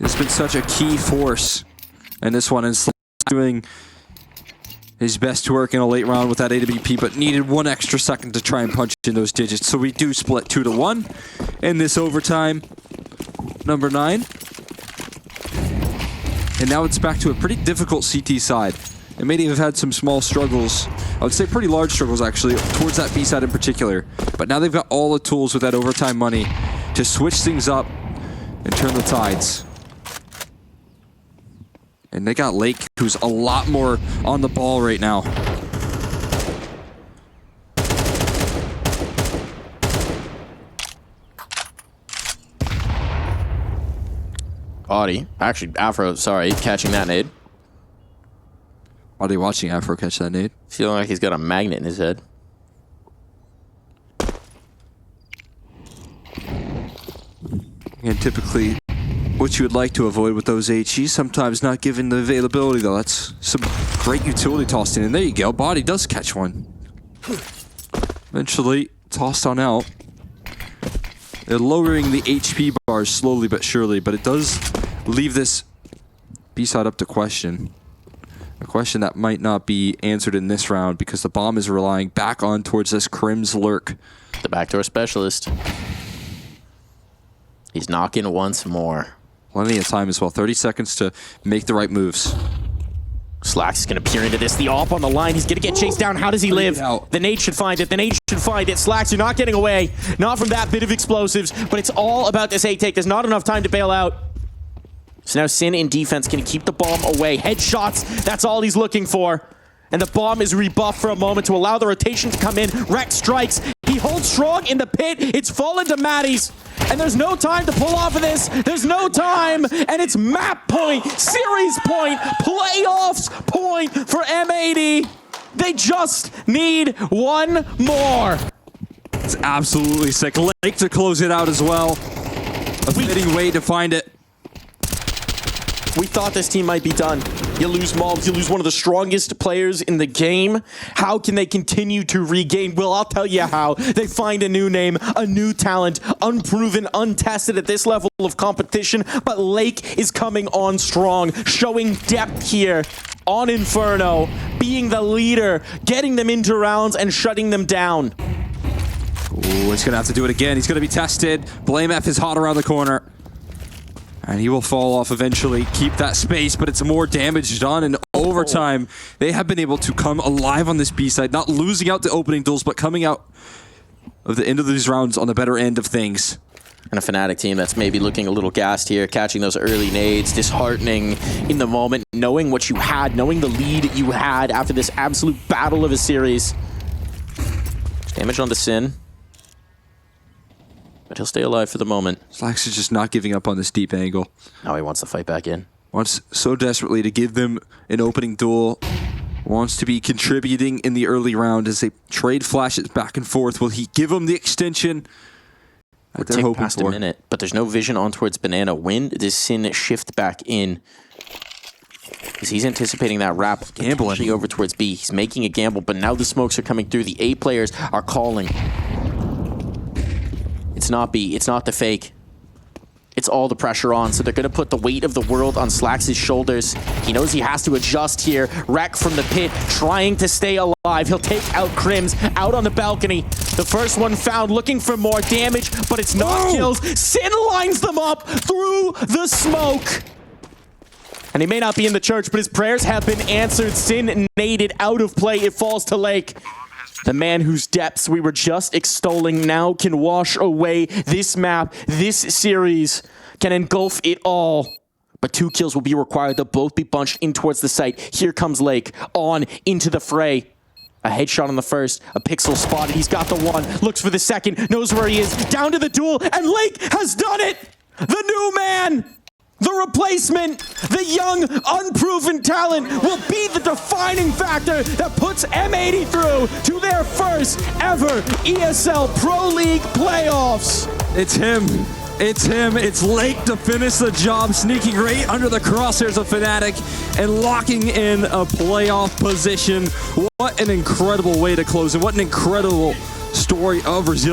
It's been such a key force in this one, and doing his best work in a late round with that AWP, but needed one extra second to try and punch in those digits. So we do split 2-1 in this overtime. Number 9. And now it's back to a pretty difficult CT side. And maybe have had some small struggles. I would say pretty large struggles, actually, towards that B side in particular. But now they've got all the tools with that overtime money to switch things up and turn the tides. And they got Lake, who's a lot more on the ball right now. Audie, actually Afro, sorry, catching that nade. Audie watching Afro catch that nade. Feeling like he's got a magnet in his head. And typically, what you would like to avoid with those HEs, sometimes not given the availability though. That's some great utility tossed in. And there you go, Body does catch one. Eventually, tossed on out. They're lowering the HP bars slowly but surely, but it does leave this B-side up to question. A question that might not be answered in this round because the bomb is relying back on towards this Crim's lurk. The backdoor specialist. He's knocking once more. Plenty of time as well. 30 seconds to make the right moves. Slacks is going to peer into this. The AWP on the line. He's going to get chased down. How does he live? The nade should find it. The nade should find it. Slacks, you're not getting away. Not from that bit of explosives, but it's all about this A take. There's not enough time to bail out. So now Sin in defense can keep the bomb away. Headshots, that's all he's looking for. And the bomb is rebuffed for a moment to allow the rotation to come in. Rex strikes. He holds strong in the pit. It's fallen to Maddie's. And there's no time to pull off of this. There's no time. And it's map point, series point, playoffs point for M80. They just need one more. It's absolutely sick. Lake to close it out as well. A fitting way to find it. We thought this team might be done. You lose Maul, you lose one of the strongest players in the game. How can they continue to regain? Well, I'll tell you how. They find a new name, a new talent, unproven, untested at this level of competition. But Lake is coming on strong, showing depth here on Inferno, being the leader, getting them into rounds and shutting them down. Ooh, he's gonna have to do it again. He's gonna be tested. Blame F is hot around the corner. And he will fall off eventually, keep that space, but it's more damage done in overtime. They have been able to come alive on this B side, not losing out the opening duels, but coming out of the end of these rounds on the better end of things. And a Fnatic team that's maybe looking a little gassed here, catching those early nades, disheartening in the moment, knowing what you had, knowing the lead you had after this absolute battle of a series. Damage on the Sin. But he'll stay alive for the moment. Slacks is just not giving up on this deep angle. Now he wants to fight back in. Wants so desperately to give them an opening duel. Wants to be contributing in the early round as they trade flashes back and forth. Will he give them the extension that they're hoping past for? A minute, but there's no vision on towards Banana. When does Sin shift back in? Because he's anticipating that wrap gambling over towards B. He's making a gamble, but now the smokes are coming through. The A players are calling. It's not B. It's not the fake. It's all the pressure on, so they're going to put the weight of the world on Slacks' shoulders. He knows he has to adjust here. Wreck from the pit, trying to stay alive. He'll take out Crims out on the balcony. The first one found, looking for more damage, but it's not kills. Sin lines them up through the smoke. And he may not be in the church, but his prayers have been answered. Sin naded out of play. It falls to Lake. The man whose depths we were just extolling now can wash away this map, this series, can engulf it all. But 2 kills will be required. They'll both be bunched in towards the site. Here comes Lake, on into the fray. A headshot on the first, a pixel spotted. He's got the one, looks for the second, knows where he is, down to the duel, and Lake has done it! The new man! the replacement, the young, unproven talent will be the defining factor that puts M80 through to their first ever ESL Pro League playoffs. It's him. It's him. It's Lake to finish the job, sneaking right under the crosshairs of fnatic and locking in a playoff position. What an incredible way to close, and what an incredible story of resilience.